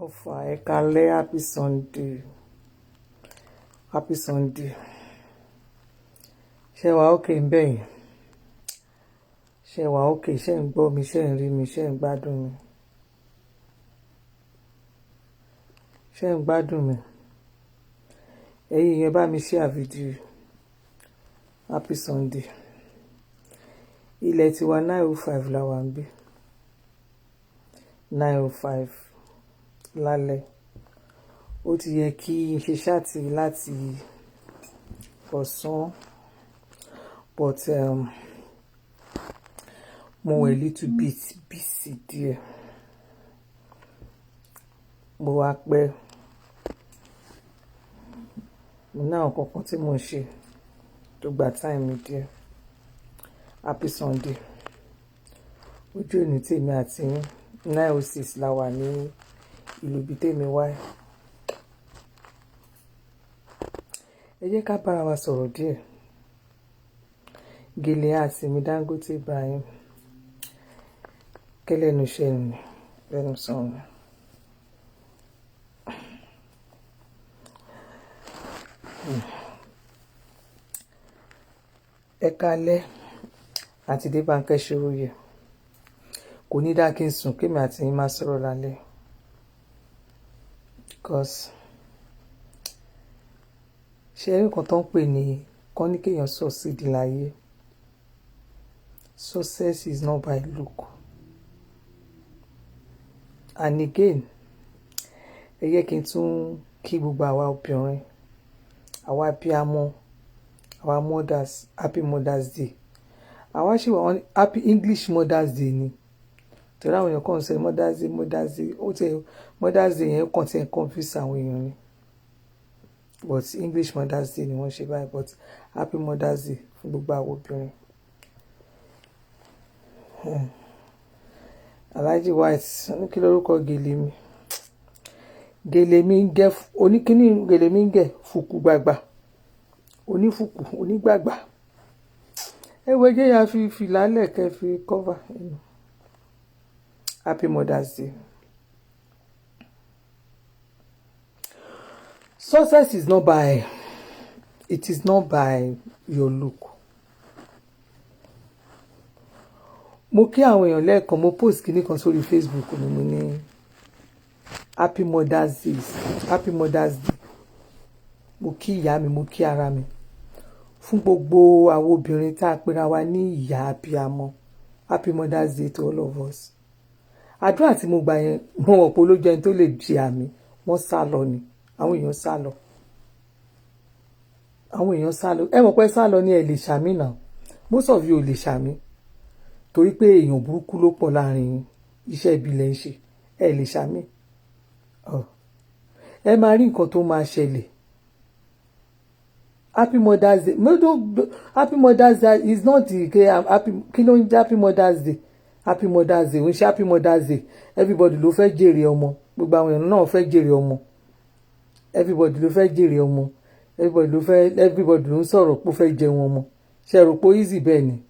Ọ̀fà ẹ káalẹ́, happy Sunday, happy Sunday. Ṣé wàá okay ń bẹ̀ yẹn? Ṣé wàá okay? Ṣé ń gbọ́ mi? Ṣé ń rí mi? Ṣé ń gbádùn mi? Ṣé ń gbádùn mi? Ẹ̀yin yẹn bá mi share video. Happy Sunday. Ilẹ̀ tiwa 9:05 la wà ń bí. 9:05 lálẹ́. Ó ti yẹ kí n ṣe ṣáàtì láti ọ̀sán, but mo were a little bit busy díẹ̀. Mo wá pẹ́. Mo ní àwọn kankan tí mo ń ṣe tó gba time mi díẹ̀. Happy Sunday. Ojú òní tèmi àti 9:06 la wà ní ìlú ibi tèmi wá. Ẹ jẹ́ ká bára wa sọ̀rọ̀ díẹ̀. Gèlè àti mi Dangote Ibrahim. Kẹ́lẹ́nu iṣẹ́ ni lẹ́nu sọ̀rọ̀. Ẹ káalẹ́ àti Débánkẹ́ Ṣòwòyẹ. Kò ní dá kí n sùn kémi àti yín máa sọ̀rọ̀ lálẹ́. Because ṣé nǹkan tó ń pè ní kọ́ ní kéèyàn succeed láyé. Success is not by look. And again, ẹ yẹ kí n tún kí gbogbo àwa obìnrin, àwa abiyamọ, àwa mothers, happy Mother's Day. Àwa ṣì wà on happy English Mother's Day ni. Torí àwọn èèyàn kàn sọ Mother's Day, Mother's Day. Ó ti Mother's Day yẹn kàn ti ń confuse àwọn èèyàn ni. But English Mother's Day ni wọ́n ṣe báyìí. But happy Mother's Day fún gbogbo àwọn obìnrin. Alhaji White, ní kí lórúkọ gèlè mi? Gèlè mi ń gẹ oníkíní, gèlè mi ń gẹ fùkù gbàgbà, onífùkù onígbàgbà. Ẹ wo jẹ́ ya fi fìlà lẹ̀ kẹ́ fi cover. Happy Mother's Day. Success is not by, it is not by your look. Mo kí àwọn èèyàn lẹ́ẹ̀kan, mo post kíní kan sórí Facebook mi, mo ní Happy Mother's Day, Happy Mother's Day. Mo kí ìyá mi, mo kí ara mi. Fún gbogbo àwọn obìnrin tá a pera wa ní ìyá abiyamọ. Happy Mother's Day to all of us. Àdúrà tí mo gbà yẹn, mo mọ̀ pé olójú ẹni tó lè ṣe àmì, wọ́n sá lọ ni. Àwọn èèyàn sá lọ. Àwọn èèyàn sá lọ. Ẹ mọ̀ pé sá lọ ní ẹ lè ṣàmì náà. Most of you ò lè ṣàmì. Torí pé èèyàn burúkú ló pọ̀ láàrin iṣẹ́ ìbílẹ̀ ń ṣe. Ẹ lè ṣàmì. Ẹ máa rí nǹkan tó máa ṣẹlẹ̀. Happy Mother's Day. Happy Mother's Day is not the happy. Kí ló ń jẹ́ Happy Mother's Day? Happy Mother's Day. Ó ń ṣe Happy Mother's Day. Everybody ló fẹ́ jèrè ọmọ. Gbogbo àwọn èèyàn náà fẹ́ jèrè ọmọ. Everybody ló fẹ́ jèrè ọmọ. Everybody ló ń sọ̀rọ̀ pé ó fẹ́ jẹun ọmọ. Ṣé ẹ rò pé easy bẹ́ẹ̀ ni?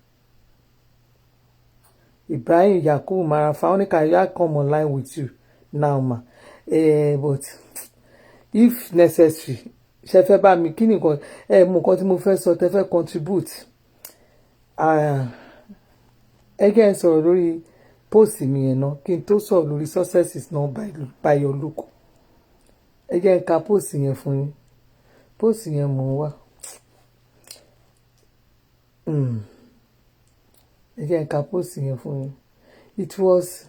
Ibrahim Yakubu Marafa, Onika, I come online with you now, ma. But if necessary, ṣé fẹ́ bá mi kí nìkan mú nǹkan tí mo fẹ́ sọ tẹ́ fẹ́ contribute. Ẹ jẹ́ n sọ̀rọ̀ lórí post mi yẹn náà kí n tó sọ̀rọ̀ lórí success is not by your look. Ẹ jẹ́ n ka post yẹn fún yín. Post yẹn mò ń wá. Ẹ jẹ́ n ka post yẹn fún yín. It was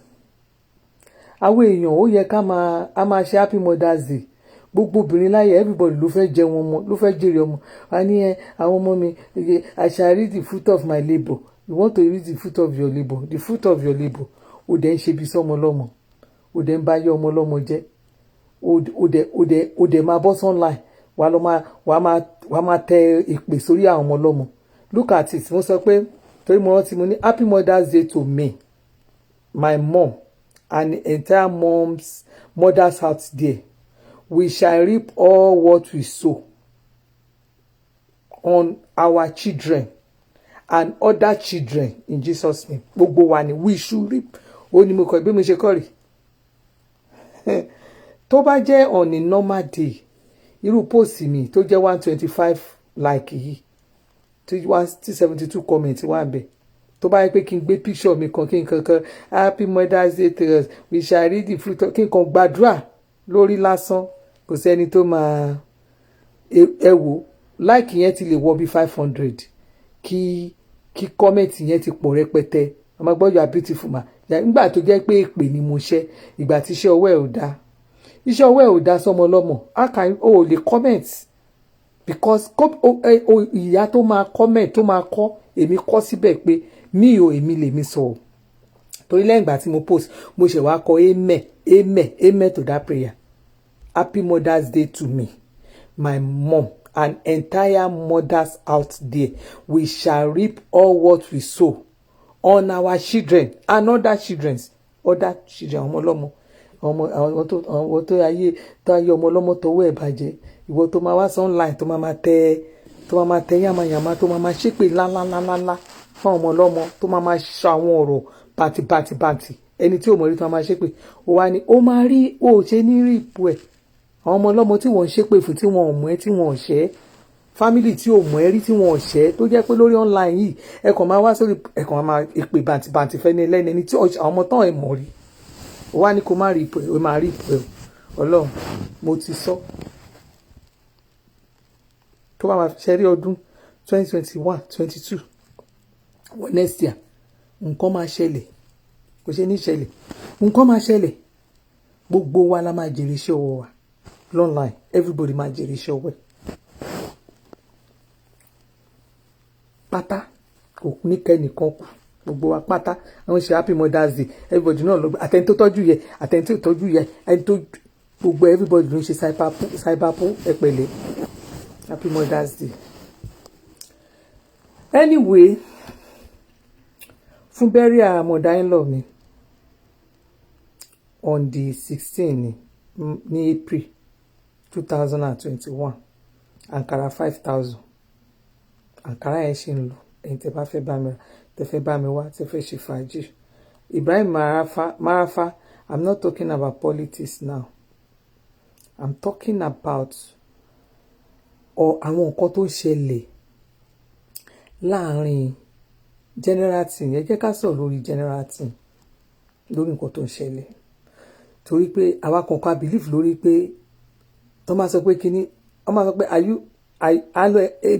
àwọn èèyàn ó yẹ ká máa ṣe Happy Mother's Day. Gbogbo obìnrin láyé everybody ló fẹ́ jẹun ọmọ, ló fẹ́ jèrè ọmọ. A ní àwọn ọmọ mi, I shall read the fruit of my labour. You want to read the fruit of your labour? The fruit of your labour. O dẹ̀ ń ṣe bí sọ́mọ lọ́mọ. O dẹ̀ ń bá yé ọmọ lọ́mọ jẹ́. O dẹ̀ máa bọ́ online. Wàá máa tẹ ìpè sórí àwọn ọmọ lọ́mọ. Look at it. Mo sọ pé torí mo rántí mo ní Happy Mother's Day to me, my mom, and the entire mothers out there. We shall reap all what we sow on our children and other children in Jesus' name. Gbogbo wa ni we should reap. Ó ní mo kọ bí mo ṣe kọ rí. tó bá jẹ́ on a normal day irú post mi tó jẹ́ 125 like yìí tí 172 comment wà bẹ́ẹ̀ tó bá yẹ pé kí n gbé picture mi kan kí n kankan happy Mother's Day to us we shall read the fruit kí n kan gbàdúrà lórí lásán kò sẹ́ni tó máa ẹ wò like yẹn ti lè wọ bí 500 kí comment yẹn ti pọ̀ rẹpẹtẹ ọmọ gbọ́ you are beautiful ma nígbà tó jẹ́ pé èpè ni mo ṣẹ́ ìgbà tí iṣẹ́ ọwọ́ ẹ̀ ò dáa iṣẹ́ ọwọ́ ẹ̀ ò dáa sọmọ lọ́mọ o lè comment because ìyá tó máa comment tó máa kọ́ èmi kọ́ síbẹ̀ pé mi ò èmi lèmi sọ ọ́ torí lẹ́yìn ìgbà tí mo post mo ṣẹ̀ wá kọ amen to that prayer happy Mother's Day to me my mom and entire mothers out there we shall reap all what we sow on our children and other children ọmọ ọlọ́mọ àwọn tó ayé ọmọ ọlọ́mọ tọwọ́ ẹ̀ bàjẹ́ ìwọ tó máa wá online tó máa tẹ yàmàyàmà tó máa ṣépè ńláńláńláńlá fún ọmọ ọlọ́mọ tó máa sọ àwọn ọ̀rọ̀ bàtìbàtì ẹni tí ò mọ̀ rí tó máa ṣépè ó wá ní ó máa rí ó ṣe ní rí ipò ẹ̀ àwọn ọmọ ọlọ́mọ tí wọ́n ń ṣépè fún tí wọ́n ò mọ̀ ẹ́ tí wọ́n ò ṣẹ́ family tí ò mọ̀ ẹ́ rí tí wọ́n ò ṣẹ́ tó jẹ́ pé lórí online yìí ẹ̀kọ́ máa wá sórí ẹ̀kọ́ máa èpè bàtìbàtì fẹ́ni ẹlẹ́ni ẹni tí àwọn ọmọ tán ẹ̀ mọ̀ rí ó wá ní kó má rí ipò ẹ̀ ó máa rí ipò ẹ̀ ọlọ́run mo ti sọ tó bá máa ṣe rí ọdún 2021 22 next year nǹkan máa ṣẹlẹ̀ kò ṣe ní ṣẹlẹ̀ nǹkan máa ṣẹlẹ̀ gbogbo wa la máa jèrè iṣẹ́ ọwọ́ wa online everybody máa jèrè iṣẹ́ ọwọ́ ẹ̀ pátá kò ní kẹ́nìkan kù gbogbo wa pátá àwọn ṣe happy Mother's Day everybody náà lọ àtẹni tó tọ́jú yẹ àtẹni tó tọ́jú yẹ ẹni tó gbogbo everybody ló ń ṣe cyberpo ẹ̀pẹ̀lẹ̀ happy Mother's Day anyway fún burial mother-in-law mi on the 16 ní April 2021 Ankara 5,000 Ankara yẹn ṣì ń lò ẹ̀yin tẹ́ bá fẹ́ bá mi rà tẹ́ fẹ́ bá mi wá tẹ́ fẹ́ ṣe fàájì Ibrahim Marafa I'm not talking about politics now I'm talking about àwọn nǹkan tó ń ṣẹlẹ̀ láàrin general team ẹ jẹ́ ká sọ̀rọ̀ lórí general team lórí nǹkan tó ń ṣẹlẹ̀ torí pé àwa kankan believe lórí pé tó máa sọ pé kíní wọ́n máa sọ pé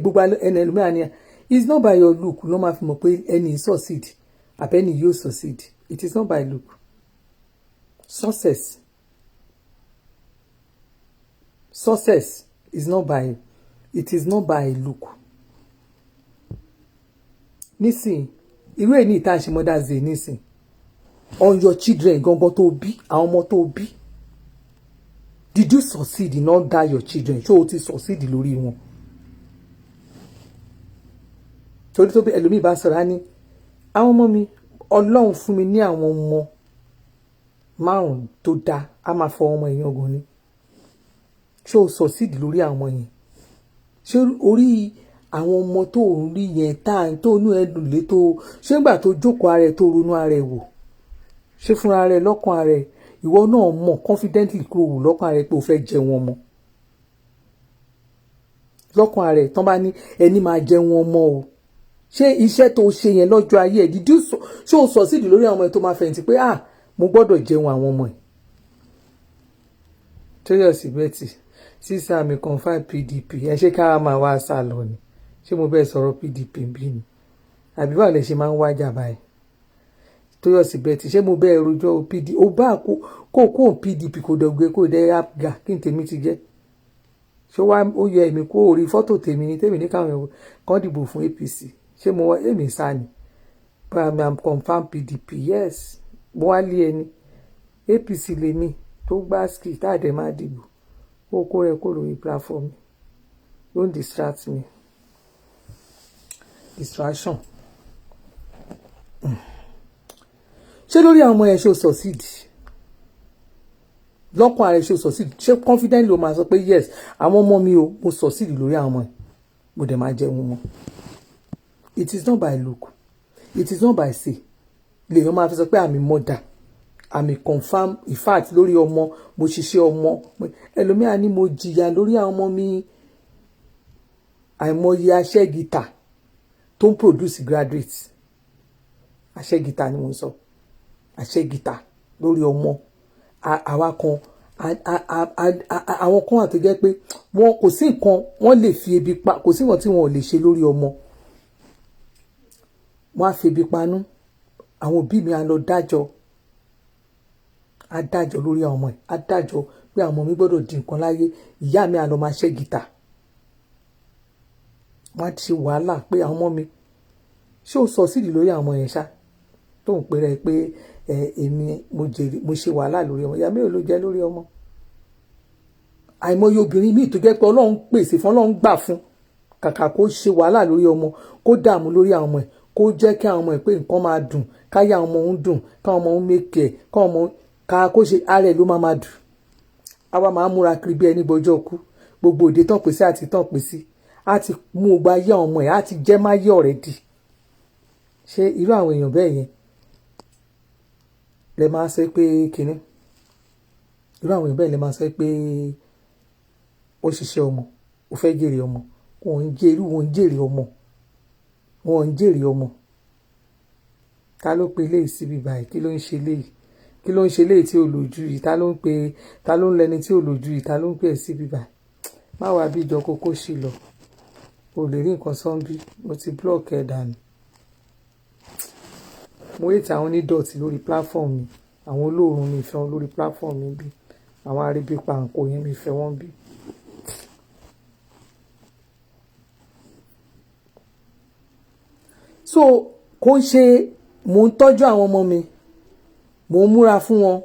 gbogbo ẹni ẹlòmíràn ni it's not by your look ló máa fi mọ̀ pé ẹni succeed àbẹ́ni yóò succeed it is not by look success is not by it is not by look nísìn irú ẹ̀ ní ìta ṣe Mother's Day nísìn on your children gangan tó bí àwọn ọmọ tó bí did you succeed in all that your children ṣé o ti succeed lórí wọn torí tó bí ẹlòmíì bá sọ̀rọ̀ á ní àwọn ọmọ mi ọlọ́run fún mi ní àwọn ọmọ márùn-ún tó dáa á máa fọ ọmọ èèyàn gan ni ṣé o succeed lórí àwọn ọmọ yẹn ṣé orí àwọn ọmọ tó ń rí yẹn tó inú ẹ dùn lé tó ṣé nígbà tó jókòó ara ẹ tó ronú ara ẹ wò ṣé fúnra ara ẹ lọ́kàn ara ẹ ìwọ náà mọ̀ confidently kúrò wò lọ́kàn ara ẹ pé o fẹ́ jẹ wọn mọ́ lọ́kàn ara ẹ tán bá ní ẹni máa jẹ wọn mọ́ o ṣé iṣẹ́ tó ṣe yẹn lọ́jọ́ ayé ẹ̀ dídí ṣé o succeed lórí àwọn ọmọ ẹ tó máa fẹ̀yìntì pé mo gbọ́dọ̀ jẹun àwọn ọmọ ẹ̀ Tóyọ̀sí Betty sísá mi confam PDP ẹ ṣe ká máa wá sá lọ ni ṣé mo bẹ́ẹ̀ sọ̀rọ̀ PDP bí ni àbí báwo lẹ ṣe máa ń wájà báyìí Tóyọ̀sí Betty ṣé mo bẹ́ẹ̀ rojọ́ PDP ó bá kó PDP kò dọ̀gbẹ́ kó dẹ́ àpgà kí n tèmi ti jẹ́ ṣé ó yẹ èmi kó orí fọ́tò tèmi ni tèmi ní káwọn kan dìbò fún APC ṣé mo wá èmi sá ni but I'm confam PDP yes mo wá lé ẹni APC lèmi tó gbá ski táàdé máa dìbò ó kó rẹ kó lórí platform don't distract me distraction ṣé lórí àwọn ọmọ yẹn ṣe o succeed lọ́kàn ara ẹ̀ ṣe o succeed ṣé confident ló máa sọ pé yes àwọn ọmọ mi o mo succeed lórí àwọn ọmọ yẹn mo dẹ̀ máa jẹun wọn it is not by look it is not by say lèèyàn máa fi sọ pé àmì mother àmì confam in fact lórí ọmọ mo ṣiṣẹ́ ọmọ ẹlòmíà ní mo jìyà lórí àwọn ọmọ mi àìmọye aṣẹ́gìtà tó ń produce graduates aṣẹ́gìtà ni mo ń sọ aṣẹ́gìtà lórí ọmọ àwa kan àwọn kan wà tó jẹ́ pé wọn kò sí nǹkan wọ́n lè fi ebi pa kò sí nǹkan tí wọn ò lè ṣe lórí ọmọ wọ́n á fi ebi panú àwọn òbí mi á lọ dájọ́ lórí àwọn ọmọ ẹ̀ á dájọ́ pé àwọn ọmọ mi gbọ́dọ̀ di nǹkan láyé ìyá mi á lọ máa ṣẹ́ gìtà wọ́n á ti ṣe wàhálà pé àwọn ọmọ mi ṣé o sọ sídìí lórí àwọn ọmọ yẹn ṣá tó ń pè rẹ pé èmi mo ṣe wàhálà lórí ọmọ ìyá mélòó ló jẹ́ lórí ọmọ àìmọye obìnrin míì tó jẹ́ pé ọlọ́run pèsè fún ọlọ́run gbà fún kàkà kó ṣe wàhálà lórí ọmọ kó dààmú lórí àwọn ọmọ ẹ̀ kó jẹ́ kí àwọn ọmọ ẹ̀ pé nǹkan máa dùn káyà ọmọ òun dùn káwọn ọmọ òun mẹ́kẹ̀ káwọn ọmọ ká kó ṣe ara ẹ̀ ló máa dùn àwa máa múra kiri bí ẹni gbọ́jọ́ kú gbogbo òde tán pèsè àti tán pèsè á ti mú ọgbà ayé àwọn ọmọ ẹ̀ á ti jẹ́ máyé ọ̀rẹ́dì ṣé irú àwọn èèyàn bẹ́ẹ̀ yẹn lẹ máa sọ pé kínní irú àwọn èèyàn bẹ́ẹ̀ lẹ máa sọ pé ó ṣiṣẹ́ ọmọ ó fẹ́ jèrè ọmọ wọn ń jèrè ọmọ ta ló pe léyìí síbi báyìí kí ló ń ṣe léyìí tí ò lójú yìí ta ló ń lẹni tí ò lójú yìí ta ló ń pè é síbi báyìí má wàá bí ìjọ kókó sí lọ o lè rí nǹkan sọ́nbí mo ti block ẹ̀ dànù mo rí tàwọn onídọ̀tí lórí platform mi àwọn olóòórùn mi fẹ́ wọn lórí platform mi bí àwọn aríbi pàǹkó yẹn mi fẹ́ wọn bí. so kò ń ṣe mò ń tọ́jú àwọn ọmọ mi mò ń múra fún wọn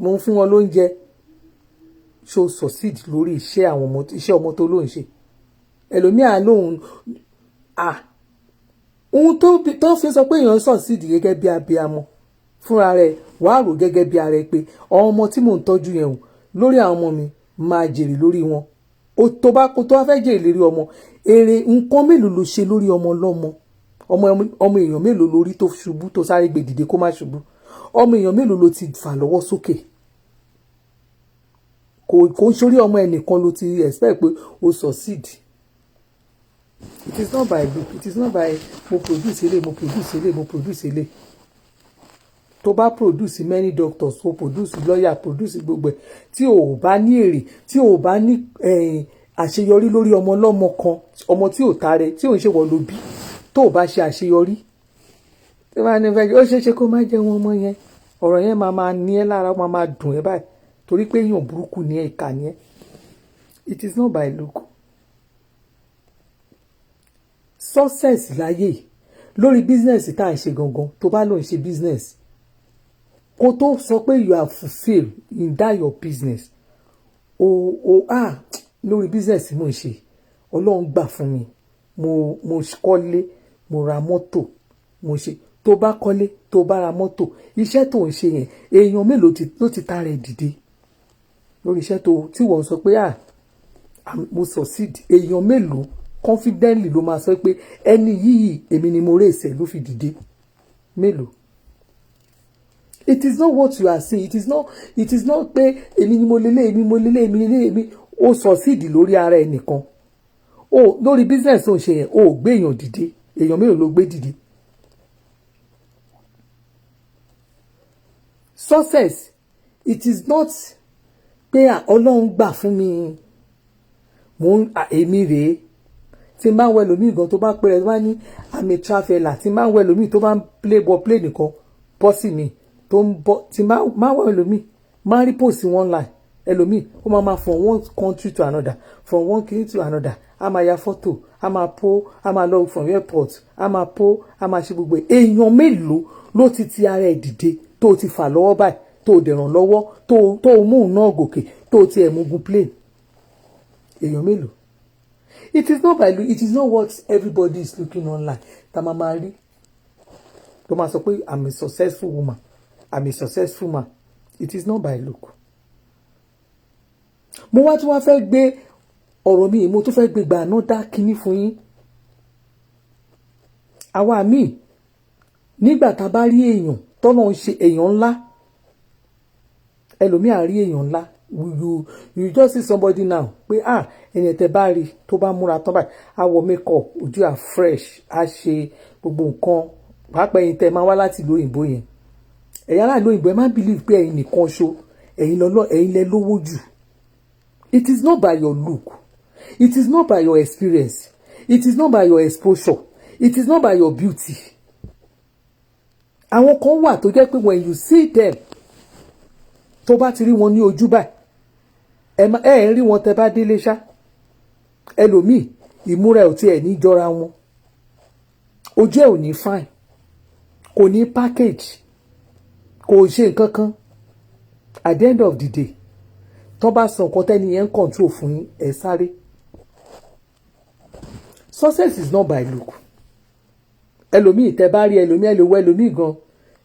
mò ń fún wọn lóúnjẹ ṣó succeed lórí iṣẹ́ ọmọ tó ló ń ṣe ẹlòmíà lóhun ohun tó fi sọ pé èèyàn succeed gẹ́gẹ́ bí abiyamọ fúnra rẹ̀ wàá rò gẹ́gẹ́ bí ara ẹ pé ọmọ tí mò ń tọ́jú yẹn lórí àwọn ọmọ mi máa jèrè lórí wọn tó bá fẹ́ jèrè lórí ọmọ èrè nǹkan mélòó ló ṣe lórí ọmọ lọ́mọ ọmọ èèyàn mélòó lórí tó ṣubú tó sáré gbé dìde kó má ṣubú ọmọ èèyàn mélòó ló ti fà lọ́wọ́ sókè kò ń sórí ọmọ ẹnìkan ló ti expect pé ó succeed it is not by look it is not by mo produce ele tó bá produce many doctors tó produce lawyer produce gbogbo ẹ̀ tí ò bá ní èrè tí ò bá ní àṣeyọrí lórí ọmọ ọlọ́mọ kan ọmọ tí ò tare tí ò ń ṣe wọ́n ló bí tó bá ṣe àṣeyọrí tí wọ́n á ní fẹ́ ó ṣeéṣe kó má jẹ́ wọn ọmọ yẹn ọ̀rọ̀ yẹn máa ní ẹ́ lára máa dùn ẹ́ báyìí torí pé èèyàn burúkú ní ẹ̀ ìkà ní ẹ́ it is not by look success láyé lórí business tá à ń ṣe gangan tó bá lọ ń ṣe business kó tó sọ pé you are fulfilled in that your business lórí business mo ń ṣe ọlọ́run gbà fún mi mo kọ́lé mo ra mọ́tò mo ṣe tó bá kọ́lé tó bá ra mọ́tò iṣẹ́ tó ń ṣe yẹn èèyàn mélòó ló ti tara ẹ̀ dìde lórí iṣẹ́ tí wọ́n sọ pé mo succeed èèyàn mélòó confidently ló máa sọ pé ẹni yìí èmi ni mo rèsè ló fi dìde mélòó. It is not what you are saying it is not pé èmi ni mo lélẹ̀ èmi ó succeed lórí ara ẹ nìkan lórí business tó ń ṣe yẹn ó gbé èèyàn dìde èèyàn mélòó ló gbé dìde. Success it is not pé ọlọ́run gbà fún mi èmi rèé tí n bá ń wẹ lómi gan tó bá pẹ́rẹ́ tó bá ní àmì traveller tí n bá ń wẹ lómi tó bá ń play nìkan pọ́sì mi tó ń bọ́ tí n bá ń wẹ lómi máa rí post online ẹlòmíì ó máa from one country to another from one country to another a máa ya photo a máa po a máa lọ from airport a máa po a máa ṣe gbogbo èèyàn mélòó ló ti ara ẹ̀ dìde tó ti fà lọ́wọ́ báyìí tó dẹ̀ràn lọ́wọ́ tó mú un náà gòkè tó ti ẹ̀ mú gun plane èèyàn mélòó. It is not by it is not what everybody is looking online tá máa rí tó máa sọ pé I'm a successful woman I'm a successful man it is not by look. Mo wá tí wọ́n fẹ́ gbé ọ̀rọ̀ mi mo tún fẹ́ gbé gbà náà dá kinní fún yín. Àwa míì nígbà tá a bá rí èèyàn tọ́nà ń ṣe èèyàn ńlá ẹlòmíì á rí èèyàn ńlá you just see somebody now pé ẹ̀yìn tẹ́ bá rí tó bá múra tán báyìí á wọ makeup ojú à fresh á ṣe gbogbo nǹkan pàápàá ẹ̀yin tẹ́ máa wá láti ìlú òyìnbó yẹn ẹ̀yin ará ìlú òyìnbó ẹ má believe pé ẹ̀yin nìkan ṣo ẹ̀yin lẹ lówó jù. It is not by your look. It is not by your experience. It is not by your exposure. It is not by your beauty. Àwọn kan wà tó jẹ́ pé when you see them tó bá ti rí wọn ní ojú báyìí ẹ rí wọn tẹ́ bá délé ṣá ẹlòmíì ìmúra ò tiẹ̀ ní jọra wọn ojú ẹ̀ ò ní fine kò ní package kò ṣe nǹkan kan at the end of the day tó bá sọ nǹkan tẹ́ni yẹn ń control fún yín ẹ sáré. Success is not by look. Ẹlòmíì tẹ́ bá rí ẹlòmíì ẹ lè wọ ẹlòmíì gan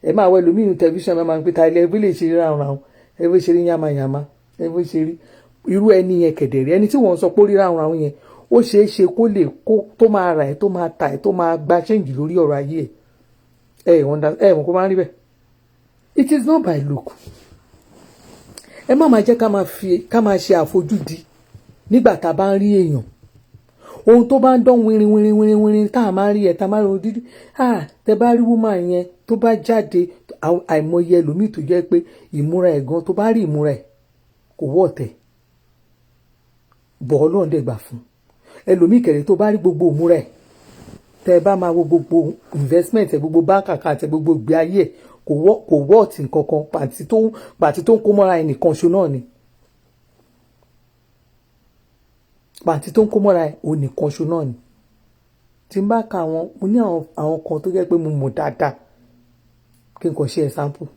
ẹ máa wọ ẹlòmíì ní tẹlifíṣàn máa ń pè ta ilé ẹbí lè ṣe ríra ọ̀ràn ẹbí ṣe rí yamayama ẹbí ṣe rí irú ẹni yẹn kẹ̀dẹ̀rẹ́ ẹni tí wọ́n sọ pé ó ríra ọ̀ràn yẹn ó ṣeé ṣe kó lè kó tó máa rà ẹ́ tó máa tà ẹ́ tó máa gba ṣéǹjì lórí ọ̀rọ̀ ayé ẹ̀ ẹ̀ wọ́n kó máa ń rí bẹ́ẹ̀. It is not by look. Ẹ má máa jẹ́ ká máa ṣe àfojúdi nígbà tá a bá ń rí èèyàn ohun tó bá ń dán wìrìn tá a máa rí ẹ̀ tá a máa rí ohun dídí tẹ bá rí woman yẹn tó bá jáde àìmọye ẹlòmíì tó jẹ́ pé ìmúra ẹ̀ gan tó bá rí ìmúra ẹ̀ kò wọ́ ọ̀tẹ̀ bọ̀ ọlọ́run dẹ̀ gbà fún ẹlòmíì kẹ̀rẹ́ tó bá rí gbogbo ìmúra ẹ̀ tẹ bá máa wo gbogbo investment ẹ̀ gbogbo bank account ẹ̀ gbogbo ìgbé ayé ẹ̀ kò wọ́ ọ̀tì nǹkankan pàtí tó ń kó mọ́ra ẹ̀ nìkan ṣo náà ni pàtí tó ń kó mọ́ra ẹ̀ òun nìkan ṣo náà ni tí n bá ka àwọn mo ní àwọn kan tó jẹ́ pé mo mọ̀ dáadáa kí n kàn ṣe example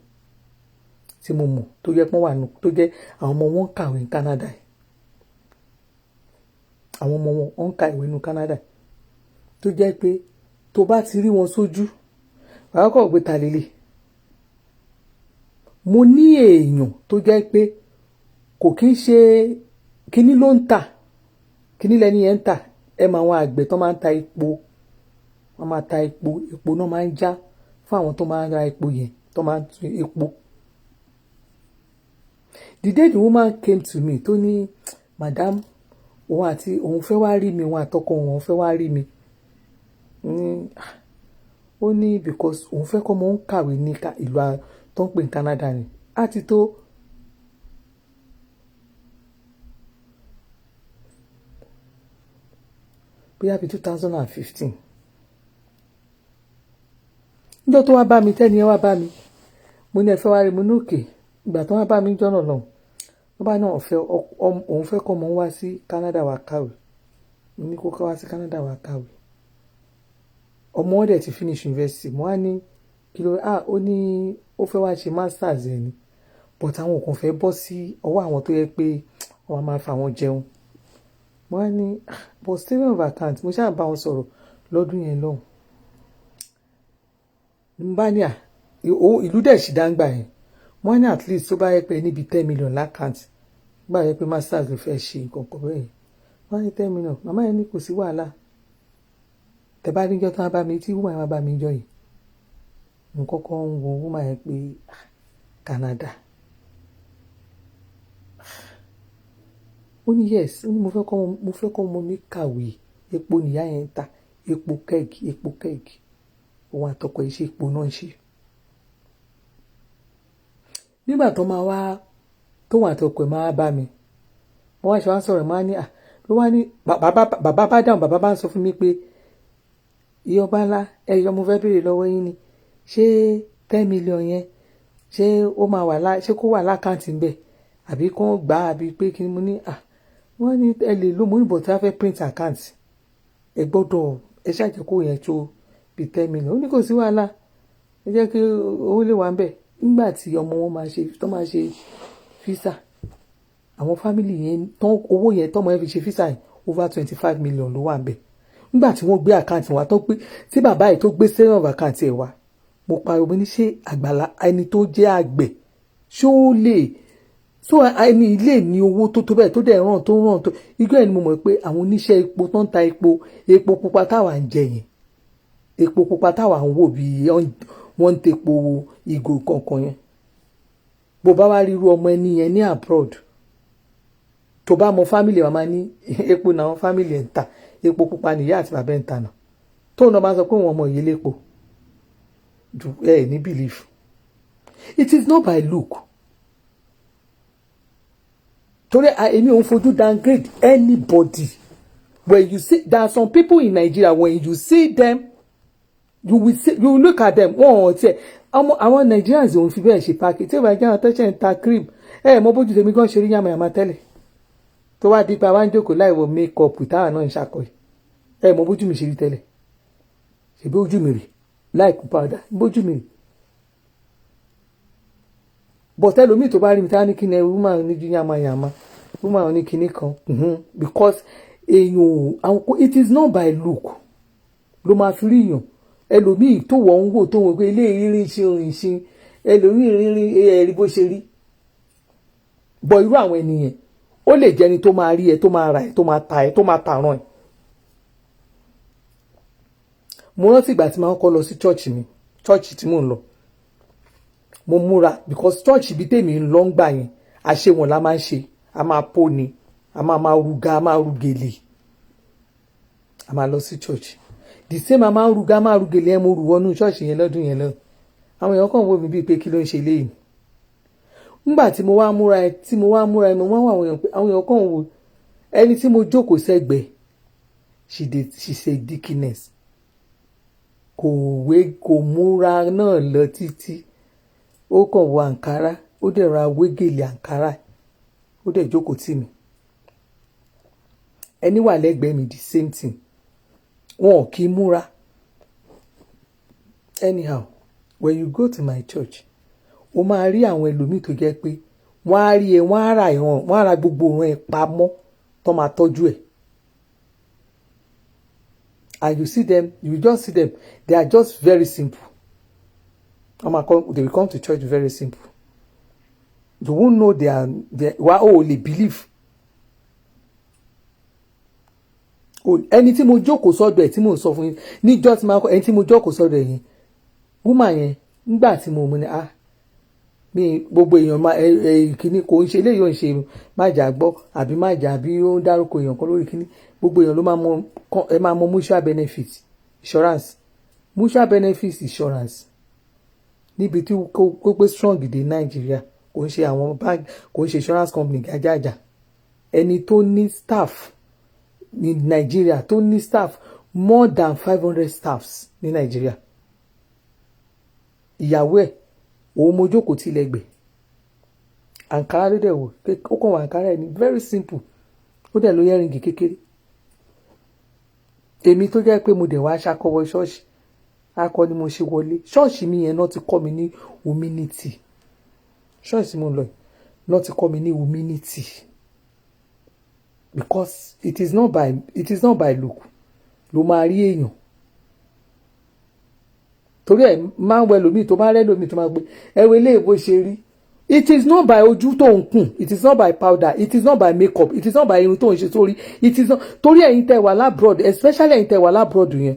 tí mo mọ̀ tó jẹ́ pọ́n wà nù tó jẹ́ àwọn ọmọ wọn ń kàwé ní Canada àwọn ọmọ wọn ń ka ìwé ní Canada tó jẹ́ pé tó bá ti rí wọn sójú wàá kọ̀ gbé ta lélẹ̀ mo ní èèyàn tó jẹ́ pé kò kí ń ṣe kíní ló ń tà kíní lẹ́ni yẹn ń tà ẹ máa wọn àgbẹ̀ tó máa ń ta epo wọ́n máa ta epo náà máa ń já fún àwọn tó máa ń ra epo yẹn tó máa ń tún epo. The day the woman came to me tó ní madam òun fẹ́ wá rí mi òun àtọkọ òun fẹ́ wá rí mi ó ní because òun fẹ́ kọ́ mọ́ ń kàwé ní ìlú tó ń pè ní Canada ni àti tó bóyá bí 2015 níjọ́ tó wá bá mi tẹ́ni ẹ wá bá mi mo ní ẹ fẹ́ wá rí mo ní òkè ìgbà tó wá bá mi jọ́nà lọ́hùn wọ́n bá náà òun fẹ́ kọ́ mọ́ wá sí Canada wá kàwé mo ní kó wá sí Canada wá kàwé ọmọ wọn dẹ̀ ti finish university mo wá ní kí ló ó ní ó fẹ́ wá ṣe masters ẹ̀ ni but àwọn kan fẹ́ bọ́ sí ọwọ́ àwọn tó yẹ pé wọ́n máa fa àwọn jẹun mo wá ní but statement of account mo ṣáà bá wọn sọ̀rọ̀ lọ́dún yẹn lọ́hùn n bá ní ìlú dẹ̀ ṣì dáńgbà yẹn wọ́n ní at least tó bá yẹ pé níbi 10 million lákàntì bá yẹ pé masters ló fẹ́ ṣe kọ̀ọ̀kan bẹ́ẹ̀ wọ́n ní 10 million màmá yẹn ní kò sí wàhálà tẹ bá níjọ́ tó wá bá mi tí wúmà yẹn wá bá mi jọ yìí nǹkan kan ń wo wúmà yẹn pé Canada ó ní yes ó ní mo fẹ́ kọ́ mo mi kàwé epo nìyá yẹn ń ta epo kẹ́ẹ̀gì òun àtọkọ iṣẹ́ epo náà ń ṣe nígbà tó máa wá tóun àtọkọ ẹ̀ máa bá mi wọ́n wá ṣe wá sọ̀rọ̀ máa ní ló wá ní bàbá bá dáhùn bàbá bá ń sọ fún mi pé iye ọba ńlá ẹyọ mo fẹ́ béèrè lọ́wọ́ yín ni ṣé 10 million yẹn ṣé ó máa wà ṣé kó wà lákàntì ńbẹ̀ àbí kó gbà á àbí pé kí ni mo ní wọ́n ní ẹ lè lo mo níbọ̀ tí wọ́n fẹ́ print account ẹ gbọ́dọ̀ ẹ ṣàjẹ́ kó yẹn tó bí 10 million ó ní kò sí wàhálà ẹ jẹ́ kí owó lè wà ńbẹ̀ nígbà tí ọmọ wọn máa ṣe visa àwọn family yẹn tán owó yẹn tọ́mọ yẹn fi ṣe visa yẹn over 25 million ló wà ńbẹ̀ nígbà tí wọ́n gbé àkáǹtì wa tó gbé tí bàbá yìí tó gbé statement of account ẹ̀ wá mo pariwo ní ṣé àgbàlá ẹni tó jẹ́ àgbẹ̀ ṣó lè so ẹni ilé ní owó tó bẹ́ẹ̀ tó dẹ̀ ràn tó igbó ẹ̀ ni mo mọ̀ pé àwọn oníṣẹ́ epo tó ń ta epo pupa táwa ń jẹ yẹn epo pupa táwa ń wò bí wọ́n ń tepo ìgò kankan yẹn bó bá wá ríru ọmọ ẹni yẹn ní abroad tó bá mọ family wa máa ní epo náà family ẹ̀ ń ta epo pupa nìyá àti bàbá ẹ̀ ń ta náà tóun náà bá sọ pé wọn ọmọ yìí lépo ju ẹ ní belief. It is not by look. Torí èmi ò ń fojú downgrade anybody. When you see, there are some people in Nigeria, when you see them, you will look at them. Wọ́n ò tiẹ̀ àwọn Nigerians ò ń fi bẹ́ẹ̀ ṣe páàkì tí ìwà ìjà àtẹ́sẹ̀ ń ta cream mo bójú tèmi gan ṣe rí yàmàyàmà tẹ́lẹ̀ tó wá di pé àwa ń jókòó láì wọ make up táwọn náà ń ṣàkọyì mo bójú mi ṣe rí tẹ́lẹ̀ ṣèbí ojú mi rè láì kú powder bójú mi rè but ẹlòmíì tó bá rí mi tá ní kí ni woman ní ju yàmàyàmà woman ní kíní kan because it is not by look ló máa fi rí yàn ẹlòmíì tó wọ̀ ń wò tó wọ̀ pé ilé ìrírí ṣe òrìn ṣe ẹlòmíì rírí ẹ̀rí bó ṣe rí bọ̀ irú àwọn ènìyàn ó lè jẹ́ni tó máa rí ẹ tó máa ra ẹ tó máa ta ẹ tó máa tàràn ẹ. mo rántí ìgbà tí màá kọ́ lọ sí chọ́ọ̀chì mi chọ́ọ̀chì tí mò ń lọ mo múra because chọ́ọ̀chì bíi tèmi ń lọ ń gbà yẹn àṣewọ̀n la máa ń ṣe a máa pò ní a máa ruga a máa rugèlè a máa lọ sí chọ́ọ̀chì the same a máa rugèlè ẹ mo rù wọnú chọ́ọ̀chì yẹn lọ́dún yẹn lọ àwọn èèyàn kàn wò mí bíi pé kí ló ń ṣe léyìí nígbà tí mo wá múra ẹ mo wá wà àwọn èèyàn kàn wò ẹni tí mo jókòó sẹ́gbẹ̀ẹ́ she say dickiness kò múra náà lọ títí ó kàn wọ àǹkárá ó dẹ̀ ra wégèlè àǹkárá ó dẹ̀ jókòó tì mí ẹni wà lẹ́gbẹ̀ẹ́ mi the same thing wọn ò kí múra anyhow when you go to my church o máa rí àwọn ẹlòmíì tó jẹ́ pé wọ́n á rí ẹ wọ́n á ra gbogbo òun ẹ pamọ́ tó máa tọ́jú ẹ̀ and you just see them they are just very simple they will come to church very simple you won't know they are only believe ẹni tí mo jókòó sọ́dọ̀ ẹ̀ tí mo ń sọ fún yín níjọ́ tí máa kọ́ ẹni tí mo jókòó sọ́dọ̀ ẹ̀ yẹn woman yẹn nígbà tí mo mú ni mi gbogbo èèyàn kìíní kò ń ṣe eléyìí ò ń ṣe májà gbọ́ àbí májà àbí ó ń dárúkọ èèyàn kan lórí kìíní gbogbo èèyàn ló máa mọ mutual benefit insurance níbi tí kó pé strong dé Nàìjíríà kò ń ṣe àwọn bank kò ń ṣe insurance company gàjàjà ẹni tó ní staff ní Nàìjíríà tó ní staff more than 500 staffs ní Nàìjíríà ìyàwó ẹ̀ òun mo jókòó tí lẹ́gbẹ̀ẹ́ àǹkárá ló dẹ̀ wò ó kàn wọ àǹkárá ẹ̀ ní very simple ó dẹ̀ ló yẹ́rìngì kékeré èmi tó jẹ́ pé mo dẹ̀ wá ṣàkọwọ́ ṣọ́ọ̀ṣì akọ ni mo ṣe wọlé ṣọ́ọ̀ṣì mi yẹn náà ti kọ́ mi ní humility ṣọ́ọ̀ṣì mo lọ náà ti kọ́ mi ní humility because it is not by look ló máa rí èèyàn torí ẹ máa ń wẹ lómi tó máa rẹ lómi tó máa gbé ẹwẹ ilé ìbò ṣe rí it is not by ojú tó ń kùn it is not by powder it is not by makeup it is not by irun tó ń ṣe sórí it is not torí ẹ̀yin tẹ́ wà labroad especially ẹ̀yin tẹ́ wà labroad yẹn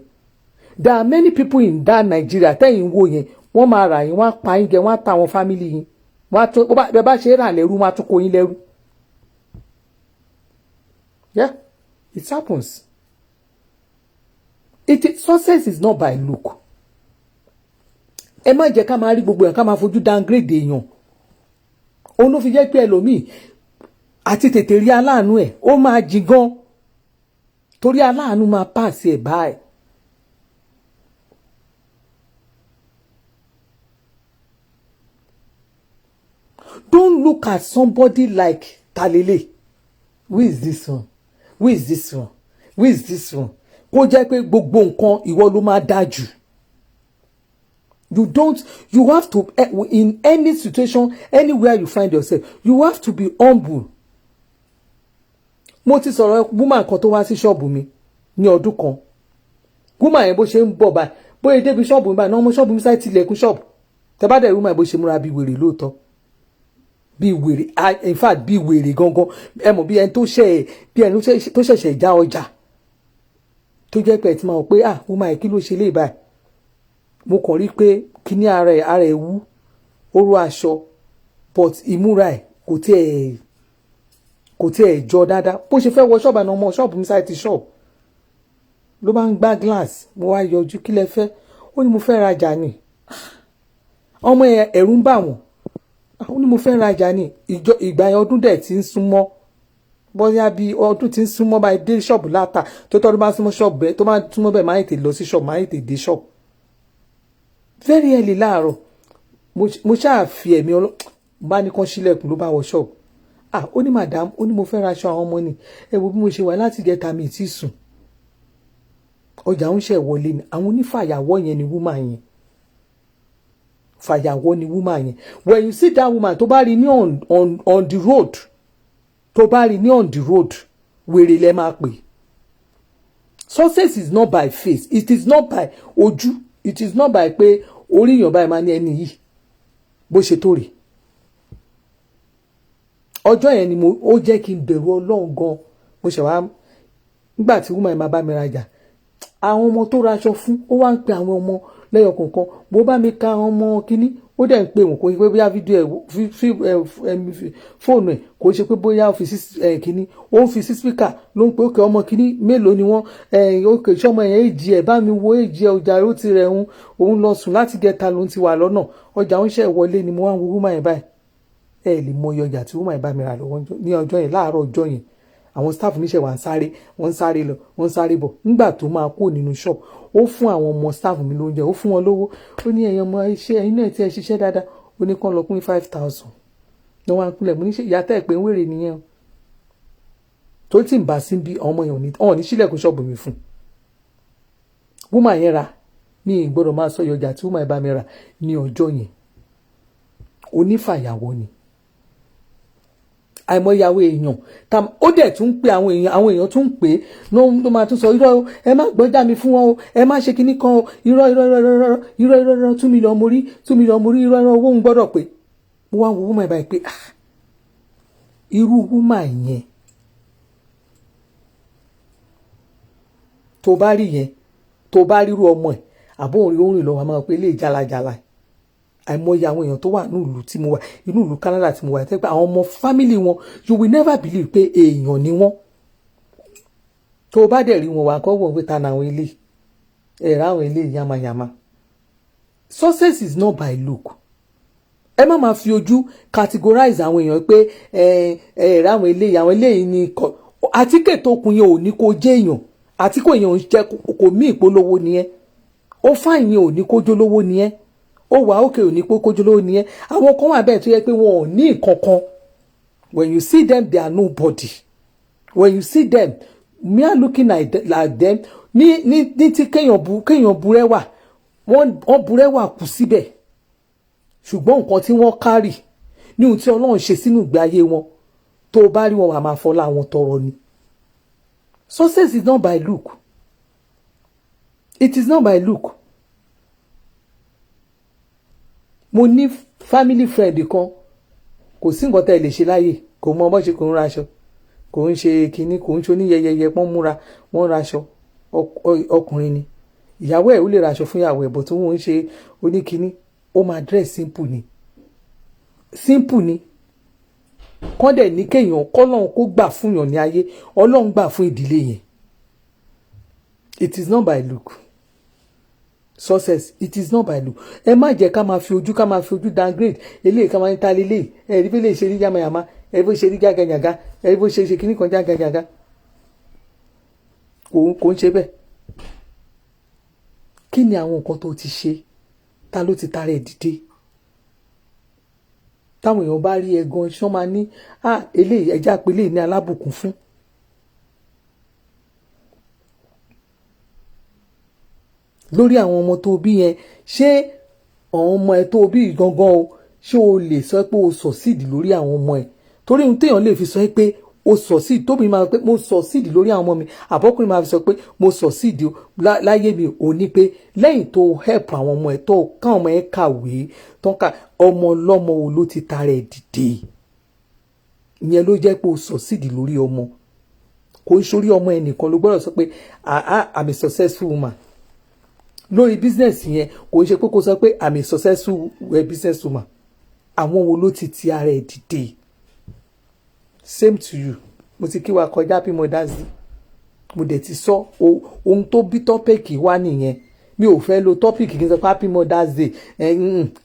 there are many people in that Nigeria tẹ́yìn wò yẹn wọ́n máa rà yín wọ́n á pa yín jẹ wọ́n á ta àwọn family yín wọ́n á tún bẹ́ẹ̀ bá ṣe rà lẹ́rú wọ́n á tún kó yín lẹ́rú yeah it happens success is not by look. Ẹ má jẹ́ ká máa rí gbogbo èèyàn ká máa fojú downgrade èèyàn òun ló fi jẹ́ pé ẹlòmíì àti tètè rí aláàánú ẹ̀ ó máa jí gan torí aláàánú máa pàṣẹ ẹ̀ báyìí. Don't look at somebody like Talele. Who is this one? Who is this one? Who is this one? Kó jẹ́ pé gbogbo nǹkan ìwọ ló máa dájú. You have to, in any situation, anywhere you find yourself, you have to be humble. Mo ti sọ̀rọ̀ woman kan tó wá sí ṣọ́ọ̀bù mi ní ọdún kan. Woman yẹn bó ṣe ń bọ̀ báyìí, bóyá débi ṣọ́ọ̀bù mi báyìí, náà ọmọ ṣọ́ọ̀bù mi sáì tilẹ̀kùn ṣọ́ọ̀bù. Tẹ bá dẹ̀ woman bó ṣe múra bí wèrè lóòótọ́. Bí wèrè, in fact bí wèrè gangan. Ẹ mọ̀ bí ẹni tó ṣẹ̀ṣẹ̀ já ọjà. Tó jẹ́ pé ẹ ti máa wọ̀ pé woman yẹn kí ló ṣe lé báyìí. Mo kàn rí pé kíní ara ẹ̀ wú oró aṣọ but ìmúra ẹ̀ kò tiẹ̀ jọ dáadáa bó ṣe fẹ́ wọ ṣọ́ọ̀bù àná ọmọ ṣọ́ọ̀bù mi sáré ti ṣọ́ọ̀bù ló bá ń gbá glass mo wá yọjú kí lẹ fẹ́ ó ní mo fẹ́ rajà ni ọmọ ẹ̀rù ń bà wọ́n ó ní mo fẹ́ rajà ni ìgbà yẹn ọdún dẹ̀ ti ń súnmọ́ bóyá bí ọdún ti ń súnmọ́ báyìí dé ṣọ́ọ̀bù láta tó tọ́dún bá súnmọ́ ṣọ́ọ̀bù bẹ́ẹ̀ tó bá súnmọ́ bẹ́ẹ̀ máa ń tètè lọ sí ṣọ́ọ̀bù máa ń tètè dé ṣọ́ọ̀bù very early láàárọ̀ mo ṣáà fi ẹ̀mí bá ní kán sílẹ̀kùn ló bá wọ ṣọ́ọ̀bù ó ní madam ó ní mo fẹ́ ra aṣọ àwọn ọmọ ni ẹ wo bí mo ṣe wà láti jẹta mi ti sùn ọjà ń ṣe wọlé ni àwọn onífàyàwọ́ yẹn ni woman yẹn fàyàwọ́ ni woman yẹn when you see that woman tó bá rí ní on the road tó bá rí ní on the road wèrè lẹ máa pè success is not by face it is not by ojú it is not by pé orí èèyàn báyìí máa ní ẹni yìí bó ṣe tó rè ọjọ́ yẹn ni ó jẹ́ kí n bẹ̀rù Ọlọ́run gan mo ṣe wá nígbà tí woman máa bá mi rajà àwọn ọmọ tó raṣọ fún ó wá ń pe àwọn ọmọ lẹ́yọ kọ̀ọ̀kan bó bá mi ka àwọn ọmọ kínní ó dẹ̀ ń pè wọ́n kò ṣe pé bóyá fídíò fóònù ẹ̀ kò ṣe pé bóyá ó fi sí kínní ó ń fi sí spíkà ló ń pe ókè ọmọ kínní mélòó ni wọ́n ókè ṣọmọ yẹn èjì ẹ̀ bá mi wo èjì ẹ̀ ọjà ó ti rẹ̀ òun lọ sùn láti gẹta ló ń ti wà lọ́nà ọjà ń ṣe wọlé ni mo wá ń wo woman yẹn báyìí ẹ lè mọ iye ọjà tí woman yẹn bá mi rà lọ́wọ́ ní ọjọ́ yẹn láàárọ̀ ọjọ́ yẹn àwọn staff níṣẹ́ wà wọ́n ń sáré lọ wọ́n ń sáré bọ̀ nígbà tó máa kó nínú shop ó fún àwọn ọmọ staff mi lóúnjẹ ó fún wọn lówó ó ní ẹ̀yin ọmọ iṣẹ́ ẹ̀yin náà tí ẹ ṣiṣẹ́ dáadáa ó ní kán lọ pín 5,000 ní wọn kúnlẹ̀ mo ní ṣe ìyá tẹ́ ẹ̀ pé ń wèrè nìyẹn o tó tí ń bá sí bí ọmọ yẹn ò ní sílẹ̀kùn ṣọ́ọ̀bù mi fún woman yẹn ra ní ìgbọ́dọ̀ máa sọ ọjà tí woman yẹn bá mi rà ní ọjọ́ yẹn onífàyàwọ́ ni àìmọ̀yàwó èèyàn ó dẹ̀ tún ń pe àwọn èèyàn tún ń pè é ló máa tún sọ irọ́ ẹ má gbọ́jà mi fún wọn o ẹ má ṣe kinní kan o irọ́ 2 million mo rí irọ́ owó ń gbọ́dọ̀ pé mo wá wo woman báyìí pé irú woman yẹn tó bá rí yẹn tó bá rírú ọmọ ẹ̀ àbóhùn rí orin lọ́wọ́ máa pé ilé ìjálajàla àìmọye àwọn èèyàn tó wà ní ìlú tí mo wà inú ìlú Canada tí mo wà tẹ́gbà àwọn ọmọ family wọn you will never believe pé èèyàn ni wọ́n tó bá dẹ̀ rí wọn wà kọ́ wọ́n pé ta náà àwọn ilé ẹ̀rọ àwọn ilé yamayama success is not by look ẹ má máa fi ojú categorize àwọn èèyàn pé ẹ̀rọ àwọn ilé yìí ni àtíkè tó kun yẹn ò ní kó jẹ́ èèyàn àtíkò èèyàn jẹ́ kò mí ìpolówó nìyẹn ó fáìn yẹn ò ní kó jólówó nìyẹn ó wà òkè òní pé kójú lówó nìyẹn àwọn kan wà bẹ́ẹ̀ tó yẹ pé wọn ò ní nǹkan kan when you see them they are nobody when you see them me are looking like them ní tí kéèyàn burẹ́wà wọ́n burẹ́wà kù síbẹ̀ ṣùgbọ́n nǹkan tí wọ́n kárì ní ohun tí Ọlọ́run ṣe sínú ìgbé ayé wọn tó bá rí wọn wà máa fọlá wọn tọrọ ni success is not by look it is not by look. Mo ní family friend kan kò sí nǹkan tẹ́ ẹ lè ṣe láyè kò mọ bó ṣe kò ń raṣọ kò ń ṣe kinní kò ń ṣe oníyẹyẹyẹ pọ́n múra wọ́n raṣọ ọkùnrin ni ìyàwó ẹ̀ ó lè raṣọ fún ìyàwó ẹ̀ bọ̀ tí wọ́n ń ṣe oníkinní ó máa dress simple ni kán dẹ̀ ní kéèyàn kọ́lọ́run kó gbà fún yàn ní ayé Ọlọ́run gbà fún ìdílé yẹn it is not by look. Success it is not by look ẹ má jẹ́ ká máa fi ojú downgrade eléyìí ká máa ń ta lélẹ̀ ẹ̀rí bí lè ṣe rí yamayama ẹ̀rí bó ṣe rí jágajàga ẹ̀rí bó ṣe kíní kan jágajàga kò ń ṣe bẹ́ẹ̀ kí ni àwọn nǹkan tó ti ṣe ta ló ti tara ẹ̀ dìde táwọn èèyàn bá rí ẹ gan ṣán máa ní eléyìí ẹja pé eléyìí ní alábùkún fún. Lórí àwọn ọmọ tó bí yẹn ṣé àwọn ọmọ ẹ tó bí gangan o ṣé o lè sọ pé o succeed lórí àwọn ọmọ ẹ torí ohun téèyàn lè fi sọ pé o succeed tóbi máa pé mo succeed lórí àwọn ọmọ mi àbọ́kùnrin máa fi sọ pé mo succeed láyé mi ò ní pé lẹ́yìn tó help àwọn ọmọ ẹ tó káwọn ọmọ ẹ kàwé tó ń ka ọmọ ọlọ́mọ wo ló ti tara ẹ̀ dìde ìyẹn ló jẹ́ pé o succeed lórí ọmọ kò ń sórí ọmọ ẹnìkan ló gbọ́dọ̀ sọ pé I'm a successful woman lórí business yẹn kò ń ṣe pé kó sọ pé I'm a successful business woman àwọn wo ló ti ara ẹ̀ dìde. Same to you. Mo ti kí wa kọjá Happy Mother's Day. Mo dẹ̀ ti sọ ohun tó bí tọ́pìkì wá nìyẹn. Mi ò fẹ́ lo tọ́pìkì kí n sọ pé Happy Mother's Day.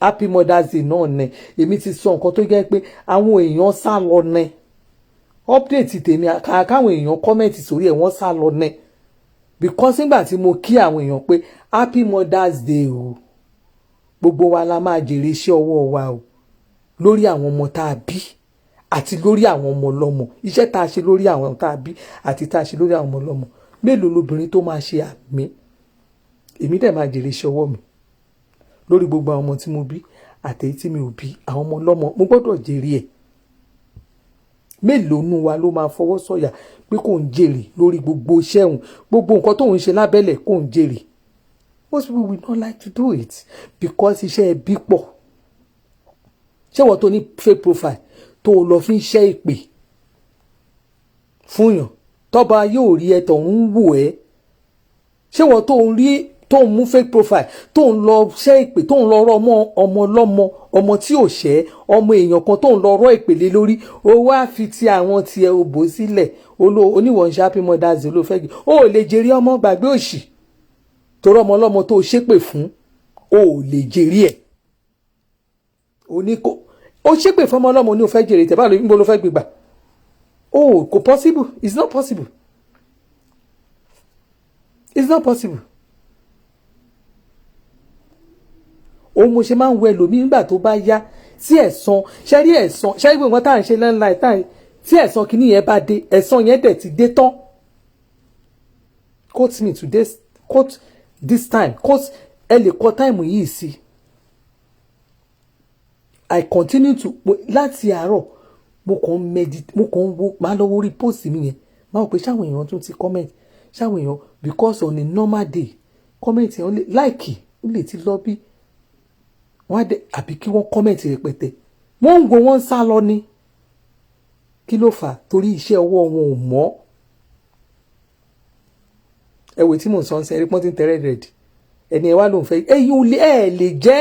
Happy Mother's Day náà ni. Èmi ti sọ nǹkan tó jẹ́ pé àwọn èèyàn sá lọ ní. Update tèmi káwọn èèyàn kọ́mẹ̀ntì sórí ẹ̀ wọ́n sá lọ ní. Because nígbà tí mo kí àwọn èèyàn pé Happy Mother's Day o, gbogbo wa la máa jèrè iṣẹ́ ọwọ́ wa o, lórí àwọn ọmọ tá a bí àti lórí àwọn ọmọ ọlọ́mọ. Iṣẹ́ tá a ṣe lórí àwọn tá a bí àti tá a ṣe lórí àwọn ọmọ ọlọ́mọ. Mélòó lobìnrin tó máa ṣe àmì? Èmi dẹ̀ máa jèrè iṣẹ́ ọwọ́ mi lórí gbogbo àwọn ọmọ tí mo bí àtèyí tí mi ò bí. Àwọn ọmọ ọlọ́mọ mo gbọ́dọ̀ jèrè ẹ̀. Mélòó nú wa ló máa fọwọ́ sọ̀yà pé kò ń jèrè lórí gbogbo iṣẹ́ òun, gbogbo nǹkan tó ń ṣe lábẹ́lẹ̀ kò ń jèrè? Most people will not like to do it because iṣẹ́ ẹbí pọ̀. Ṣé wọ́n tó ní fake profile tó lọ fi ń ṣẹ́ ìpè fún yàn tọ́ba yóò rí ẹ tó ń wò ẹ́? Ṣé wọ́n tó ń rí tó ń mú fake profile tó ń lọ ṣẹ́ ìpè tó ń lọ rọ ọmọ ọlọ́mọ, ọmọ tí ò ṣẹ́, ọmọ èèyàn kan tó ń lọ rọ ìpèlè lórí, ó wá fi ti àwọn tiẹ̀ ò bò sílẹ̀, oníwọ̀n ṣe Happy Mother's Day ló fẹ́ gbé. Ó lè jèrè ọmọ, gbàgbé òṣì. Torí ọmọ ọlọ́mọ tó ṣépè fún, ó lè jèrè ẹ̀. Ó ṣépè fún ọmọ ọlọ́mọ ní ó fẹ́ jèrè tẹ̀, báwo níbo ló fẹ́ gbégbà? Kò possible. It's not possible. It's not possible. Òun mo ṣe máa ń wọ ẹlòmíì nígbà tó bá yá tí ẹ̀san ṣẹ́rí gbogbo tá à ń ṣe lẹ́nla ìta tí ẹ̀san kìíní yẹn bá dé, ẹ̀san yẹn dẹ̀ ti dé tán. Quote me today, quote this time, quote ẹ lè kọ time yìí sí. I continue to láti àárọ̀ mo kàn wo máa lọ wo post mi yẹn máa wò pé ṣáwọn èèyàn tún ti comment, ṣáwọn èèyàn because on a normal day comment yẹn like ó lè ti lọ bí wọ́n á dé àbí kí wọ́n comment rẹpẹtẹ. Wọ́n ń go wọ́n sá lọ ní. Kí ló fà? Torí iṣẹ́ ọwọ́ wọn ò mọ́. Ẹ̀wẹ̀ tí mò ń sọ ń sẹ́ ẹ̀rí pọ́n tí ń tẹ́rẹ̀ rẹ̀ dì. Ẹni ẹ wá ló ń fẹ́ ẹ̀yin lè jẹ́.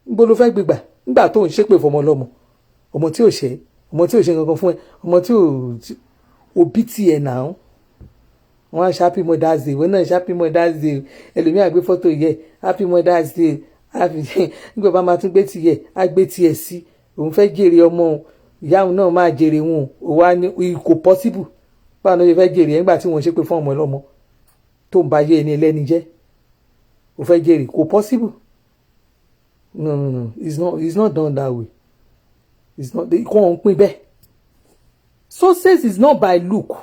Níbo ló fẹ́ gbégbà? Nígbà tó ń ṣépè fọmọ ọlọ́mọ. Ọmọ tí ò ṣe kankan fún ẹ. Ọmọ tí ò bí tiẹ̀ náà. Wọ́n á ṣe Happy Mother's Day. Wọ́n náà ṣe Happy Mother's Day. Ẹlòmíà gbé fọ́tò yẹ Happy Mother's Day. Nígbà bá máa tún gbé tiẹ̀ á gbé tiẹ̀ sí. Òun fẹ́ jèrè ọmọ òun. Ìyá òun náà máa jèrè wọn. Ó wá ní kò possible. Báwo ló ṣe fẹ́ jèrè nígbà tí wọ́n ṣépè fún ọmọ ọlọ́mọ tó ń ba ayé ẹni ẹlẹ́ni jẹ́? Ó fẹ́ jèrè, kò possible. No. It's not done that way. It's not. Kò ń pín bẹ́ẹ̀. Success is not by look.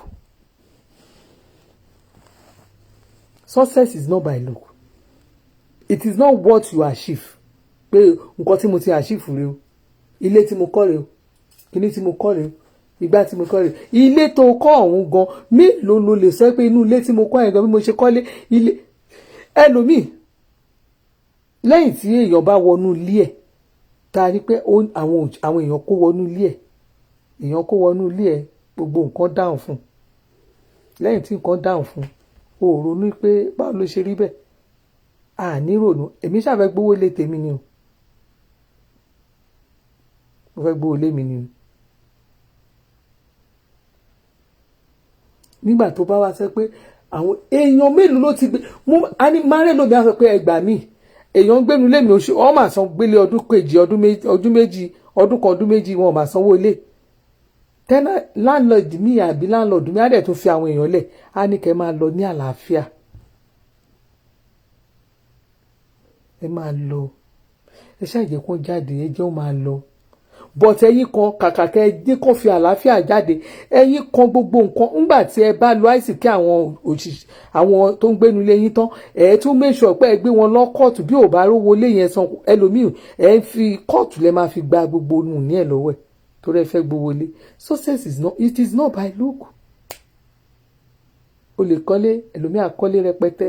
Success is not by look. It is not what you achieve. Pé nǹkan tí mo ti achieve rèé o. Ilé tí mo kọ́ rèé o. Kíní tí mo kọ́ rèé o. Ìgbà tí mo kọ́ rèé. Ilé tó kọ́ ọ̀hún gan, mélòó ló lè sọ pé inú ilé tí mo kọ́ yẹn gan bí mo ṣe kọ́lé ilé. Ẹlòmíì lẹ́yìn tí èèyàn bá wọnú ilé ẹ̀, ta rí pé àwọn èèyàn kó wọnú ilé ẹ̀. Èèyàn kó wọnú ilé ẹ̀, gbogbo nǹkan dáhùn fún. Lẹ́yìn tí nǹkan dáhùn fún, o ronú pé báwo ló ṣe rí bẹ́ẹ̀? Ní ronú. Èmi ṣáà fẹ́ gbówó lé tèmi ni o. Mo fẹ́ gbówó lé mi ni o. Nígbà tó bá wá sọ pé àwọn èèyàn mélòó ló ti gbé márẹ́ lómi á sọ pé ẹgbà mi èèyàn ń gbénu lé mi oṣù wọ́n máa san gbélé ọdún kejì ọdún méjì ọdún kan ọdún méjì wọn máa sanwó ilé. Tẹ́lá láńlọ́ọ̀dù mi àbí láńlọ́ọ̀dù mi á dẹ̀ tún fi àwọn èèyàn lẹ̀ á ní kẹ́ máa lọ ní àlàáfíà. Ẹ máa lọ. Ẹ ṣàjẹ́ kó jáde ẹ jẹ́ ó máa lọ. But ẹ̀yin kan kàkà kẹ́ ẹ dín kó fi àlàáfíà jáde. Ẹ̀yin kan gbogbo nǹkan ńgbà tí ẹ bá lo àìsíkí àwọn tó ń gbénu lé yín tán ẹ tún make sure pé ẹ gbé wọn lọ kóòtù bí ò bá rówó lé yẹn san ẹlòmíì ẹ fi kóòtù lẹ máa fi gba gbogbo nù ní ẹ lọ́wọ́ ẹ̀ torí ẹ fẹ́ gbowó lé. Success is not by look. O lè kọ́lé ẹlòmíì àkọ́lé rẹpẹtẹ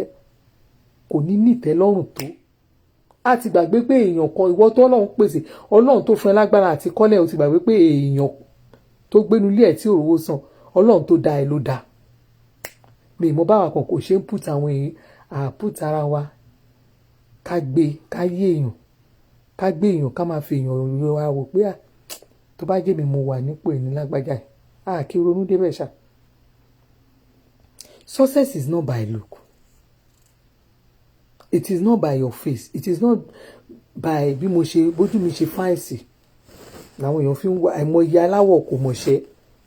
kò ní ìtẹ́lọ́rùn tó. A ti gbàgbé pé èèyàn kan ìwọ tó Ọlọ́run pèsè Ọlọ́run tó fún ẹ lágbára àti kọ́lẹ̀ o ti gbàgbé pé èèyàn tó gbénu ilé ẹ̀ tí òrówó san Ọlọ́run tó dá ẹ ló dá. Mi mo báwa kan kò ṣe ń put àwọn èèyàn put ara wa ká gbé ká yé èèyàn ká gbé èèyàn ká máa fi èèyàn yọ àwò pé tó bá jẹ́ mi mo wà nípò ẹni lágbájá ẹ̀ kí ronú débẹ̀ ṣá. Success is not by look. It is not by your face. It is not by bí mo ṣe bójú mi ṣe fine sí làwọn èèyàn fi ń wá àìmọye aláwọ̀ kò mọ̀ṣẹ́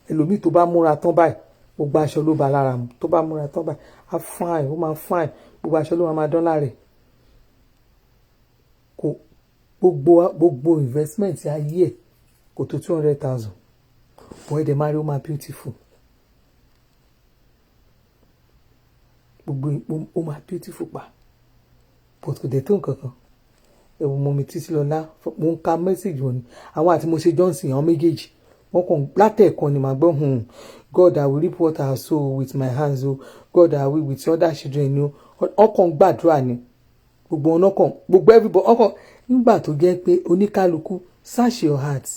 ẹlòmíì tó bá múra tán báyìí gbogbo aṣọ ló ba lára mu tó bá múra tán báyìí á fine ó máa fine gbogbo aṣọ ló máa dán lára ẹ̀ kò gbogbo investment ayé ẹ̀ kò tó 200,000 bọ́ ẹ̀dẹ̀ máa rí ó máa beautiful gbogbo ó máa beautiful pa but kò dẹ̀ tó nǹkan kan ẹ̀wọ̀n mọ̀ mi títí lọ́lá mo ń ka message wọn ni àwọn àti mo ṣe Johnson àwọn méjèèjì wọ́n kàn látẹ̀ẹ̀kan ni màá gbọ́ God I will reap what I sow with my hands o God I will with other children o ọkàn gbàdúrà ni gbogbo ọ̀nà kan gbogbo everybody ọkàn nígbà tó jẹ́ pé oníkálukú search your heart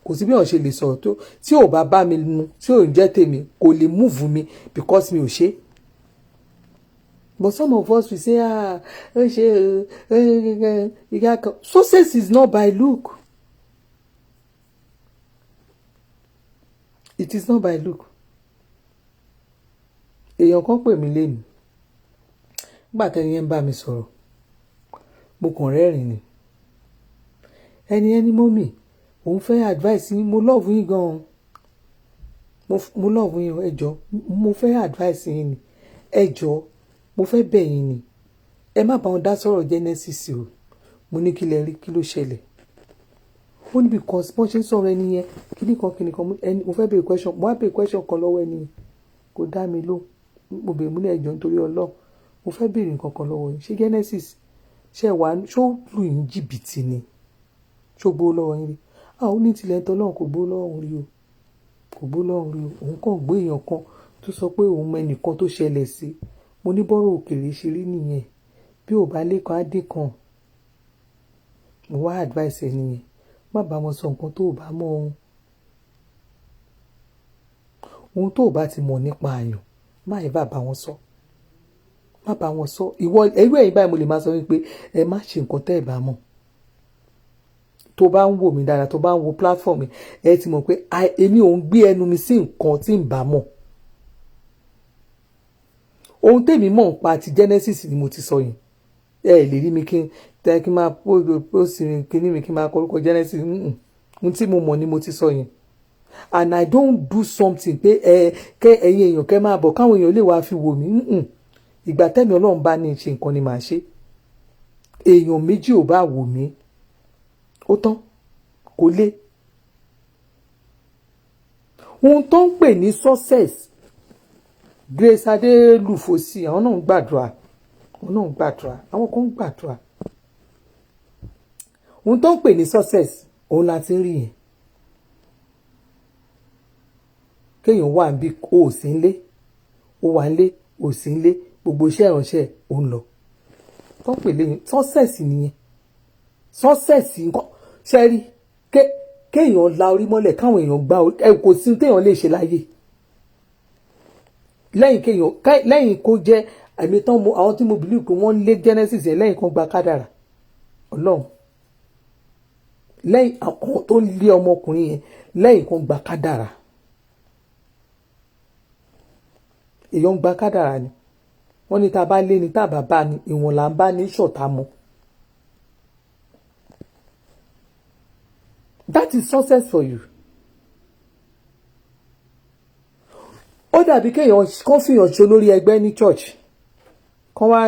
kò sí bí wọ́n ṣe lè sọ̀rọ̀ tó tí ò bá mi mu tí ò ń jẹ́ tèmi kò lè move mi because mi ò ṣe. But some of us we say success is not by look. It is not by look. Èèyàn kan pè mí lẹ́nu nígbà tẹ́ni yẹn ń bá mi sọ̀rọ̀ mo kàn rẹ́rìn ni ẹni mọ́mì òun fẹ́ advice yín mo love yín gan-an mo love yín ẹ jọ̀ọ́ mo fẹ́ advice yín ni ẹ jọ̀ọ́ mo fẹ́ bẹ̀ yín ni ẹ má bá wọn dá sọ̀rọ̀ Genesis o mo ní kí lẹ rí kí ló ṣẹlẹ̀ ó ní because bọ́n ṣe ń sọ̀rọ̀ ẹni yẹn kíní kan ẹni mo fẹ́ bèrè question mo wá bèrè question kan lọ́wọ́ ẹni yẹn kò dá mi lóhùn mo bèrè múlẹ̀ ẹ̀jọ̀ nítorí Ọlọ́run mo fẹ́ bèrè nǹkan kan lọ́wọ́ yín ṣé Genesis ṣe wà ṣó lù yín jìbìtì ni ṣó gbó lọ́wọ́ yín rí ó ní tilẹ̀ tọ́ lọ́run kò gbó lọ́run rí o kò gbó lọ́run rí o òun kàn gbé èèyàn kan tó sọ pé òun mọ ẹnìkan tó ṣẹlẹ̀ sí mo ní bọ́rọ̀ òkèèrè ṣe rí nìyẹn bí ò bá lè kan á dín kan mo wá advice ẹ nìyẹn má bá wọn sọ nǹkan tó ò bá mọ̀ ohun tó ò bá ti mọ̀ nípa àyàn má ẹ bá wọn sọ má bá wọn sọ ìwọ ẹ̀yin báyìí mo lè máa sọ wípé ẹ má ṣe nǹkan tẹ́ ẹ bá mọ̀ tó bá ń wò mí dáadáa tó bá ń wo platform ẹ ti mọ̀ pé èmi ò ń gbé ẹnu mi sí nǹkan tí ń bá mọ̀ ohun tèmi mọ̀ ń pa ti Genesis ni mo ti sọ yẹn ẹ lè rí mi kí n máa post kíní mi kí n máa kọ́rúkọ Genesis ohun tí mo mọ̀ ni mo ti sọ yẹn and I don't do something pé kẹ́ ẹ̀yin èèyàn kẹ́ máa bọ̀ káwọn èèyàn lè wá fi wò mí ìgbà tẹ́mi Ọlọ́run bá ní ṣe nǹkan ni màá ṣe èèyàn méjì ò bá wò mí ó tán kò lé ohun tó ń pè ní success Grace Adelufosi àwọn náà ń gbàdúrà àwọn kan ń gbàdúrà ohun tó ń pè ní success òun la ti ń rí yẹn kéèyàn wà níbi ó sì ń lé ó wà ń lé ó sì ń lé gbogbo iṣẹ́ ìránṣẹ́ òun lọ tó ń pè lẹ́yìn success nìyẹn success nǹkan ṣẹ́rí kéèyàn la orí mọ́lẹ̀ káwọn èèyàn gbá kò sí téèyàn lè ṣe láyé lẹ́yìn kó jẹ́ àmì tán àwọn tí mo believe pé wọ́n lé Genesis yẹn lẹ́yìn kan gba kádàrà Ọlọ́run lẹ́yìn àwọn tó lé ọmọkùnrin yẹn lẹ́yìn kan gba kádàrà èèyàn gba kádàrà ni wọ́n ní tá a bá lé ní tá a bá bá ní ìwọ̀n là ń bá ní ṣọ̀tá mọ́ that is success for you. Ó dàbí kéèyàn kàn fìyàn ṣe olórí ẹgbẹ́ ní church kàn wá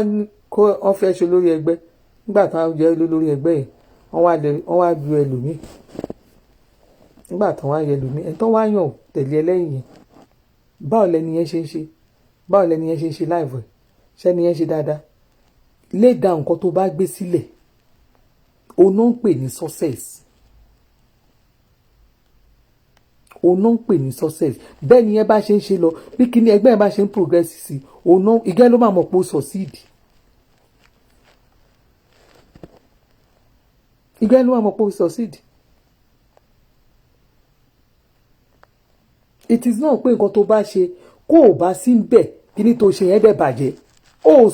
kó wọ́n fẹ́ ṣe olórí ẹgbẹ́ nígbà táwọn jẹ́ olórí ẹgbẹ́ yẹn wọ́n wá ju ẹlòmíì nígbà táwọn wá yẹ ẹlòmíì ẹ̀ tán wá yàn tẹ̀lé ẹlẹ́yìn yẹn báwo lẹni yẹn ṣe ń ṣe láìvọ̀ ṣẹ́ni yẹn ṣe dáadáa lay down nǹkan tó bá gbé sílẹ̀ òun náà ń pè ní success. òun náà ń pè ní success bẹ́ẹ̀ ni ẹ bá ṣe ń ṣe lọ bí kíní ẹgbẹ́ ẹ bá ṣe ń progress sí òun náà ìgẹ́ ló máa mọ̀ pé ó succeed ìgẹ́ ló máa mọ̀ pé ó succeed it is not pé nǹkan tó bá ṣe kó o bá sí ń bẹ̀ kíní tó ṣe yẹn dẹ̀ bàjẹ́ ó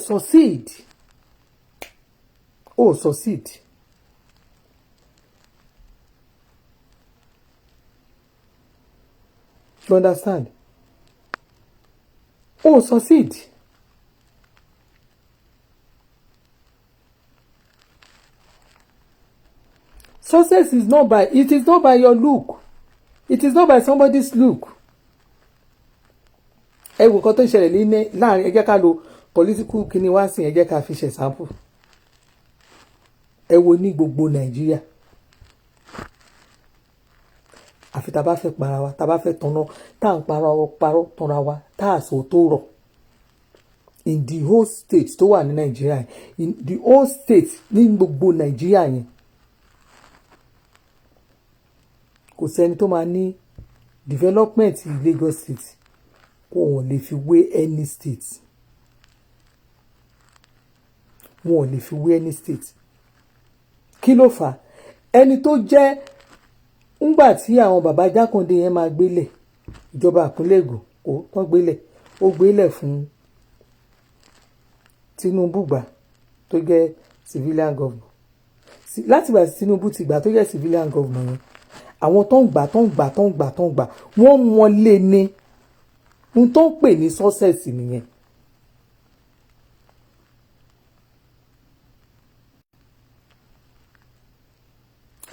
succeed You understand? Oh, succeed. Success is not by, it is not by your look. It is not by somebody's look. Ẹ wo nǹkan tó ń ṣẹlẹ̀ ní láàrin, ẹ jẹ́ ká lo political kíní wá sí, ẹ jẹ́ ká fi ṣe sample. Ẹ wo ní gbogbo Nàìjíríà. Àfi tá bá fẹ́ para wa, tá bá fẹ́ tanná, tá ń parọ́ tanra wa, tá àsọ tó rọ̀. In the whole state tó wà ní Nàìjíríà, in the whole state ní gbogbo Nàìjíríà yẹn, kò sẹ́ni tó máa ní development in Lagos state kó wọn lè fi wé any state. Wọn ò lè fi wé any state. Kí ló fà? Ẹni tó jẹ́ ńgbà tí àwọn bàbá Jákàndé yẹn máa gbélẹ̀, ìjọba ìpínlẹ̀ Èkó kò tán gbélẹ̀, ó gbélẹ̀ fún Tinubu gbà tó jẹ́ civilian governor. Láti ìgbà tí Tinubu ti gbà tó jẹ́ civilian governor yẹn, àwọn tó ń gbà wọ́n mọ́lé ní ohun tó ń pè ní success nìyẹn.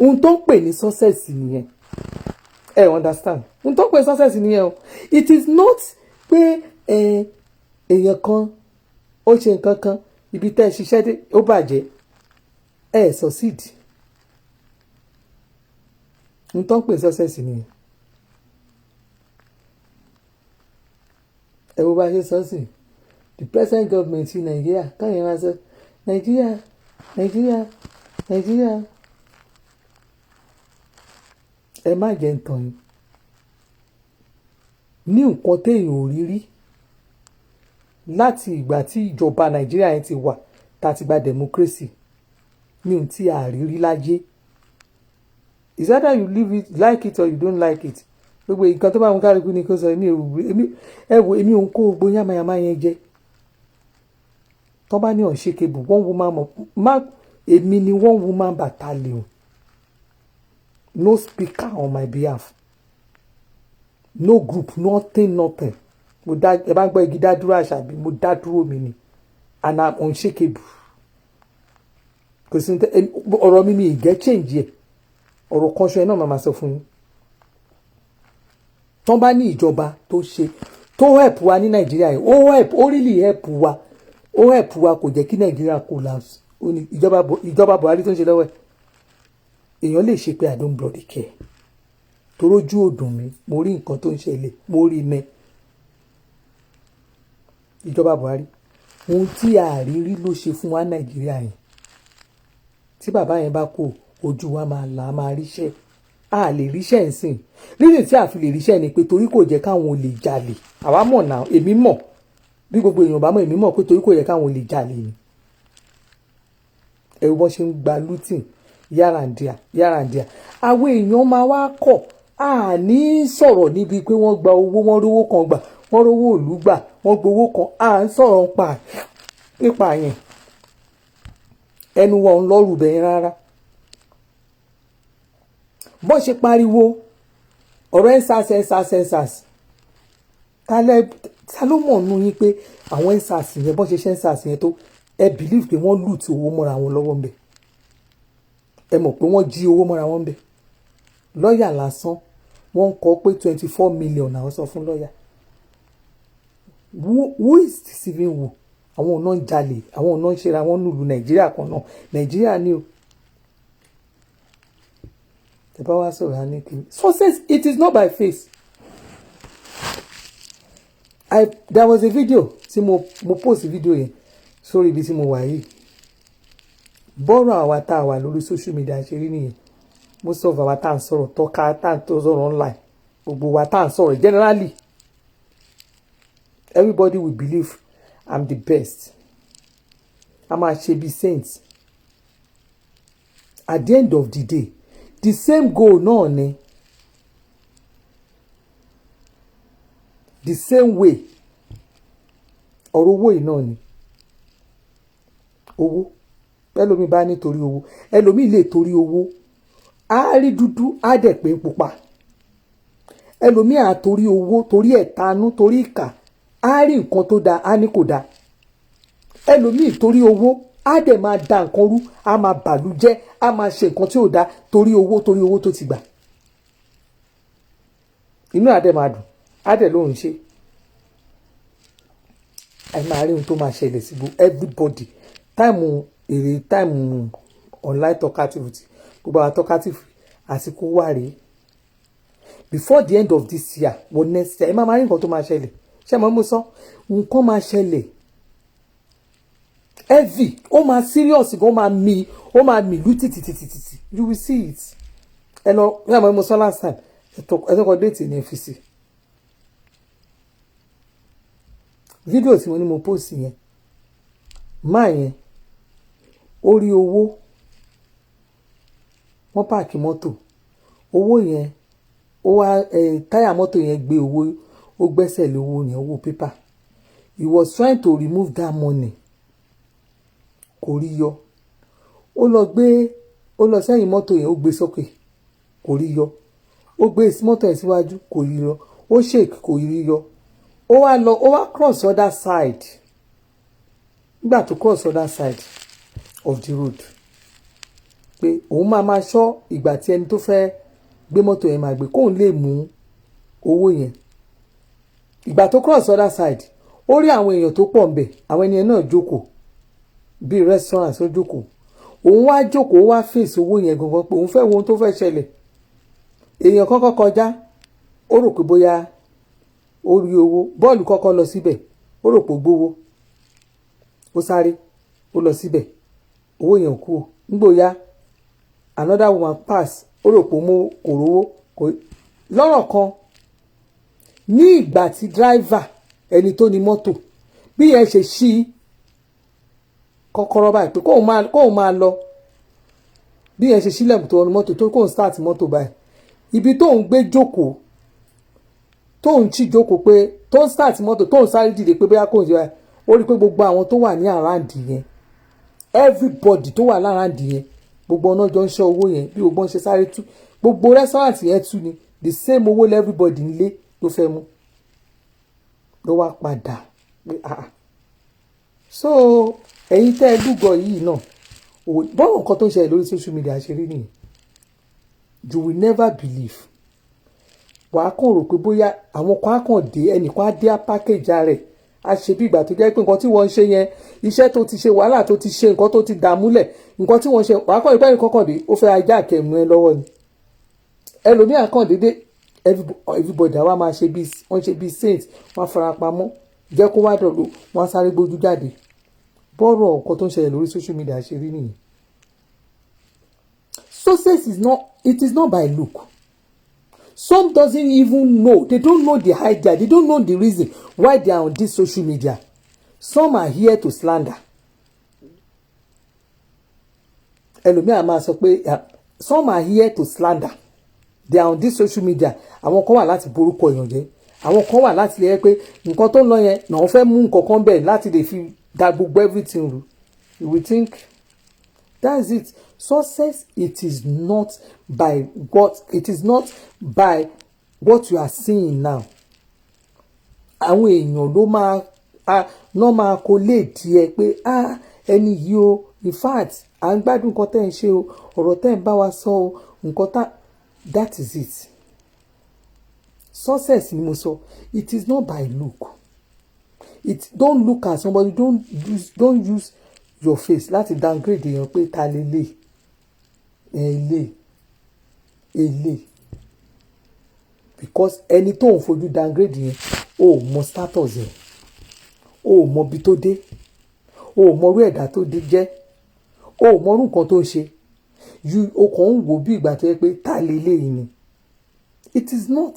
Ohun tó ń pè ní success nìyẹn. Ẹ understand? Ohun tó ń pè ní success nìyẹn o. It is not pé èèyàn kan ó ṣe nǹkan kan, ibi tẹ́ ẹ ṣiṣẹ́ dé ó bàjẹ́, ẹ succeed. Ohun tó ń pè ní success nìyẹn. Ẹ wo bá ṣe sọ sí the present government in Nigeria, káyọ̀ máa sọ Nigeria. Ẹ má jẹ́ ń tàn yín. Ní nǹkan téèyàn ò rí rí láti ìgbà tí ìjọba Nàìjíríà yẹn ti wà tá a ti gba democracy, ní ohun tí a rí rí láyé. It's either you like it or you don't like it. Gbogbo nǹkan tó bá wọn kálukú ni kó sọ, èmi ò ń kó gbogbo yàmáyàmá yẹn jẹ. Tó bá ní unshakable one woman èmi ni one woman battalion. No speaker on my behalf. No group, nothing. Ẹ bá ń gbọ́ igi dá dúró Àṣàbí, mo dá dúró mi ni. And I'm unshakable. Kò sí ọ̀rọ̀ mi ìgẹ́ change yẹ. Ọ̀rọ̀ kan ṣe náà màmá sọ fún yín. Tán bá ní ìjọba tó ṣe tó help wa ní Nàìjíríà yìí, ó really help wa. Ó help wa kò jẹ́ kí Nàìjíríà collapse. Ìjọba Buhari tó ń ṣe lọ́wọ́ ẹ̀. Èèyàn lè ṣe pé I don't bloody care. Torójú òdùn mi, mo rí nǹkan tó ń ṣẹlẹ̀, mo rí ní ìjọba Buhari. Ohun tí a rí ló ṣe fún wa Nàìjíríà yìí. Tí bàbá yẹn bá kó ojú wa máa ríṣẹ́. A lè ríṣẹ́ nsìn. Reason tí a fi lè ríṣẹ́ ni pé torí kò jẹ́ káwọn olè jalè. Àwa mọ̀ náà, èmi mọ̀. Bí gbogbo èèyàn bá mọ̀, èmi mọ̀ pé torí kò jẹ́ káwọn olè jalè ni. Ẹ wo bọ́n ṣe ń gba looting yàràǹdíà. Àwọn èèyàn máa wá kọ̀. A ní sọ̀rọ̀ níbi pé wọ́n gba owó, wọ́n rówó kan gbà, wọ́n rówó ìlú gbà, wọ́n gbowó kan. À ń sọ̀rọ̀ nípa yẹn. Ẹnu wọn ń lọ́rù bẹ́ẹ̀ rárá. Bọ́n ṣe pariwo ọ̀rọ̀ ensas. Ta ló mọ̀ nù yín pé àwọn ensas yẹn bọ́n ṣe ensas yẹn tó ẹ believe pé wọ́n loot owó mọ́ra wọn lọ́wọ́ ńbẹ̀. Ẹ mọ̀ pé wọ́n jí owó mọ́ra wọn ńbẹ̀. Lọ́ọ̀yà lásán wọ́n ń kọ pé 24 million àwọn sọ fún lọ́ọ̀yà. Who is deceiving who? Àwọn ọ̀nà ń jalè, àwọn ọ̀nà ń ṣera wọn nílùú Nàìjíríà kan náà. Nàìjíríà ni o. Tẹ̀bá wá sọ̀rọ̀ á ní kí. Success, it is not by face. There was a video tí mo post video yẹn sórí ibi tí mo wà yìí. Bọ́rọ̀ àwa tá a wà lórí social media ṣe rí nìyẹn. Most of àwa tá à ń sọ̀rọ̀ tọ́ka tá à ń tó sọ̀rọ̀ online. Gbogbo wa tá à ń sọ̀rọ̀ generally. Everybody will believe I'm the best. A máa ṣe bí saints. At the end of the day, the same goal náà ni. The same way. Ọ̀rọ̀ owó yìí náà ni. Owó. Ẹlòmíì bá nítorí owó. Ẹlòmíì lè torí owó. Á rí dúdú, á dẹ̀ pé pupa. ẹlòmíì á torí owó, torí ẹ̀tanú, torí ìkà á rí nǹkan tó dáa á ní kò dáa. Ẹlòmíì torí owó á dẹ̀ máa da nǹkan rú, á máa bàlújẹ́, á máa ṣe nǹkan tí ò dáa torí owó tó ti gbà. Inú á dẹ̀ máa dùn, á dẹ̀ lóhùn ṣe. Ẹ máa rí ohun tó máa ṣẹlẹ̀ sí everybody. Táìmù èrè, táìmù online talkativity, gbogbo àwọn talkative àsìkò wà rèé. Before the end of this year, wọ next year, ẹ máa rí nǹkan tó máa ṣẹlẹ̀. Ṣé mo sọ? Nǹkan máa ṣẹlẹ̀. Heavy, ó máa serious gan, ó máa mì lú títì. You will see it. Ẹ lọ, ṣé mo sọ last time? Ẹ tọ́kọ déètì ní FCC. Fídíò tí mo ní mo post yẹn, máa yẹn, ó rí owó, wọ́n páàkì mọ́tò, owó yẹn, ó wá táyà mọ́tò yẹn gbé owó, ó gbẹ́sẹ̀ lé owó yẹn, owó pépà. He was trying to remove that money. Kò rí yọ. Ó lọ sẹ́yìn mọ́tò yẹn, ó gbé sókè, kò rí yọ. Ó gbé mọ́tò yẹn síwájú, kò rí yọ. Ó shake, kò rí yọ. Ó wá cross other side. Nígbà tó cross other side of the road, pé òun máa ṣọ́ ìgbà tí ẹni tó fẹ́ gbé mọ́tò yẹn máa gbé, kóun lè mú owó yẹn. Ìgbà tó cross other side, ó rí àwọn èèyàn tó pọ̀ ńbẹ̀, àwọn ènìyàn náà jókòó bíi restaurant ó jókòó. Òun wá jókòó, ó wá face owó yẹn gangan pé òun fẹ́ wo ohun tó fẹ́ ṣẹlẹ̀. Èèyàn kọ́kọ́ kọjá, ó rò pé bóyá ó rí owó. Bọ́ọ̀lù kọ́kọ́ lọ síbẹ̀, ó rò pé gbówó. Ó sáré, ó lọ síbẹ̀, owó yẹn kú o. Nígbòyà another woman pass, ó rò pé mo kò rówó. Lọ́rọ̀ kan, ní ìgbà tí driver, ẹni tó ní mọ́tò, bí yẹn ṣe ṣí kọ́kọ́rọ́ báyìí pé kóun máa lọ, bí yẹn ṣe ṣílẹ̀kùn tó ní mọ́tò tó kóun start mọ́tò báyìí, ibi tóun gbé jókòó, tóun tí jókòó pé tóun start mọ́tò, tóun sáré dìde pé bóyá kóun ṣe báyìí, ó rí pé gbogbo àwọn tó wà ní àràǹdì yẹn, everybody tó wà láràǹdì yẹn, gbogbo ọ̀nà jọ ń ṣọ́ owó yẹn, bí gbogbo ń ṣe sáré tú, gbogbo restaurant yẹn tú ni, the same owó everybody nílé ló fẹ́ mú. Ló wá padà pé so ẹ̀yin tẹ́ ẹ lúgọ yìí náà, bọ́ọ̀ nǹkan tó ń ṣẹlẹ̀ lórí social media ṣe rí nìyẹn. You will never believe. Wàá kàn rò pé bóyá àwọn kan á kàn dé, ẹnìkan á dé á package rẹ̀, á ṣe bí ìgbà tó jẹ́ pé nǹkan tí wọ́n ń ṣe yẹn, iṣẹ́ tó ti ṣe, wàhálà tó ti ṣe, nǹkan tó ti dààmúlẹ̀, nǹkan tí wọ́n ṣe, wàá kàn rí pé ẹnìkan kàn dé, ó fẹ́ ajá àkẹ́mu ẹ lọ́wọ́ ni. Ẹlòmíà kàn dédé, everybody àwa máa ṣe bí, wọ́n ṣe bí saint, wọ́n farapamọ́, jẹ́ kó wá dọ̀dọ̀, wọ́n á sáré gbójú jáde. Bọ́rọ̀ nǹkan tó ń ṣẹlẹ̀ lórí social media ṣe rí nìyẹn. Success it is not by look. Some doesn't even know. They don't know the idea. They don't know the reason why they are on this social media. Some are here to slander. Ẹlòmíà máa sọ pé some are here to slander. They are on this social media. Àwọn kan wà láti borúkọ èèyàn jẹ́. Àwọn kan wà láti lè pé nǹkan tó ń lọ yẹn náà fẹ́ mú nǹkan kan bẹ́ẹ̀ láti lè fi da gbogbo everything ru. You will think that's it. Success, it is not by what you are seeing now. Àwọn èèyàn ló máa kó lè díẹ̀ pé ẹni yìí o, in fact à ń gbádùn nǹkan tẹ́ ń ṣe o, ọ̀rọ̀ tẹ́ ń bá wa sọ o, nǹkan that is it. Success ni mo sọ, it is not by look. Don't look at somebody, don't use your face láti downgrade èèyàn pé ta lélẹ̀ èlé because ẹni tó ń fojú downgrade yẹn o mọ status ẹ̀, o mọ ibi tó dé, o mọ irú ẹ̀dá tó dé jẹ́, o mọ irú nǹkan tó ń ṣe, o kàn ń wò bí ìgbà tó yẹ pé ta lélẹ̀ yìí ni. It is not.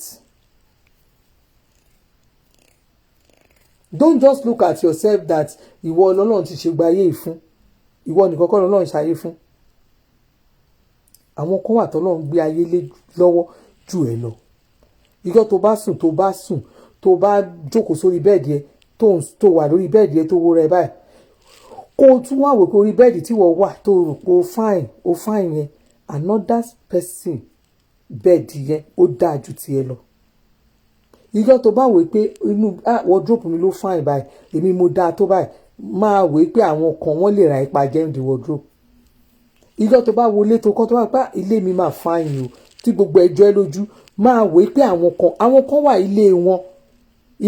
Don't just look at yourself that ìwọ Ọlọ́run ti ṣe gba ayé ìfún, ìwọ nìkan kọ́ Ọlọ́run ṣayé fún. Àwọn kan wà tọ́lọ́run gbé ayé lé lọ́wọ́ jù ẹ lọ. Ìjọ́ tó bá sùn, tó bá jókòó sórí bẹ́ẹ̀dì ẹ, tó wà lórí bẹ́ẹ̀dì ẹ tó wo rẹ báyìí, kó o tún wá wò pé orí bẹ́ẹ̀dì tí wọ́n wà tó rò pé o fine yẹn, another person bẹ́ẹ̀dì yẹn ó dáa ju tiẹ̀ lọ. ìjọ tó bá wò pé inú wardrobe mi ló fine báyìí èmi mo dáa tó báyìí máa wò pé àwọn kan wọ́n lè ra ipa jẹ́ the wardrobe. ìjọ tó bá wọlé tó kọ́ tó bá pa ilé mi máa fine o tí gbogbo ẹjọ́ ẹ lójú máa wò pé àwọn kan wà ilé wọn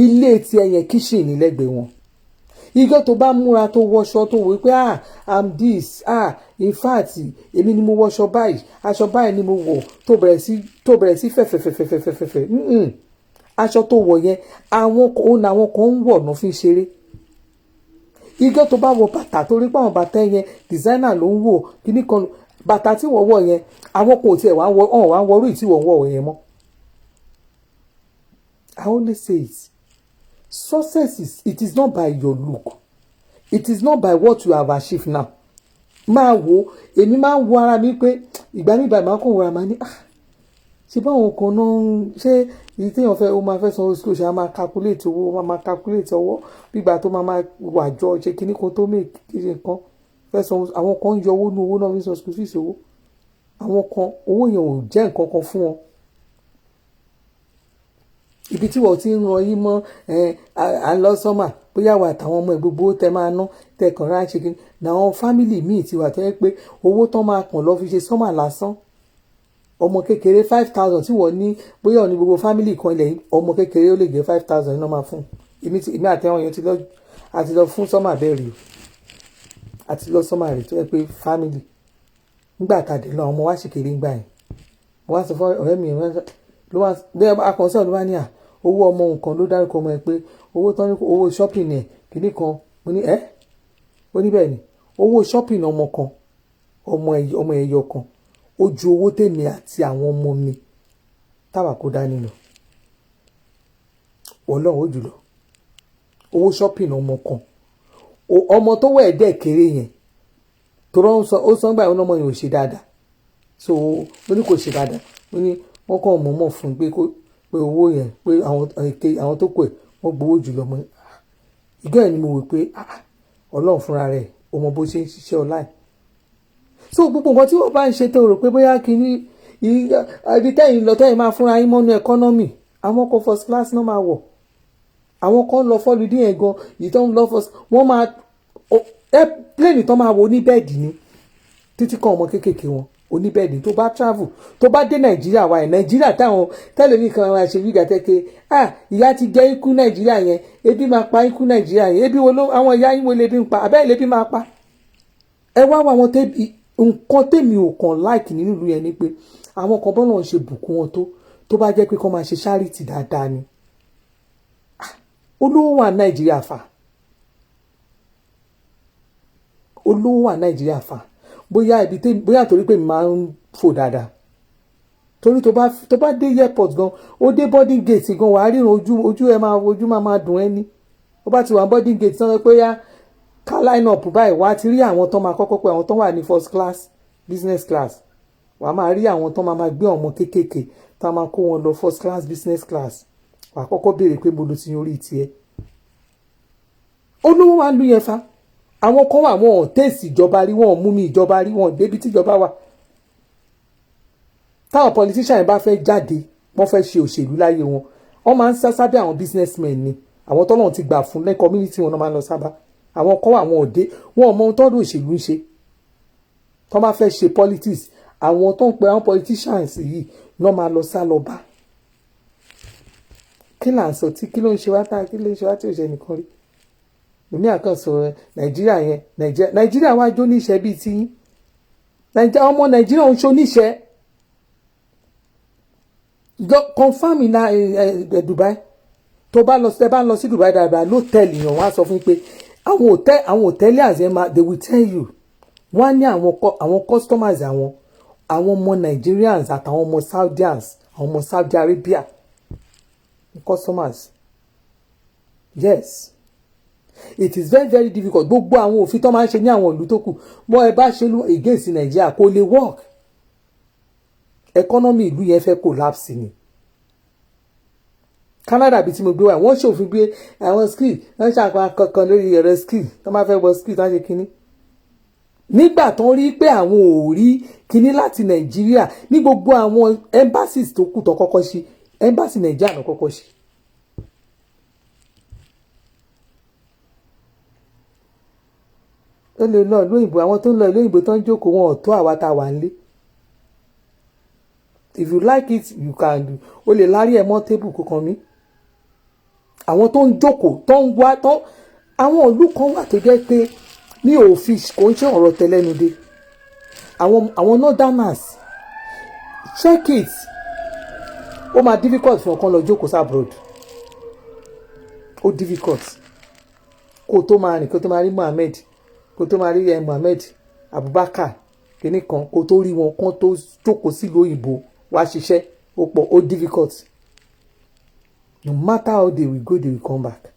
ilé tí ẹyẹn kíṣìnì lẹ́gbẹ̀ẹ́ wọn. ìjọ tó bá múra tó wọṣọ tó wò pé I'm this in fact èmi ni mo wọṣọ báyìí aṣọ báyìí ni mo wọ̀ tó bẹ̀rẹ̀ sí fẹ̀fẹ̀fẹ̀fẹ̀fẹ̀fẹ̀ aṣọ tó wọ̀ yẹn àwọn kan ń wọ̀ náà fi ṣeré. ìjọ tó bá wọ bàtà torí pé àwọn bàtà yẹn designer ló ń wò kíní kan bàtà tí wọ́n wọ̀ yẹn àwọn kò tiẹ̀ wá ń wọrú tí wọ́n wọ̀ yẹn mọ́. I only say it. Success is not by your look. It is not by what you have achieved now. Máa wo èmi máa ń wo ara mi pé ìgbà mi ìgbà máa kàn wọ́n ara ní ṣe báwọn kan náà ṣé èyí téèyàn fẹ́ ó máa fẹ́ sanwó school ṣe á máa calculate owó máa calculate ọwọ́ gbígbà tó máa wà jọ ṣe kíní kan tó make kíni kan fẹ́ sanwó àwọn kan ń yọ owó ní owó náà fi san school fees owó àwọn kan owó yẹn ò jẹ́ nǹkan kan fún wọn. Ibi tí wọ́n ti ń ran yín mọ́ à ń lọ sọ́mà bóyá wà táwọn ọmọ ẹ̀ gbogbo tẹ máa ná tẹ kàn rán ṣe kíni náà fámìlì míì ti wà tó yẹ pé owó tán máa kàn lọ fi ṣe sọ́mà lásán ọmọ kékeré 5,000 tí wọ́n ní bóyá ò ní gbogbo fámìlì kan ilẹ̀ yìí ọmọ kékeré ó lè jẹ́ 5,000 iná máa fún èmi àti àwọn èèyàn àti lọ fún sọ́mà bẹ́ẹ̀ rí àti lọ sọ́mà rẹ̀ tó yẹ pé fámìlì nígbà tàdé lọ ọmọ wa ṣì kéré ń gbà yẹn wọ́n á sọ fún ọ̀rẹ́ mi ló wá bẹ́ẹ̀ akọ̀ọ́sọ̀ ló bá ní owó ọmọ nǹkan ló dárúkọ ọmọ ẹ pé owó tán ní owó shopping ẹ̀ kìíní kan mo ní ó ní bẹ́ẹ̀ ni owó shopping ọmọ kan ọmọ ẹ̀yọ kan ó ju owó tèmi àti àwọn ọmọ mi táwa kó dání lọ ọlọ́run ó jùlọ owó shopping ọmọ kan ọmọ tó wẹ̀ dẹ́ kéré yẹn tó rán ó sọ gbà ọmọ yẹn ò ṣe dáadáa so ó ní kò ṣe dáadáa ó ní wọ́n kọ́ mọ̀ọ́mọ̀ fún un pé owó yẹn pé àwọn tó kù ẹ̀ wọ́n gbowó jùlọ mọ́ ìgbà yẹn ni mo wò pé ọlọ́run fúnra rẹ̀ ó mọ bó ṣe ń ṣiṣẹ́ ọláì so gbogbo nǹkan tí wọ́n bá ń ṣe tó rò pé bóyá kìíní ibi tẹ́yìn lọ tẹ́yìn máa fúnra yín mọ́nú ẹkọ́nọ́mì àwọn kan first class náà máa wọ̀ àwọn kan lọ fọ́lùdí yẹn gan yìí tó ń lọ first wọ́n máa plane tó máa wọ oníbẹ̀ẹ̀dì ni títí kan ọmọ kéékèèké wọn oníbẹ̀ẹ̀dì tó bá travel tó bá dé nàìjíríà wa ẹ̀ nàìjíríà táwọn tẹ́lẹ̀mí kan máa ṣe wíga tẹ́kẹ́ ìyá ti jẹ́ ikú nàìjíríà yẹn ebi máa pa ikú nàìjíríà yẹn ebi wo ló àwọn ìyá yín wo lebi ń pa àbẹ́ ìlebi máa pa ẹ wá wá wọn nǹkan tèmi ò kàn láìkì nínú ìlú yẹn ni pé àwọn kan bọ́lá ń ṣe bùkún wọn tó bá jẹ́ pé kọ́ máa ṣe charity dáadáa ni olówó wà nàìjíríà fà olówó wà nàìjíríà fà bóyá torí pé mi máa ń fò dáadáa torí tó bá dé airport gan ó dé boarding gate gan wàá ríran ojú máa dùn ẹni ó bá ti wà boarding gate sọ pé yá ká line up báyìí wàá ti rí àwọn tó máa kọ́kọ́ pé àwọn tó wà ní first class business class wàá máa rí àwọn tó máa gbé ọmọ kéékèèké tá a máa kó wọn lọ first class business class wàá kọ́kọ́ béèrè pé mo lo ti orí tiẹ̀ olówó wa ń lu yẹn fa àwọn kan wà wọn ò tẹ̀sí ìjọba rí wọn ò mú mi ìjọba rí wọn ò débi tí ìjọba wà táwọn politician bá fẹ́ jáde wọ́n fẹ́ ṣe òṣèlú láyé wọn wọ́n máa ń sá sábẹ́ àwọn businessmen ni àwọn tọ́lọ́run ti gbà fún lẹ́ community wọn náà máa ń lọ sábà àwọn kan wà wọn ò dé wọn ò mọ ohun tọ́dún òṣèlú ń ṣe tó bá fẹ́ ṣe politics àwọn tó ń pe àwọn politicians yìí náà máa lọ sá lọ bá kí là ń sọ tí kí ló ń ṣe wá tí ò ṣe nìkan rí èmi àkànṣọ nàìjíríà yẹn nàìjíríà wá jó níṣẹ́ bíi tí ọmọ nàìjíríà ń ṣó níṣẹ́ confam in Dubai tó bá lọ sí Dubai dáadáa lótẹ́ẹ̀lì yẹn wọ́n á sọ fún pé àwọn hòtẹ́ẹ̀lì àzẹ́mà they will tell you wọ́n á ní àwọn customers àwọn ọmọ Nigerians àtàwọn ọmọ Saudians àwọn ọmọ Saudi Arabia customers yes it is very very difficult gbogbo àwọn òfin tó máa ń ṣe ní àwọn ìlú tó kù mọ ẹ bá ṣe lu against Nigeria kò lè work economy ìlú yẹn fẹ́ collapse ni Canada bíi tí mo gbé wá wọ́n ṣòfin gbé àwọn skill wọ́n ṣàpá kankan lórí ẹ̀rọ skill tó máa fẹ́ wọ skill tó ń ṣe kínní nígbà tó ń rí pé àwọn ò rí kínní láti Nàìjíríà ní gbogbo àwọn embassies tó kù tó kọ́kọ́ ṣe embassy Nàìjíríà ló kọ́kọ́ ṣe ó lè lọ lóyìnbó, àwọn tó ń lọ lóyìnbó tó ń jókòó wọn ò tó àwa tá a wà nílé. If you like it you can do. O lè lárí ẹ mọ́ tébù kankan mi. Àwọn tó ń jókòó tó ń wá tó àwọn ìlú kan wà tó jẹ́ pé mi ò fi kò ń ṣe ọ̀rọ̀ tẹ́lẹ́nu dé. Àwọn northerners check it. Ó máa difficult fún ọkàn lọ jókòó sí abroad. Ó difficult. Kó tó máa rìn kó tó máa rí Mohammed kó tó máa rí Mohammed Abubakar kìíní kan kó tó rí wọn kán tó jókòó sílùú òyìnbó wá ṣiṣẹ́ ó pọ̀ ó difficult. No matter how they will go they will come back.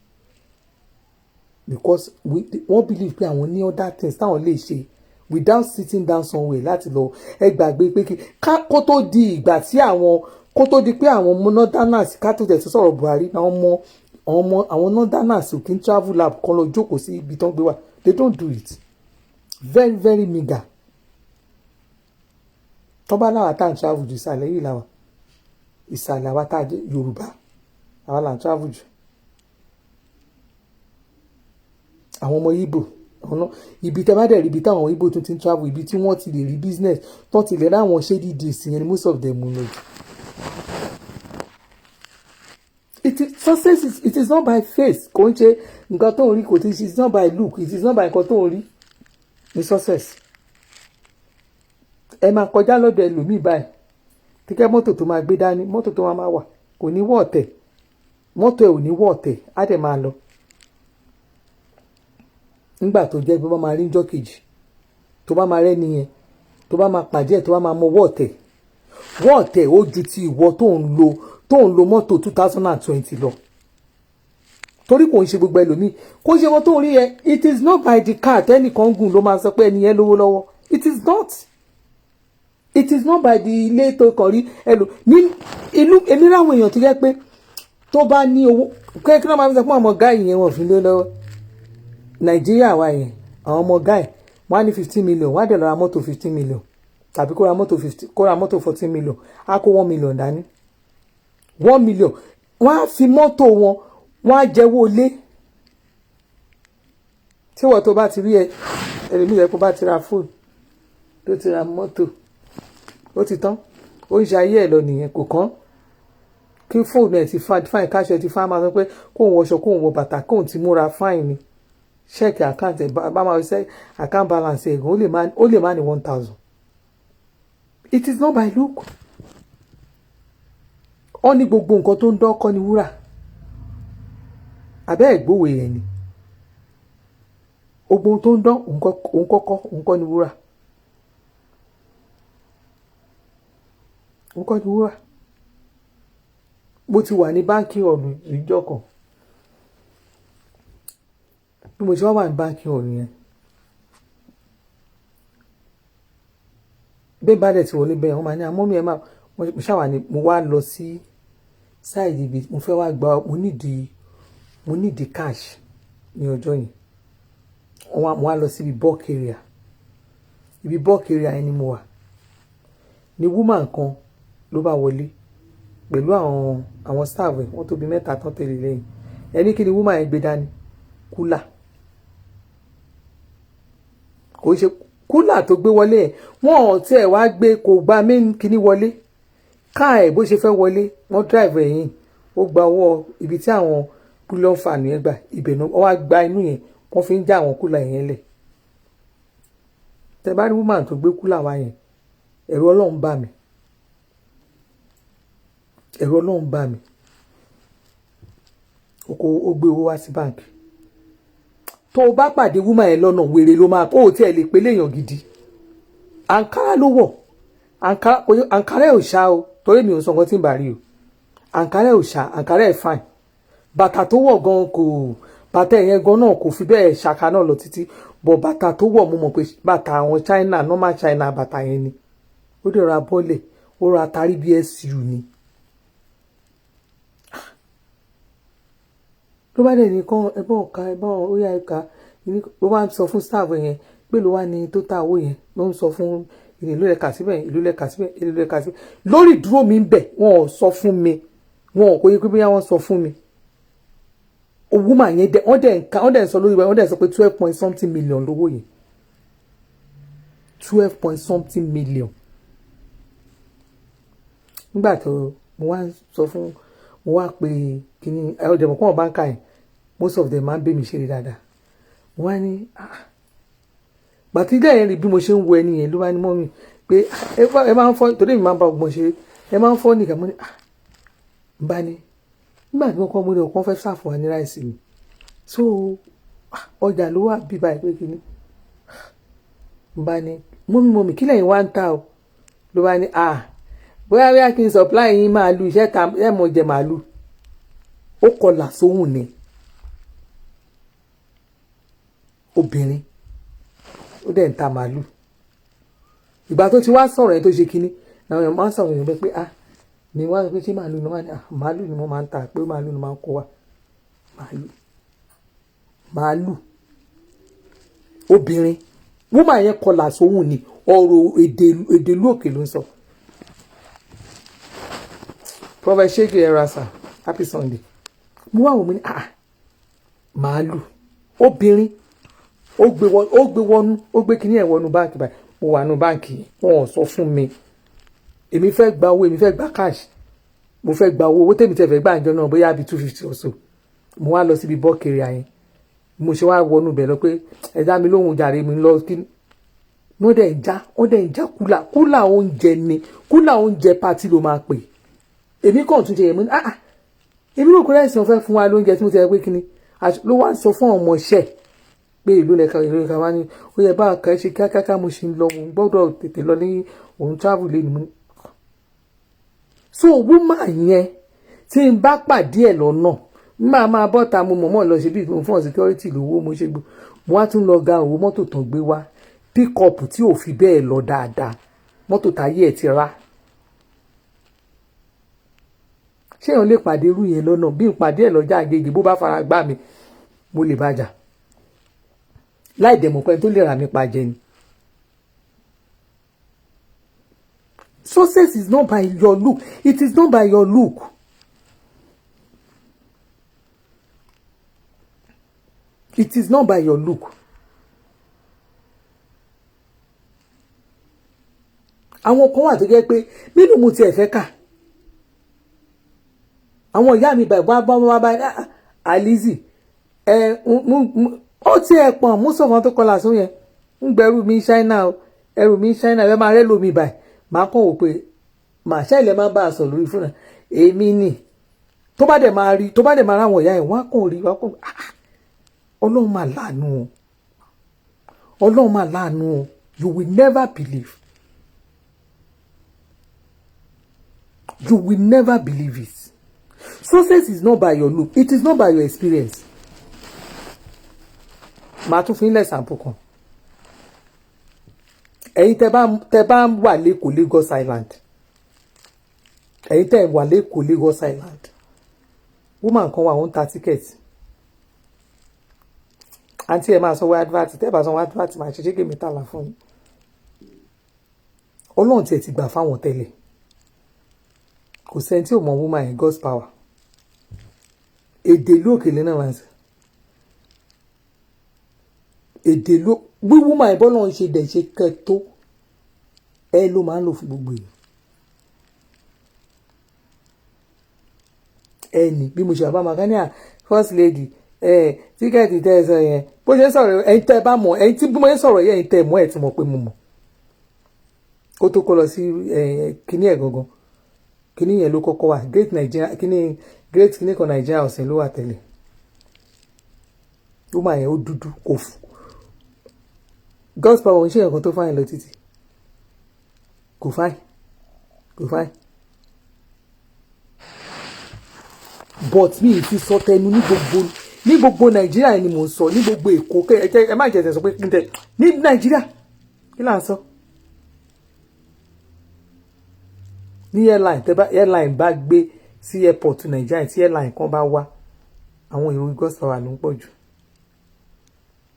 Because wọ́n believe pé àwọn ní other things táwọn lè ṣe without sitting down somewhere láti lọ ẹ gbàgbé pé kó tó di ìgbà tí kó tó di pé àwọn ọmọ northerners ká tó tẹ̀sí sọ̀rọ̀ Buhari àwọn northerners ò kí ń travel lab kan lọ jókòó sí ibi tó ń gbé wà. They don't do it. Very very meager. Tọ́ba láwa tá à ń travel jù ìsàlẹ̀ yìí làwà ìsàlẹ̀ àwa tá a jẹ́ Yorùbá àwa là ń travel jù. Àwọn ọmọ Igbo ibi tẹ́ bá dẹ̀ rí ibi táwọn Igbo tún ti ń travel ibi tí wọ́n ti lè rí business tó ti lè rí àwọn shady deals yẹn ni most of them know. Success it is not by face kò ń ṣe nǹkan tó ń rí kò tí it is not by look it is not by nǹkan tó ń rí ní success. Ẹ máa kọjá lọ́dọ̀ ẹlòmíì báyìí kíkẹ́ mọ́tò tó máa gbé dání mọ́tò tó máa wà kò ní wọ́ ọ̀tẹ̀ mọ́tò ẹ̀ ò ní wọ́ ọ̀tẹ̀ á dẹ̀ máa lọ. Nígbà tó jẹ́ pé wọ́n máa rí njọ́ kejì tó bá máa rẹ́ni yẹn tó bá máa pàdé ẹ̀ tó bá máa mọ wọ́ ọ̀tẹ̀ ó ju ti ìwọ tó ń lo mọ́tò 2020 lọ. Torí kò ń ṣe gbogbo ẹlòmíì kò ṣe wọn tó ń rí yẹn it is not by the car tẹ́nìkan gùn ló máa sọ pé ẹni yẹn lówó lọ́wọ́ it is not. It is not by the ilé tó kàn rí ní ìlú èmi ráwọn èèyàn tó jẹ́ pé tó bá ní owó kí ló máa fi sọ fún àwọn gáì yẹn wọ́n fi lé lọ́wọ́. Nàìjíríà wa yẹn àwọn ọmọ gáì wọ́n á ní 15 million wọ́n á dẹ̀ lọ ra mọ́tò 15 million tàbí kó ra mọ́tò 14 million á kó 1 million dání 1 million wọ́n á fi mọ́tò wọn wọ́n á jẹ́wọ́ lé. Tí wọ́n tó bá ti rí ẹlòmíì yẹn kó bá ti ra fóònù tó ti ra mọ́tò ó ti tán ó ń ṣe ayé ẹ̀ lọ nìyẹn kò kán kí fóònù ẹ̀ ti fáìn káṣọ ẹ̀ ti fáìn máa sọ pé kóun wọṣọ kóun wọ bàtà kóun ti múra fáìn ni ṣẹ́ẹ̀kì àkáǹtì ẹ̀ bá máa ṣe account balance ẹ̀ gan ó lè má ní 1000. It is not by look. Ó ní gbogbo nǹkan tó ń dán kọ́ ni wúrà abẹ́ ẹ̀gbówó ẹ̀ ni gbogbo tó ń dán òun kọ́ ni wúrà. Nǹkan ni wúrà. Mo ti wà ní báńkì ọ̀nù ìjọ kan bí mo ṣe wà ní báńkì ọ̀nù yẹn bẹ́ẹ̀ bá dẹ̀ ti wọlé bẹ́ẹ̀ wọ́n máa ní àmọ́ mi ẹ̀ máa mo ṣàwà ní mo wá lọ sí sáìdì ibi mo fẹ́ wá gba mo nídìí cash ní ọjọ́ yẹn mo wá lọ sí ibi bulk area yẹn ni mo wà ní woman kan ló bá wọlé pẹ̀lú àwọn staff ẹ̀ wọ́n tóbi 3 tán tẹ̀lé lẹ́yìn ẹni kí ni woman yẹn gbé dání kúlà kò ṣe kúlà tó gbé wọlé ẹ̀ wọ́n ò tí ẹ̀ wá gbé kò gba main kíní wọlé káà ẹ̀ bó ṣe fẹ́ wọlé wọ́n drive ẹ̀yìn ó gba ọwọ́ ibi tí àwọn kúlọ̀ fà nìyẹn gbà ibẹ̀ náà wọ́n wá gba inú yẹn wọ́n fi ń já àwọn kúlà yẹn lẹ̀ tẹ bá rí woman tó gbé kúlà wá yẹn ẹ̀rù Ọlọ́run bà mí ó gbé owó wá sí báńkì tó o bá pàdé woman yẹn lọ́nà wèrè ló máa ó tiẹ̀ lè pé léèyàn gidi àǹkárá ló wọ̀ àǹkárá ẹ̀ ò ṣá o torí mi ò sọ nǹkan tí ń bá rí o àǹkárá ẹ̀ ò ṣá àǹkárá ẹ̀ fine bàtà tó wọ̀ gan kò bàtà ẹ̀yẹn gan náà kò fi bẹ́ẹ̀ ṣàkà náà lọ títí bọ̀ bàtà tó wọ̀ mo mọ̀ pé bàtà àwọn China normal China bàtà yẹn ni ó dẹ̀ ra bọ́ọ̀lẹ̀ ó ra tarí bí SU ni ló bá dẹ̀ ní kán ẹbọn ọ̀ka ẹbọn ó yá ẹ̀ka ló bá ń sọ fún staff yẹn pé ló wá ní tó ta owó yẹn ló ń sọ fún ìlú lẹ́ka síbẹ̀ ìlú lẹ́ka síbẹ̀ ìlú lẹ́ka síbẹ̀ lórí ìdúró mi ń bẹ̀ wọn ò sọ fún mi wọn ò kó yẹ pé bóyá wọ́n sọ fún mi owó mà yẹn dẹ̀ wọ́n dẹ̀ sọ lórí wọ́n dẹ̀ sọ pé 12 point something million lówó yẹn 12 point something million. Nígbà tó mo wá sọ fún mo wá pé kíní ọ̀dẹ̀mọ̀ kọ́ báńkà yẹn most of them máa ń bẹ́ mi ṣeré dáadáa. Mo wá ní gbàtí ilé yẹn rí bí mo ṣe ń wo ẹni yẹn ló bá ní mọ́ mi pé ẹ máa ń fọ́ torí mi máa ń bá ọgbọ́n ṣeré ẹ máa ń fọ́ nìkan mo ní n bá ní nígbà tí wọ́n kọ́ mo ní ọkàn fẹ́ ṣàfù wa ní ráìsì mi so ọjà ló wà bí báyìí pé kíní n bá ní mọ́mí kí lẹ́yìn wá ń ta o ló bá ní bóyá kí n supply yín màálù iṣẹ́ ta ẹ̀ mọ̀ jẹ màálù ó kọlà sóhùn ni obìnrin ó dẹ̀ ń ta màálù ìgbà tó ti wá sọ̀rọ̀ yẹn tó ṣe kínní àwọn èèyàn máa ń sọ̀rọ̀ yẹn pé ni wọ́n á sọ pé ṣé màálù ni wọ́n á ní màálù ni wọ́n máa ń ta pé màálù ni wọ́n máa ń kó wa màálù obìnrin wọ́n máa yẹn kọlà sóhùn ni ọ̀rọ̀ èdè lóòkè ló ń sọ. Prophet Shege Erasa happy Sunday mo wá wò mí ní màálù obìnrin ó gbé wọnú ó gbé kíní ẹ̀ wọnú báǹkì báyìí mo wà nù báǹkì wọn ò sọ fún mi èmi fẹ́ gba owó èmi fẹ́ gba cash mo fẹ́ gba owó tèmi tẹ̀ fẹ́ gbà àjọ náà bóyá bíi 250 or so mo wá lọ síbi bọ́ọ̀kiri àyẹn mo ṣe wá wọnú bẹ̀ lọ pé ẹ dá mi lóhùn jàre mi lọ kí wọ́n dẹ̀ ń já kúlà oúnjẹ ni kúlà oúnjẹ pati ló máa pè èmi kàn tún jẹ yẹn mo ní èmi ló kó láìsàn fẹ́ fún wa lóúnjẹ tí mo ti rẹ pé kíni ló wá sọ fún ọmọ iṣẹ́ pé ìlú lẹ́ka wá ní ó yẹ bá àkàrẹ́ ṣe kíákíá mo ṣe ń lọ mo gbọ́dọ̀ tètè lọ ní òun travel lé ni mo ní. So woman yẹn tí n bá pàdé ẹ̀ lọ́nà máa bọ́ta mo mọ̀mọ́ lọ ṣe bí fún security lówó mo ṣe gbó mo wá tún lọ ga owó mọ́tò tán gbé wá pick up tí ò fi bẹ́ẹ̀ lọ dáadáa mọ́tò táyé ẹ̀ ti rá. Ṣé èèyàn lè pàdé irú yẹn lọ́nà bí n pàdé ẹ̀ lọ́jà Agége bó bá fara gbá mi mo lè bàjà láì dẹ̀mọ̀ pé tó lè rà mí pa jẹ ni. Success is not by your look. It is not by your look. It is not by your look. Àwọn kan wà tó jẹ́ pé nínú mo ti ẹ̀fẹ́ kà. Àwọn ìyá mi báyìí bá Alizi ó ti ẹ̀ pọ̀n mú sọ̀fọ́n tó kọlà sún yẹn ń gbẹrù mi China o ẹrù mi China ẹ máa rẹ́ lómi báyìí máa kàn wò pé màá ṣáìlẹ̀ máa bá a sọ lórí fúnra èmi nì tó bá dẹ̀ máa ráwọn ìyá ẹ̀ wọ́n á kàn rí wọ́n á kàn Ọlọ́run máa láàánú o Ọlọ́run máa láàánú o you will never believe it. Success is not by your look. It is not by your experience. Màá tún fún ilé sample kan. Ẹ̀yin tẹ́ bá wà lẹ́kọ̀ọ́ Lagos Island. Ẹ̀yin tẹ́ wà lẹ́kọ̀ọ́ Lagos Island. Woman kan wà wọ́n ta ticket. Àǹtí ẹ̀ máa sanwó advert. Tẹ́ bá sanwó advert máa ṣe ṣége mẹ́tàlá fún yín. Ọlọ́run tiẹ̀ ti gbà fáwọn tẹ́lẹ̀. Kò sẹ́ni tí ò mọ woman yẹn God's power. Èdè ló òkèlè náà máa ń sọ. Èdè ló bí woman yẹn bọ́lá ń ṣe dẹ̀ ṣe kẹ́tó ẹ ló máa ń lò fún gbogbo èèyàn. Ẹni bí mo ṣe àbá màkánìà first lady tíkẹ́ẹ̀tì tẹ́ ẹ sọ yẹn bó ṣe sọ̀rọ̀ ẹ̀yin tẹ́ ẹ bá mọ̀ ẹ̀yin tí bí mo ṣe sọ̀rọ̀ yẹn ẹ̀yin tẹ́ ẹ mọ̀ ẹ̀ tí mo pé mo mọ̀ kó tó kó lọ sí kíní ẹ̀ gangan kíní yẹn ló kọ́kọ́ wà great Nigeria kíní kan Nigeria ọ̀sìn ló wà tẹ́lẹ̀ ó máa yẹn ó dúdú kò fún God's power ń ṣe nǹkan tó fáyìn lọ títì kò fáyìn but mi ì fi sọ tẹnu ní gbogbo Nàìjíríà ni mò ń sọ ní gbogbo Èkó ẹ má jẹ́ sọ pé kí n tẹ ní Nàìjíríà kí là ń sọ. Ní airline bá gbé sí airport Nàìjíríà tí airline kan bá wá àwọn èrò God's power ló ń pọ̀ jù.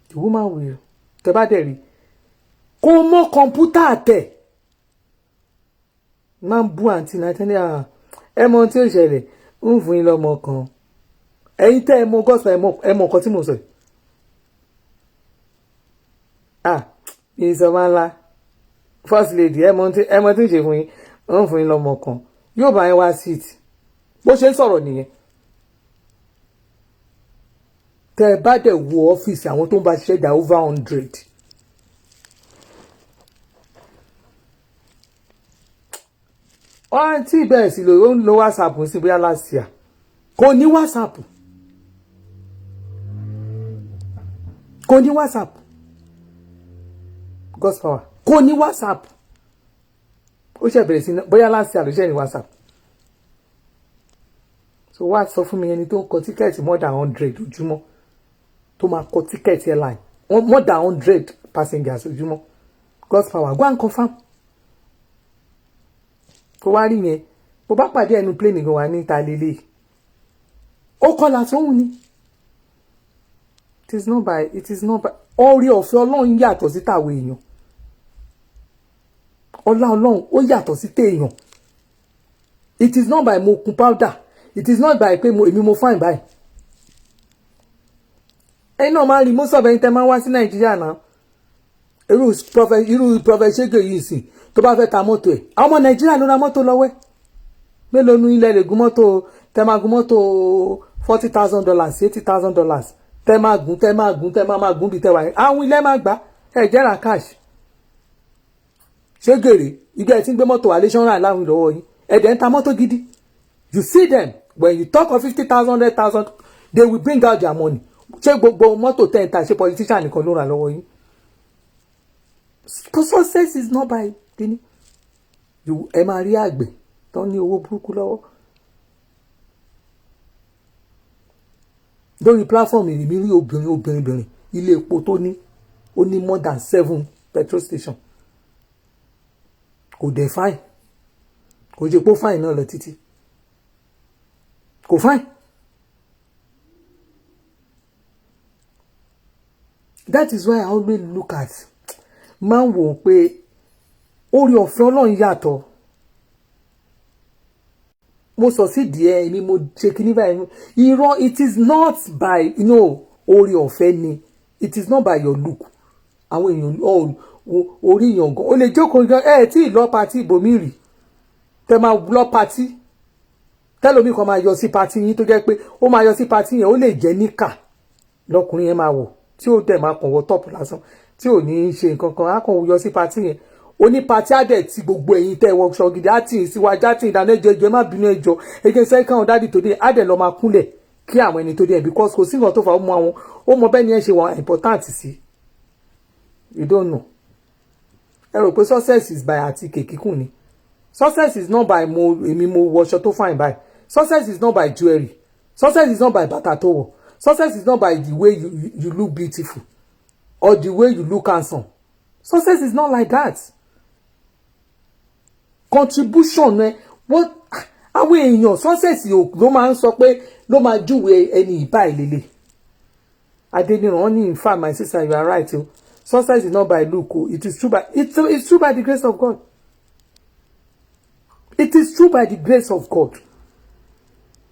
The woman will tẹ bá dẹ̀ rí kó mọ́ kọ̀ǹpútà tẹ̀ máa ń bú àǹtí Nàìjíríà ẹ mọ tí ó ṣẹlẹ̀ ń fún yín lọ́mọ kan ẹ̀yin tẹ́ ẹ mọ God's power ẹ mọ nǹkan tí mo sọ yìí. Ìsọmọ ńlá first lady ẹ mọ̀ tí ń ṣe fún yín wọ́n fún yín lọ́mọ kan yóò bá yín wá seat bó ṣe ń sọ̀rọ̀ nìyẹn. tẹ́ ẹ bá dẹ̀ wo ọ́fíìsì àwọn tó ń bá ṣiṣẹ́ dà over 100. wọ́n tí bẹ́ẹ̀ sì ló ń lo WhatsApp sí bóyá last year kò ní WhatsApp God's power kò ní WhatsApp ó ṣe bẹ̀rẹ̀ sí bóyá last year ló ṣe ní WhatsApp. So wá sọ fún mi ẹni tó ń kọ tíkẹ́ẹ̀tì more than 100 ojúmọ́ tó máa kọ tíkẹ́ẹ̀tì airline more than 100 passengers ojúmọ́ God's power go and confirm. kó wá rí yẹn bó bá pàdé ẹnu plane gan wà níta lélẹ̀ ó kọlà sóhun ni. it is not by orí ọ̀fẹ́ ọlọ́run yàtọ̀ sí tàwọn èèyàn ọlá ọlọ́run ó yàtọ̀ sí téèyàn. It is not by mo kun powder it is not by pé èmi mo fine báyìí. ẹ̀yin náà máa rí most of ẹ̀yin tẹ́ máa wá sí nàìjíríà náà irú prophet Ṣégè yìí sì tó bá fẹ́ ta mọ́tò ẹ̀ àwọn ọmọ nàìjíríà ló ra mọ́tò lọ́wọ́ ẹ̀ mélòó nu ilẹ̀ lè gun mọ́tò tẹ́ máa gun mọ́tò $40,000 $80,000 tẹ́ máa gùn bí tẹ́ wà yẹn àwọn ilẹ̀ máa gbà ẹ̀ jẹ́ra cash. Ṣégèrè ibi ẹ̀ tí ń gbé mọ́tò wà lé ṣọ́nrán láwìn lọ́wọ́ yín ẹ̀dẹ̀ ń ta mọ́tò gidi. You see them when you talk of 50,000 100,000 they will bring out their money. Ṣé gbogbo mọ́tò tẹ́ ń ta ṣe politician nìkan ló ra lọ́wọ́ yín. Success is not by kini ẹ máa rí àgbẹ̀ tó ní owó burúkú lọ́wọ́. lórí platform èmi rí obìnrin ilé epo tó ní ó ní more than 7 petrol station kò dẹ̀ fine kò jẹ́ pé fine náà lọ títí kò fine. That is why I always look at máa ń wò pé orí ọ̀fẹ́ ọlọ́run yàtọ̀. Mo sọ sí díẹ̀ ni mo ṣe kíní báyìí irọ́ it is not by orí ọ̀fẹ́ ni it is not by your look. àwọn èèyàn orí èèyàn gan o lè jókòó gan tí lọ pati ibòmí rì tẹ máa lọ pati tẹlómi kan máa yọ sí pati yín tó jẹ́ pé ó máa yọ sí pati yẹn ó lè jẹ́ níkà lọkùnrin yẹn máa wọ̀ tí ó dẹ̀ máa kàn wọ tọ́pù lásán tí ò ní í ṣe nǹkan kan á kàn yọ sí pati yẹn oní pati àdẹ̀ tí gbogbo ẹ̀yin tẹ́ wọṣọ gidi á tì í síwájú á tì í dáná ẹjọ́ ẹ má bínú ẹjọ́ ẹgbẹ́ sẹ́kàn dádì tó dé àdẹ̀ lọ́ máa kúnlẹ̀ kí àwọn ẹni tó dé because kò sí nǹkan tó fà ó mọ bẹ́ẹ̀ ni ẹ ṣe wà important sí you don't know. ẹ rò pé success is by àti kèkíkùn ni success is not by èmi mo wọṣọ tó fine by success is not by jewelry success is not by bàtà tó wọ̀ success is not by the way you look beautiful or the way you look handsome success is not like that. Contribution what àwọn èèyàn success ló máa ń sọ pé ló máa júwe ẹni ìbá ìlélẹ̀. Adeniran ní in fact my sister you are right o success is not by look o it is true by it's true by the grace of God. It is true by the grace of God.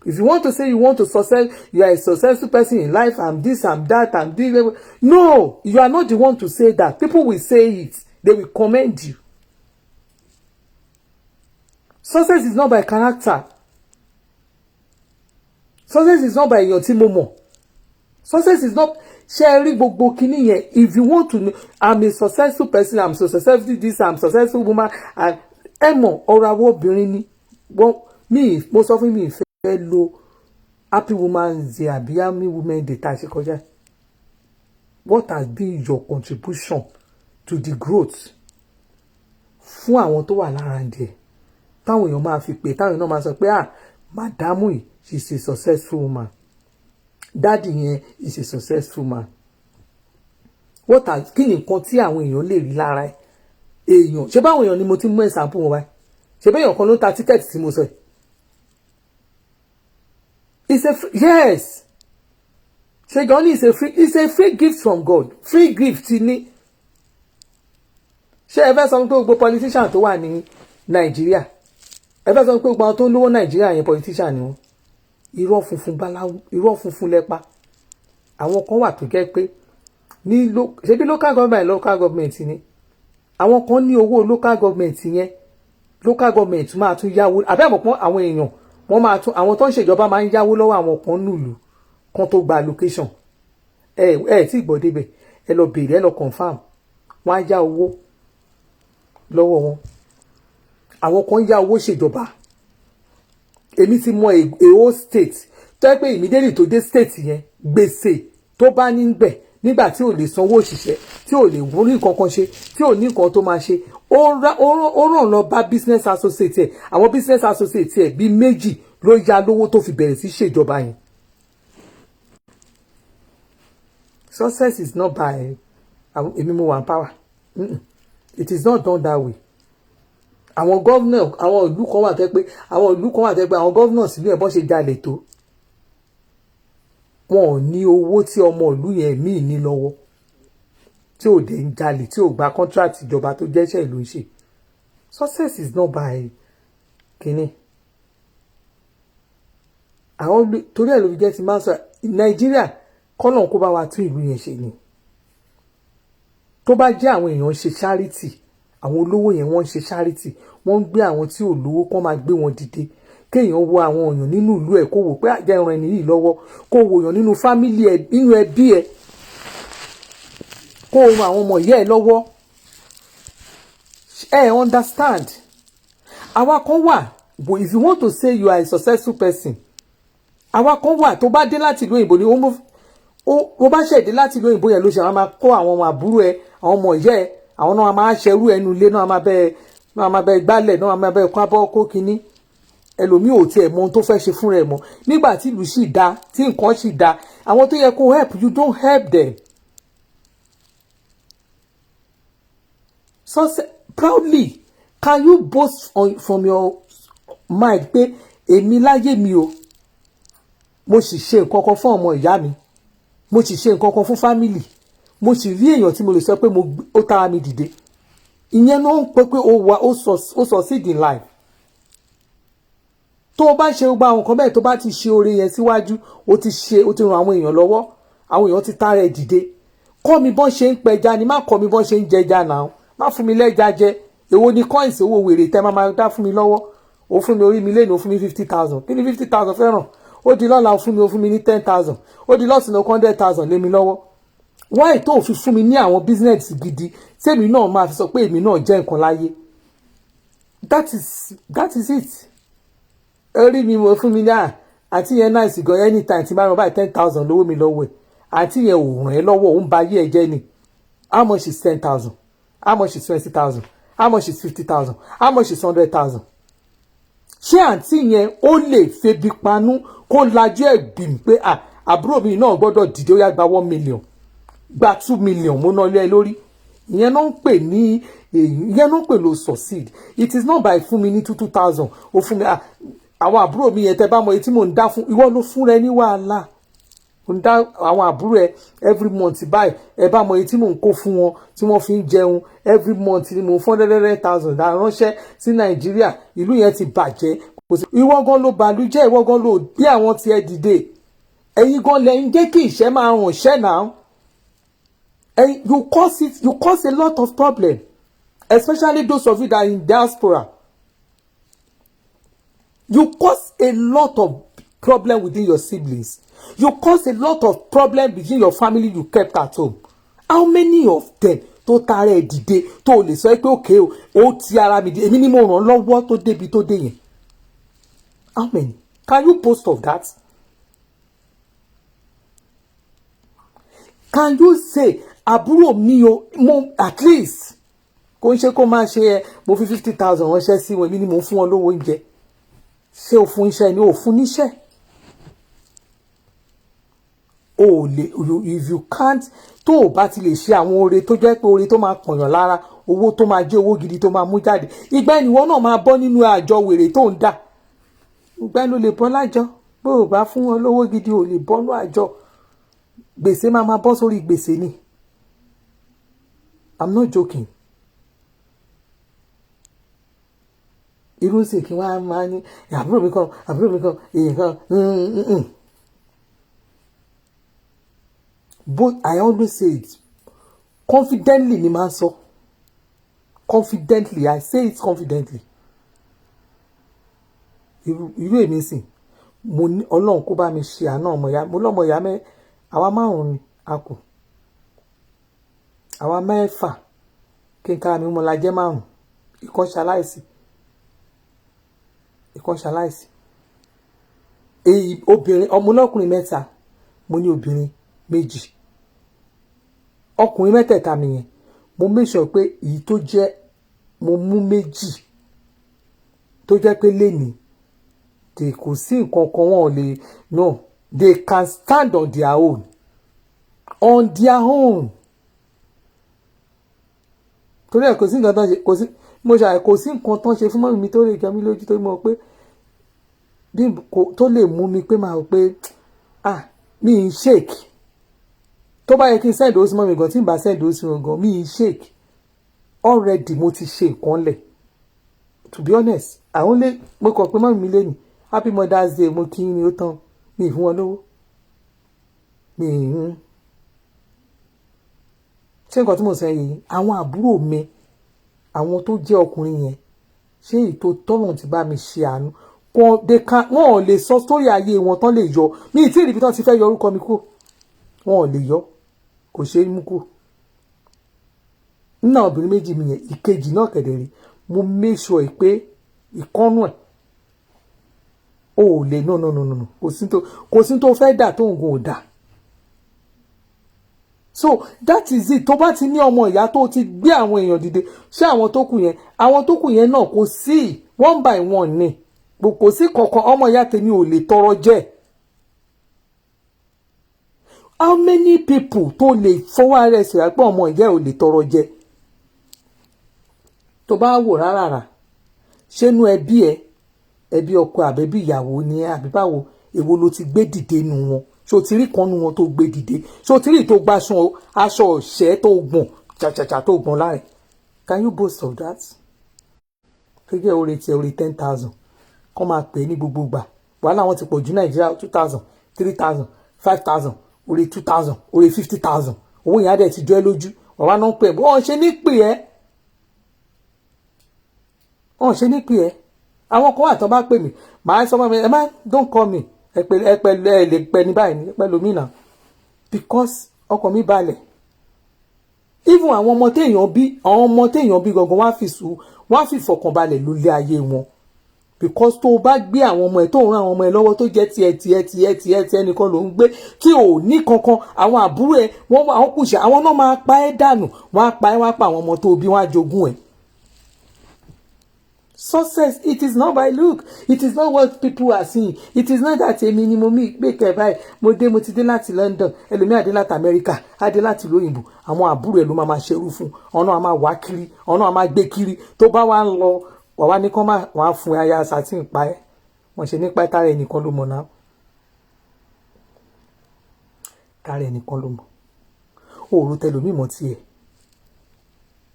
If you want to say you want to success, you are a successful person in life, I'm this, I'm that, I'm this. No, you are not the one to say that. People will say it. They will commend you. Success is not by character. Success is not by your timomo. Success is not sharing gbogbo kini yẹn. If you want to know, I'm a successful person, I'm so successful this, I'm a successful woman, and emo ọ̀rọ̀ àwọn obìnrin ni. Me, most of me fellow happy woman's day àbí happy women day tá ṣe kọjá. What has been your contribution to the growth fún àwọn tó wà lára ǹdẹ̀ táwọn èèyàn máa fi pè táwọn èèyàn máa sọ pé madamu yìí she is a successful woman daddy yẹn is a successful man. What has kí ni nǹkan tí àwọn èèyàn lè rí lára èèyàn ṣé báwọn èèyàn ni mo ti mú example wọn wáyé ṣé bẹ́ẹ̀ èèyàn kan ló ta tíkẹ́ẹ̀tì tí mo sọ yìí. Yes. Ṣégani is a free gift from God. Free gift ni. Ṣé ẹ fẹ́ sọ pé gbogbo politician tó wà ní Nàìjíríà ẹ fẹ́ sọ pé gbogbo àwọn tó lówó Nàìjíríà yẹn politician ni wọ́n. Irọ́ funfun báláwú irọ́ funfun lẹ́pa. Àwọn kan wà tó jẹ́ pé ní ṣebí local government ni àwọn kan ní owó local government yẹn local government máa tún yáwó àbẹ́ àmọ̀pọ̀ àwọn èèyàn wọ́n máa tún àwọn tó ń ṣèjọba máa ń yáwó lọ́wọ́ àwọn kan nílùú kan tó gba allocation tí gbọ́ débẹ̀ ẹ lọ bèrè ẹ lọ confam wọ́n á yá owó lọ́wọ́ wọn àwọn kan yá owó ṣèjọba èmi ti mọ èho state tó yẹ pé immediately tó dé state yẹn gbèsè tó bá níbẹ̀ nígbà tí ò lè sanwó òṣìṣẹ́ tí ò lè rí nǹkan kan ṣe tí ò ní nǹkan tó máa ṣe ó ràn lọ bá business associate ẹ̀ àwọn business associate ẹ̀ bíi méjì ló yá lówó tó fi bẹ̀rẹ̀ sí ṣèjọba yẹn. Success is not by èmi mo wà ní power it is not done that way. àwọn gómìnà àwọn ìlú kan wà tẹ́ pé àwọn gómìnà sílùú ẹ̀ bọ́n ṣe jalè tó wọn ò ní owó tí ọmọ ìlú yẹn míì ní lọ́wọ́ tí ò dé ń jalè tí ò gba contract ìjọba tó jẹ́ṣẹ́ ìlú ń ṣe. Success is not by kínní. àwọn torí ẹ̀ ló fi jẹ́ ti máa ń sọ Nàìjíríà kọ́nà kó bá wa tún ìlú yẹn ṣe ni. tó bá jẹ́ àwọn èèyàn ń ṣe charity àwọn olówó yẹn wọ́n ń ṣe charity wọ́n ń gbé àwọn tí ò lówó kán máa gbé wọn dìde kéèyàn wo àwọn èèyàn nínú ìlú ẹ̀ kó wò pé àjẹ́ ìran ẹni yìí lọ́wọ́ kó wo èèyàn nínú fámìlì ẹ̀ nínú ẹbí ẹ̀ kó wo àwọn ọmọ ìyá ẹ̀ lọ́wọ́ understand. àwa kan wà but if you want to say you are a successful person àwa kan wà tó bá dé láti ìlú òyìnbó ni ó bá ṣẹ̀dé láti ìlú òyìnbó yẹn ló ṣe àwọn máa kó àwọn ọmọ àbúrò ẹ̀ àwọn ọmọ ìyá ẹ̀ àwọn náà máa ṣerú ẹnu ilé náà máa bẹ gbálẹ̀ náà máa bẹ kó abọ́ kó kínní ẹlòmíì ò tiẹ̀ mọ ohun tó fẹ́ ṣe fúnra ẹ̀ mọ́ nígbà tí ìlú sì da tí nǹkan sì da àwọn tó yẹ kó help you don't help them. So proudly can you boast from your mind pé èmi láyé mi o mo sì ṣe nǹkan kan fún ọmọ ìyá mi mo sì ṣe nǹkan kan fún family mo sì rí èèyàn tí mo lè sọ pé ó tara mi dìde ìyẹn náà ń pẹ́ pé ó succeed in life. tó o bá ṣe gbogbo àwọn nǹkan bẹ́ẹ̀ tó bá ti ṣe oore yẹn síwájú o ti ran àwọn èèyàn lọ́wọ́ àwọn èèyàn ti tara ẹ̀ dìde kọ́ mi bọ́n ṣe ń pẹja ni má kọ́ mi bọ́n ṣe ń jẹja náà má fún mi lẹ́ja jẹ èwo ni coins owó wèrè tẹ́ máa dá fún mi lọ́wọ́ o fún mi orí mi lẹ́nu o fún mi 50,000 kí ni 50,000 fẹ́ràn ó di lọ́la o fún mi ní 10,000 ó di lọ́sìn lọ 100,000 lé mi lọ́wọ́ why tó fi fún mi ní àwọn business gidi tèmi náà máa fi sọ pé èmi náà jẹ́ nǹkan láyé that is it. Orí mi mo fún mi ní àti yẹn náà sì gan anytime tí bá rán báyìí 10,000 lówó mi lọ́wọ́ ẹ̀ àti yẹn ò ràn ẹ́ lọ́wọ́ òun ba ayé ẹ̀ jẹ́ ni how much is 10,000 how much is 20,000 how much is 50,000 how much is 100,000. ṣé àǹtí yẹn ó lè febi panú kó lajú ẹ̀ gbìm pé àbúrò mi náà gbọ́dọ̀ dìde ó yá gba 1 million gba 2 million mo ná lé lórí ìyẹn náà ń pè ní ìyẹn náà ń pè ló succeed. It is not by fún mi ní 2,000 ó fún mi àwọn àbúrò mi yẹn tẹ́ bá mọ èyí tí mò ń dá fún ìwọ ló fún rẹ ní wàhálà ń dá àwọn àbúrò ẹ every month báyìí ẹ bá mọ èyí tí mò ń kó fún wọn tí wọ́n fi ń jẹun every month ni mò ń fún 100,000 dá ránṣẹ́ sí Nàìjíríà ìlú yẹn ti bàjẹ́ ìwọ gan ló bàlújẹ́ ìwọ gan ló gbé àwọn tiẹ̀ dìde ẹ̀yin gan lẹ́yìn jẹ́ kí ìṣẹ́ máa ràn ṣẹ́ náà and you cause a lot of problem especially those of you that are in diaspora. You cause a lot of problem within your siblings. You cause a lot of problem within your family you kept at home. How many of them tó tara ẹ̀ dìde tó lè sọ pé okay o ti ara mi dé èmi ni mo ràn lọ́wọ́ tó débi tó dé yẹn? How many? Can you boast of that? Can you say àbúrò mi o mo at least kò ń ṣe kó máa ṣe mo fi 50,000 ránṣẹ́ sí wọn èmi ni mo fún wọn lówó oúnjẹ. Ṣé o fún iṣẹ́ ni o fún níṣẹ́? O lè if you can't tó o bá ti lè ṣe àwọn oore tó jẹ́ pé oore tó máa pọ̀yàn lára owó tó máa jẹ́ owó gidi tó máa mú jáde ìgbà ìwọ náà máa bọ́ nínú àjọ wèrè tó ń dà ìgbà ló lè bọ́ lájọ bó o bá fún wọn lówó gidi o lè bọ́ nínú àjọ gbèsè máa bọ́ sórí gbèsè ni. I'm not joking. Irú sì kí wọ́n á máa ní àbúrò mi kan èèyàn kan. But I always say it confidently ni máa ń sọ confidently, I say it confidently. Irú èmi sìn, mo ní Ọlọ́run kó bá mi ṣe àánú ọmọ ìyá, mo lọ́mọ ìyá àwa 5 ni a kù. Àwa 6 kí n ká mi mo la jẹ́ 5. Ìkan ṣaláìsí. Èyí obìnrin ọmọ ọlọ́kùnrin 3, mo ní obìnrin 2. Ọkùnrin 3 mi yẹn, mo make sure pé èyí tó jẹ́ mo mú 2 tó jẹ́ pé lénìí kò sí nǹkan kan wọn ò lè no, they can stand on their own. Torí ẹ̀ kò sí nǹkan tán ṣe, kò sí nǹkan tán ṣe fún mọ́mí mi tó lè jọ mí lójú tó mọ̀ pé bí tó lè mú mi pé máa pé mi ń shake. Tó bá yẹ kí n send owó sí mọ́mí gan, tí n bá send owó sí wọn gan, mi ń shake. Already mo ti ṣe nǹkan lẹ̀. To be honest, mo kàn pé mọ́mí mi lẹ́nu Happy Mother's Day, mo kí ni ó tán, mi ì fún wọn lówó. Ṣé nǹkan tí mo sọ yìí, àwọn àbúrò mi, àwọn tó jẹ́ ọkùnrin yẹn, ṣé èyí tó tọ́nà ti bá mi ṣe àánú, wọn ò lè sọ sórí ayé wọn tán lè yọ. Mi ì tí ì rí bí tán ti fẹ́ yọ orúkọ mi kúrò. Wọn ò lè yọ, kò ṣe é mú kúrò. Nínú àwọn obìnrin 2 mi yẹn, ìkejì náà kẹ̀dẹ̀rẹ̀, mo make sure pé ìkọ́nù ẹ̀ ò lè no kò sí tó fẹ́ dà tó nǹkan ò dà. So that is it. Tó bá ti ní ọmọ ìyá tó ti gbé àwọn èèyàn dìde, ṣé àwọn tó kù yẹn náà kò sí 1 by 1 ni, kò sí kankan. Ọmọ ìyá tèmi ò lè tọrọ jẹ. How many people tó lè fọwọ́ ara ẹ̀ sọ̀rọ̀ pé ọmọ ìyá ò lè tọrọ jẹ? Tó bá wò rárá ṣé inú ẹbí ọkọ àbẹ́bí ìyàwó ni àbí báwo, èwo ló ti gbé dìde nu wọn? Ṣó ti rí kan nu wọn tó gbé dìde? Ṣó ti rí tó gba aṣọ ọ̀ṣẹ́ tó gbọ̀n chàchàchà tó gbọ̀n láàrin? Can you boast of that? Fíjẹ́ orí 10,000 kọ́ máa pè é ní gbogbo ìgbà. Wàhálà wọn ti pọ̀ jù Nàìjíríà. 2,000, 3,000, 5,000, orí 2,000, orí 50,000. Owó yẹn á dẹ̀ ti jọ ẹ́ lójú. Wàá náà ń pè é. Wọ́n ṣe ní pè ẹ́. Àwọn kan wà tán bá pè mí, màá sọ fún mi, don't call me. Ẹ lè pẹ́ ní báyìí ní pẹ̀lú mi náà. Because ọkàn mi balẹ̀. Even àwọn ọmọ téèyàn bí gangan wọ́n á fi ìfọ̀kànbalẹ̀ lólé ayé wọn. Because tó o bá gbé àwọn ọmọ ẹ̀ tó ń ran àwọn ọmọ ẹ̀ lọ́wọ́ tó jẹ́ tiẹ̀ nìkan ló ń gbé tí ò ní kankan, àwọn àbúrò ẹ̀ wọ́n kùsẹ̀, àwọn náà máa pa ẹ́ dànù, wọ́n á pa àwọn ọmọ tó bí, wọ́n á jogún ẹ̀. Success, it is not by look. It is not what people are seeing. It is not that èmi ni mo gbé kẹ̀ báyìí. Mo ti dé láti London, ẹlòmíì á dé láti America, á dé láti ìlú òyìnbó. Àwọn àbúrò ẹ̀ ló máa ṣerú fún. Ọ̀nà àmà wá kiri, ọ̀nà àmà gbé kiri. Tó bá wá ń lọ, wà ní kán máa wá fún aya satin pa ẹ́. Wọ́n ṣe nípa tara ẹnìkan ló mọ̀ náà. Tara ẹnìkan ló mọ̀. Òòrùn tẹlòmíì mọ̀ tiẹ̀.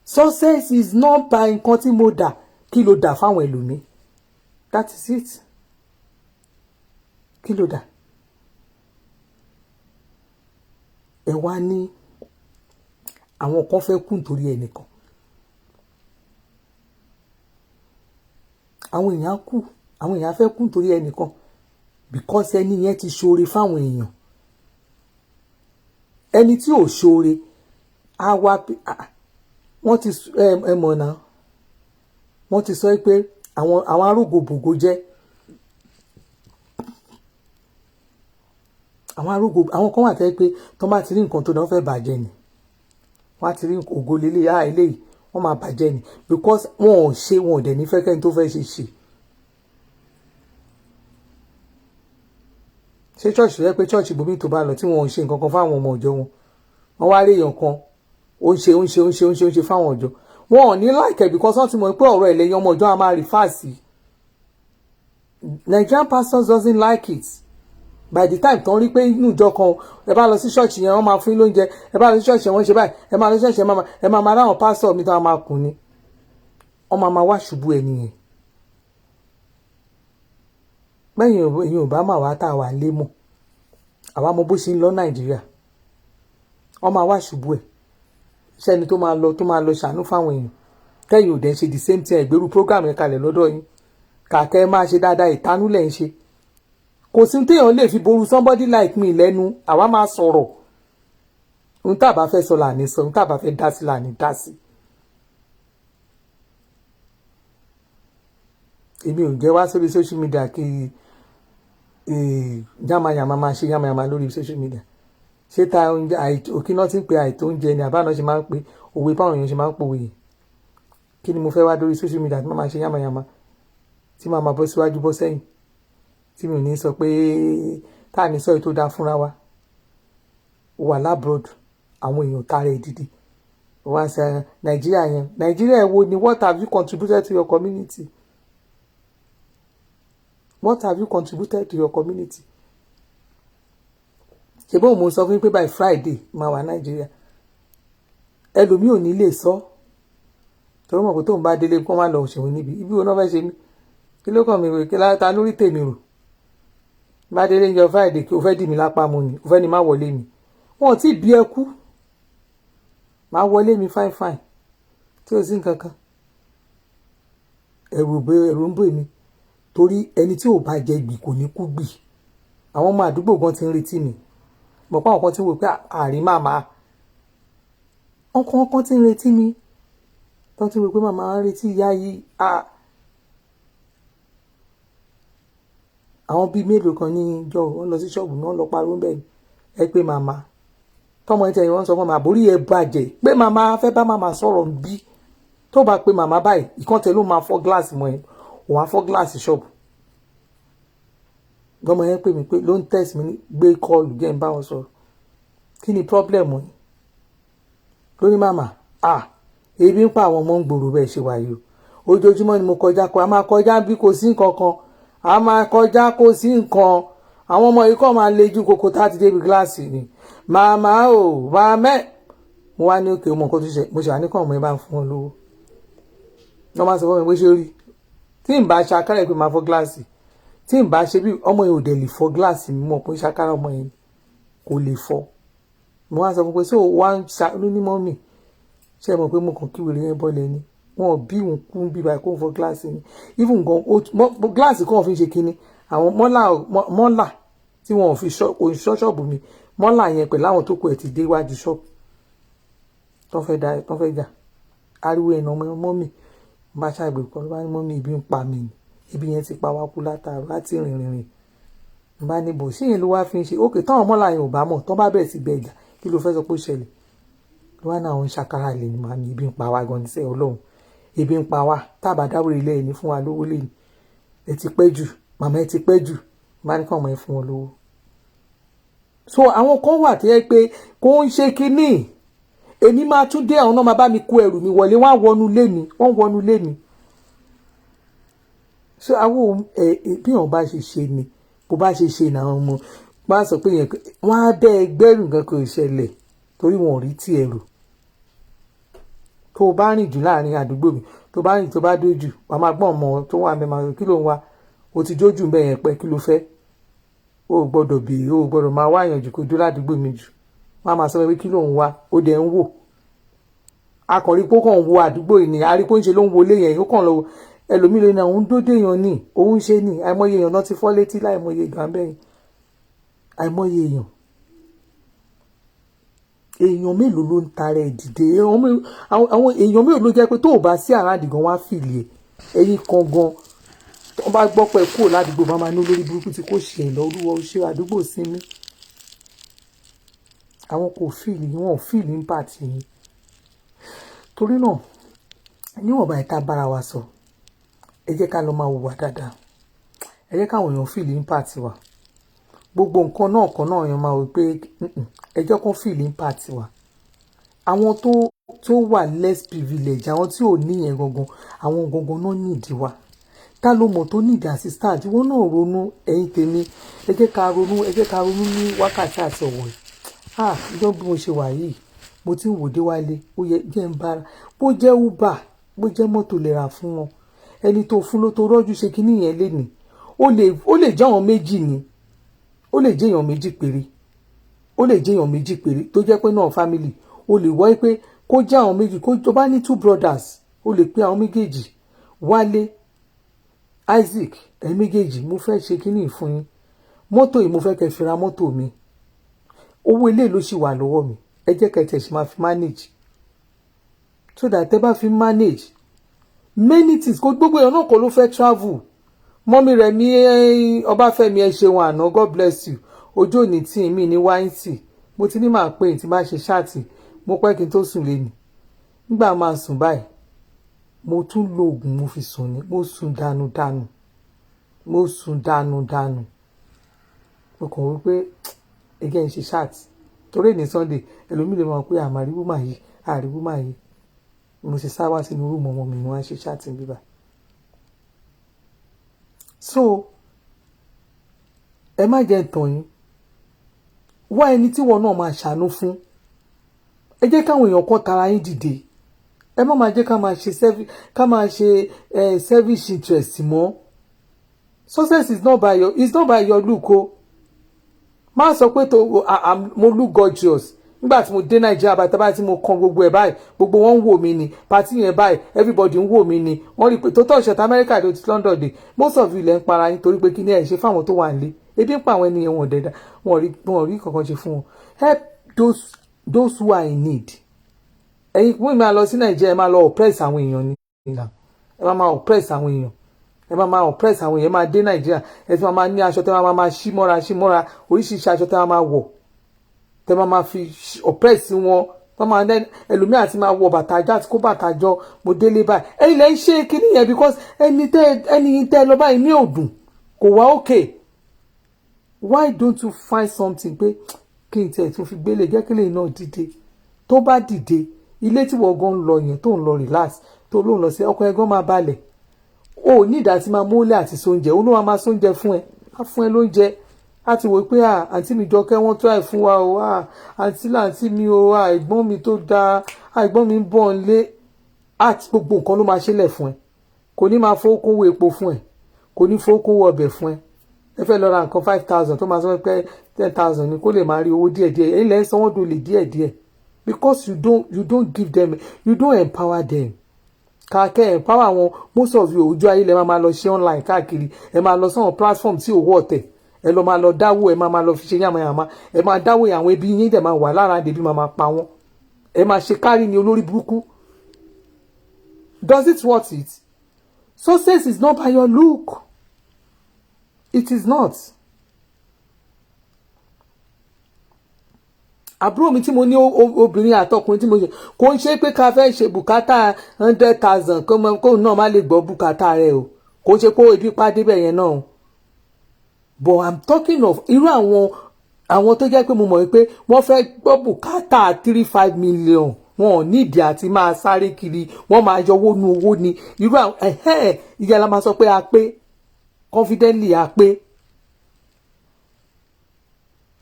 Success is not by nǹkan tí mo dà. Kí ló dà fáwọn ẹlòmíì? That is it. Kí ló dà? Ẹ wá ní àwọn kan fẹ́ kú nítorí ẹnìkan. Àwọn èèyàn fẹ́ kú nítorí ẹnìkan because ẹni yẹn ti ṣoore fáwọn èèyàn. Ẹni tí ò ṣoore á wá wọ́n ti mọ̀ náà. Wọ́n ti sọ pé àwọn arógòbògò jẹ́ àwọn kan wà tẹ́ pé tó bá ti rí nǹkan tó náà fẹ́ bàjẹ́ ni. Wọ́n á ti rí ògo lélẹ̀ eléyìí wọ́n máa bàjẹ́ ni because wọn ò dẹ̀ ní fẹ́ kẹ́ni tó fẹ́ ṣe. Ṣé church rẹ pé church ibòmí tó bá lọ tí wọn ò ṣe nǹkan kan fáwọn ọmọ ọjọ́ wọn? Wọ́n wá rí èèyàn kan ó ń ṣe fáwọn ọjọ́. Wọn ò ní like because wọ́n ti mọ̀ pé ọ̀rọ̀ ẹlẹ́yìn ọmọ ọjọ́ a máa rí fáàsì. Nigerian pastors doesn't like it. By the time tó ń rí pé inú ìjọ kan ẹ bá lọ sí ṣọ́ọ̀ṣì yẹn wọ́n máa fún yín lóúnjẹ, ẹ bá lọ sí ṣọ́ọ̀ṣì yẹn wọ́n ṣe báyìí, ẹ máa lọ sí ṣọ́ọ̀ṣì yẹn ẹ máa ráwọn pásítọ̀ mi tó máa kùn ni. Wọ́n máa wá ṣubú ẹni yẹn. Bẹ́ẹ̀ èèyàn ò bá máa wá tá a wà lé mọ̀. Àwa mọ bó ṣe ń lọ Nàìjíríà. Wọ́n máa wá ṣubú ẹ̀. Ṣẹ́ni tó máa lọ ṣàánú fáwọn èèyàn. tẹ́yìn ò dẹ̀ ṣe the same thing ẹ̀gbẹ́rú program yẹn kalẹ̀ lọ́dọ̀ yín kàkẹ́ ẹ máa ṣe dáadáa ìtanú lẹ̀ ń ṣe kò sí téèyàn lè fi boru somebody like me lẹ́nu àwa máa sọ̀rọ̀ ohun tá a bá fẹ́ sọ là ní sọ ohun tá a bá fẹ́ dá sí là ní dá sí. èmi ò jẹ́ wá sórí social media kí yamayama máa ṣe yamayama lórí social media ṣé ta òkè náà ti ń pe àìtó oúnjẹ ni àbáná ṣe máa ń pe òwe báwọn èèyàn ṣe máa ń pòwe yìí kí ni mo fẹ́ wá lórí social media tí máa ṣe yamayama tí máa bọ́ síwájú bọ́ sẹ́yìn tí mi ò ní sọ pé tá à ní sọ èyí tó dáa fúnra wa wà lábroad àwọn èèyàn tààrà ìdìdì wá sí nàìjíríà yẹn wo ni what have you contributed to your community what have you contributed to your community ṣe bóun mo sọ fún yín pé by Friday máa wà nàìjíríà ẹlòmíì ò ní lè sọ torí mọ̀ pé tóun bá délé kó má lọ òṣèwọ̀n níbi ibi wo náà fẹ́ ṣe mí kí ló kàn mí rè kí láta lórí tèmi rò bá délé ń jọ Friday kí o fẹ́ dì mí lápá mu ni o fẹ́ ni má wọlé mi wọn ò tí ì bí ẹ kú má wọlé mi fine fine tí o sí nǹkan kan ẹ̀rù ń bò mí torí ẹni tí ò bá jẹ gbì kò ní kú gbì àwọn ọmọ àdúgbò gan ti ń retí mi mọ̀ pé àwọn kan ti wò pé àárín màmá ọkàn kan ti ń retí mi tó ti wò pé màmá ń retí ìyá yìí àwọn bíi mélòó kan ní ìjọ wọn lọ sí ṣọ́ọ̀bù náà lọ pariwo bẹ́ẹ̀ ẹ pé màmá tọmọ ẹ tẹ̀yìn wọn sọ fún màmá àbórí ẹ bàjẹ́ pé màmá fẹ́ bá màmá sọ̀rọ̀ ń bí tó bá pé màmá báyìí ìkàntẹ ló máa fọ́ gíláàsì mọ́ ẹ òun á fọ́ gíláàsì ṣọ́ọ̀bù gbọ́mọ yẹn pè mí pé ló ń tẹ̀sí mi gbé kọ́ọ̀lù jẹ́ ń bá wọn sọ̀rọ̀ kí ni pọ́blẹ́mù yìí lórí màmá ebi ń pa àwọn ọmọ ń gbòòrò bẹ́ẹ̀ ṣe wáyé o ojoojúmọ́ ni mo kọjá kó a máa kọjá bí kò sí nǹkan kan a máa kọjá kó sí nǹkan àwọn ọmọ yìí kọ́ máa lejú koko tá a ti débi gíláàsì ni màmá o màmá mo wá ní òkè ọmọ nǹkan tó ṣe mo ṣe àníkàn ọmọ yẹn bá ń fún wọn lówó wọ́n máa sọ fún mi pé ṣé rí tí n bá ṣàkárẹ̀ pé máa fọ́ gíláàsì tí n bá ṣe bí ọmọ yẹn ò dẹ̀ lè fọ́ gíláàsì mi mọ̀ pé ṣàkárẹ̀ ọmọ yẹn kò lè fọ́ mo wá sọ fún pé ṣé o wá ń ṣàlùnímọ́ mi ṣe mọ̀ pé mo kàn kí wèrè yẹn bọ́lẹ̀ ni wọn bí òun kú bí báyìí kó fọ́ gíláàsì ni even gan gíláàsì kan fi ń ṣe kinní àwọn mọ́là tí wọn ò fi ṣọ́ọ̀bù mi mọ́là yẹn pẹ̀lú àwọn tó kù ẹ̀ ti dé iwájú ṣọ́ọ̀bù tó fẹ́ jà ariwo ẹ̀nà ọmọ mi bá ṣàgbé kọ́ ló bá ní mọ́mí ibi ń pa mi ni ibi yẹn ti pa wá kú látàrú láti rìnrìn bá ní bò síyẹn ló wá fi ń ṣe òkè táwọn mọ́là yẹn ò bá mọ̀ tó bá bẹ̀rẹ̀ sí bẹ́ẹ̀ jà kí ló fẹ́ sọ pé ó ṣẹlẹ̀ ló wá náà ń ṣàkárà lè ní màmí ibi ń pa wá gan ní sẹ́ ọlọ́run ebi ń pa wá tábà dáwọ́ ilé ẹ̀ ní fún wa lówó lè ní ẹ ti pẹ́ jù màmá ẹ ti pẹ́ jù bá ní kàn mọ́ ẹ fún wọn lówó. so àwọn kan wà tó yẹ pé kò ń ṣe kinní èmi máa tún dé àwọn náà máa bá mi kó ẹrù mi wọlé wọ́n wọnú lé mi so àwọn bí wọn bá ṣe ṣe ni bó bá ṣe ṣe náà ọmọ bá sọ pé yẹn wọn á bẹ ẹgbẹrún nǹkan kò ṣẹlẹ̀ torí wọn ò rí tí ẹrù tó o bá rìn jù láàrin àdúgbò mi tó bá rìn tó bá dójú wàá máa gbọ́n ọmọ tó wà mẹ́ma kí ló ń wá o ti jójú ń bẹ yẹn pẹ́ kí ló fẹ́ o ò gbọ́dọ̀ béèrè o ò gbọ́dọ̀ máa wá àyànjú kó dó ládùúgbò mi jù wọ́n á máa sọ pé kí ló ń wá ó dẹ̀ ń wò akọ̀rí pé ó kàn ń wo àdúgbò yìí ni àrí pé ó ń ṣe ló ń wọlé yẹn ó kàn lọ ẹlòmíì lónìí àwọn dóde èèyàn ní òun ṣe ní àìmọye èèyàn náà ti fọ́ létí láìmọye ìgbà bẹ́ẹ̀ àìmọye èèyàn mélòó ló ń tara ẹ̀ dìde àwọn èèyàn mélòó ló jẹ́ pé tó o bá sí àràdì gan wá fìlì ẹ̀ ẹ̀yìn kan gan wọ́n bá gbọ́ pé kúrò ládùúgbò máa ní olórí burúkú tí kò ṣe lọ́rùwọ́ ṣe àdúgbò sinmi àwọn kò fìlì wọn ò fìlì ń pàtì yìí torí náà níwọ̀nba ìta bára wa sọ ẹ jẹ́ ká lọ máa hùwà dáadáa ẹ jẹ́ káwọn èèyàn fìlì impact wa gbogbo nǹkan náà kan náà èèyàn máa wò pé ẹ jẹ́ kó fìlì impact wa àwọn tó wà less privilege àwọn tí ò níyẹn gangan àwọn gangan náà nídìí wa ta ló mọ̀ tó nídìí assistant wọn náà ronú ẹ̀yin tèmi ẹ jẹ́ ká ronú ní wákàtí àti ọ̀wọ̀ ìjọ bí mo ṣe wà yìí mo ti ń wòde wálé ó yẹ jẹ́ ń bára bó jẹ́ uber bó jẹ́ mọ́tò lè rà fún wọn ẹni tó fún ló tó rọ́jú ṣe kí nìyẹn lé ní ó lè jẹ́ àwọn méjì ni ó lè jẹ́ èèyàn méjì péré tó jẹ́ pé náà family ó lè wọ́ pé kó jẹ́ àwọn méjì kó tó bá ní 2 brothers o lè pe àwọn méjèèjì Wálé Isaac ẹ méjèèjì mo fẹ́ ṣe kíní fún yín mọ́tò yìí mo fẹ́ kẹ́ fi ra mọ́tò mi owó ilé ló ṣì wà lọ́wọ́ mi ẹ jẹ́ kẹ́ tẹ̀ ṣe máa fi manage so that tẹ́ bá fi manage many things kó gbogbo èèyàn náà kọ́ ló fẹ́ travel mọ́mí rẹ̀ ní Ọbáfẹ́mi ẹ ṣeun àná God bless you ojú òní tí mi ní wáìntì mo ti ní máa pè tí bá ṣe ṣáàtì mo pẹ́ kí n tó sùn lẹ́nu nígbà máa sùn báyìí mo tún lo oògùn mo fi sùn ní mo sùn dànù mo sùn dànù mo kàn wí pé ẹgẹ́ ń ṣe ṣáàtì torí ní Sunday ẹlòmíì lè máa pé àmàríwú máa yí àríwú máa yí mo ṣe sáwá sínú rúùmù ọmọ mi ni wọ́n á ṣe ṣáàtì bíbá so ẹ má jẹ́ tàn yín wá ẹni tí wọn náà máa ṣàánú fún ẹ jẹ́ káwọn èèyàn kan tara yín dìde ẹ má máa jẹ́ ká máa ṣe service interest mọ́ success is not by your look o má sọ pé mo look gorgeous nígbà tí mo dé Nàìjíríà bàtà báyìí tí mo kan gbogbo ẹ̀ báyìí gbogbo wọn ń wò mí ni pàtí yẹn báyìí everybody ń wò mí ni wọ́n rí i pé tó tọ̀ ṣẹ̀tà Amẹ́ríkà tó ti London dé most of you lẹ́ ń para yín torí pé kí ni ẹ̀ ṣe fáwọn tó wà nílé ebi ń pa àwọn ènìyàn wọn dẹ̀dá wọn rí kankan ṣe fún wọn help those who are in need ẹ̀yin fún mi máa lọ sí Nàìjíríà ẹ máa lọ oppress àwọn èèyàn ni ẹ máa oppress àwọn èèyàn ẹ máa oppress àwọn èèyàn máa dé Nàìjíríà ẹ ti máa ní aṣọ tẹ máa ṣí mọ́ra oríṣiríṣi aṣọ tẹ máa wọ̀ tẹ máa fi oppress wọn tọ́ máa ẹlòmíà àti máa wọ bàtà ajá àti kó bàtà jọ mo délé báyìí ẹ̀yin lẹ́ ń ṣe kíní yẹn because ẹni tẹ́ lọ báyìí ní òdùn kò wá okay why don't you find something pé kí n tẹ̀ tún fi gbélé jẹ́ kílè náà dìde tó bá dìde ilé tí wọ́n gan ń lọ yẹn tó ń lọ relax tó lóun lọ sí ọkọ ẹ gan máa balẹ̀ o ní ìdá tí máa mólẹ̀ àti sóúnjẹ ó ló máa máa sóúnjẹ fún ẹ á fún ẹ lóúnjẹ á ti wò pé àǹtí mi Jọkẹ́ wọ́n try fún wa o àǹtí mi o ẹ̀gbọ́n mi tó dáa ẹ̀gbọ́n mi ń bọ̀ ń lé àti gbogbo nǹkan ló máa ṣẹlẹ̀ fún ẹ kò ní máa fowó kún owó epo fún ẹ kò ní fowó kún owó ọbẹ̀ fún ẹ ẹ fẹ́ lọ ra nǹkan 5,000 tó máa sọ pé 10,000 ni kó lè máa rí owó díẹ̀díẹ̀ èyí lẹ́yìn sanwó dolè díẹ̀díẹ̀ because you don't give them you don't empower them kàkẹ́ empower wọn most of you ojú ayé lẹ máa lọ ṣe online káàkiri ẹ máa lọ sọ́wọ́n platform tí owó ọ̀tẹ̀ ẹ lọ máa lọ dáwó ẹ máa lọ fi ṣe yàmàyàmà ẹ máa dáwó àwọn ẹbí yín dẹ̀ máa wà lára àdébí máa pa wọ́n ẹ máa ṣe kárí ni olórí burúkú does it worth it success is not by your look it is not. àbúrò mi tí mo ní obìnrin àtọkùnrin tí mo ṣe kò ń ṣe pé ká fẹ́ ṣe bùkátà 100,000 kó náà má lè gbọ́ bùkátà rẹ o kò ń ṣe kó ibi pàdé bẹ̀ yẹn náà but I'm talking of irú àwọn tó jẹ́ pé mo mọ̀ pé wọ́n fẹ́ gbọ́ bùkátà 3-5 million wọn ò nídìí àti máa sáré kiri wọ́n máa yọwó nu owó ni irú àwọn ìyá la máa sọ pé a pé confidently a pé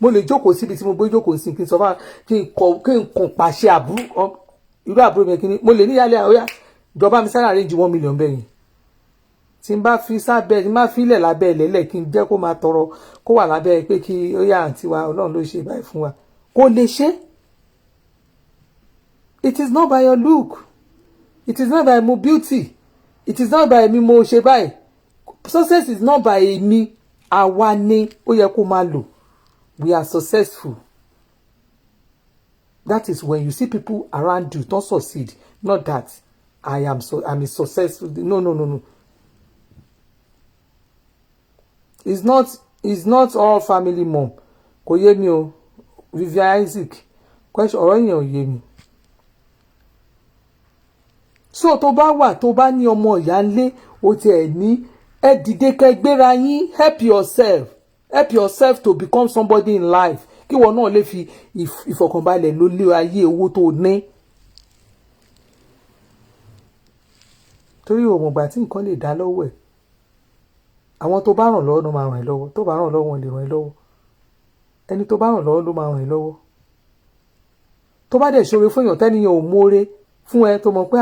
mo lè jókòó síbi tí mo gbé jókòó sí kí n sọ fún kí n kàn pàṣẹ irú àbúrò mi kí ni mo lè níyàlẹ́ àwòyá ìjọba mi sára rẹ̀ ju 1 million bẹ́ẹ̀ yẹn tí n bá fi sábẹ́ tí n bá filẹ̀ lábẹ́ ẹ̀lẹ́lẹ̀ kí n jẹ́ kó máa tọrọ kó wà lábẹ́ pé kí ó yá àǹtí wa Ọlọ́run ló ṣe báyìí fún wa kó lè ṣe. It is not by your look it is not by my beauty it is not by mi mo ṣe báyìí success is not by mi àwa ni ó yẹ kó máa lò. We are successful. That is when you see people around you don't succeed. Not that I'm a successful. No. It's not all family mom. Kò yé mi o. Vivian Isaac. Question ọ̀rọ̀ yẹn ò yé mi. So tó bá wà tó bá ní ọmọ ìyá ńlé ó ti ẹ̀ ní ẹ dìde kẹ́ gbéra yín help yourself to become somebody in life kí wọn náà lè fi ìfọ̀kànbalẹ̀ ló lé ayé owó tó ní torí òmùgbà tí nǹkan lè dá lọ́wọ́ ẹ̀ àwọn tó bá ràn lọ́wọ́ ló máa ràn ẹ́ lọ́wọ́ tó bá ràn lọ́wọ́ wọn lè ràn ẹ́ lọ́wọ́ ẹni tó bá ràn lọ́wọ́ ló máa ràn ẹ́ lọ́wọ́ tó bá dẹ̀ ṣoore fún èèyàn tẹ́niyàn ò mórè fún ẹ tó mọ̀ pé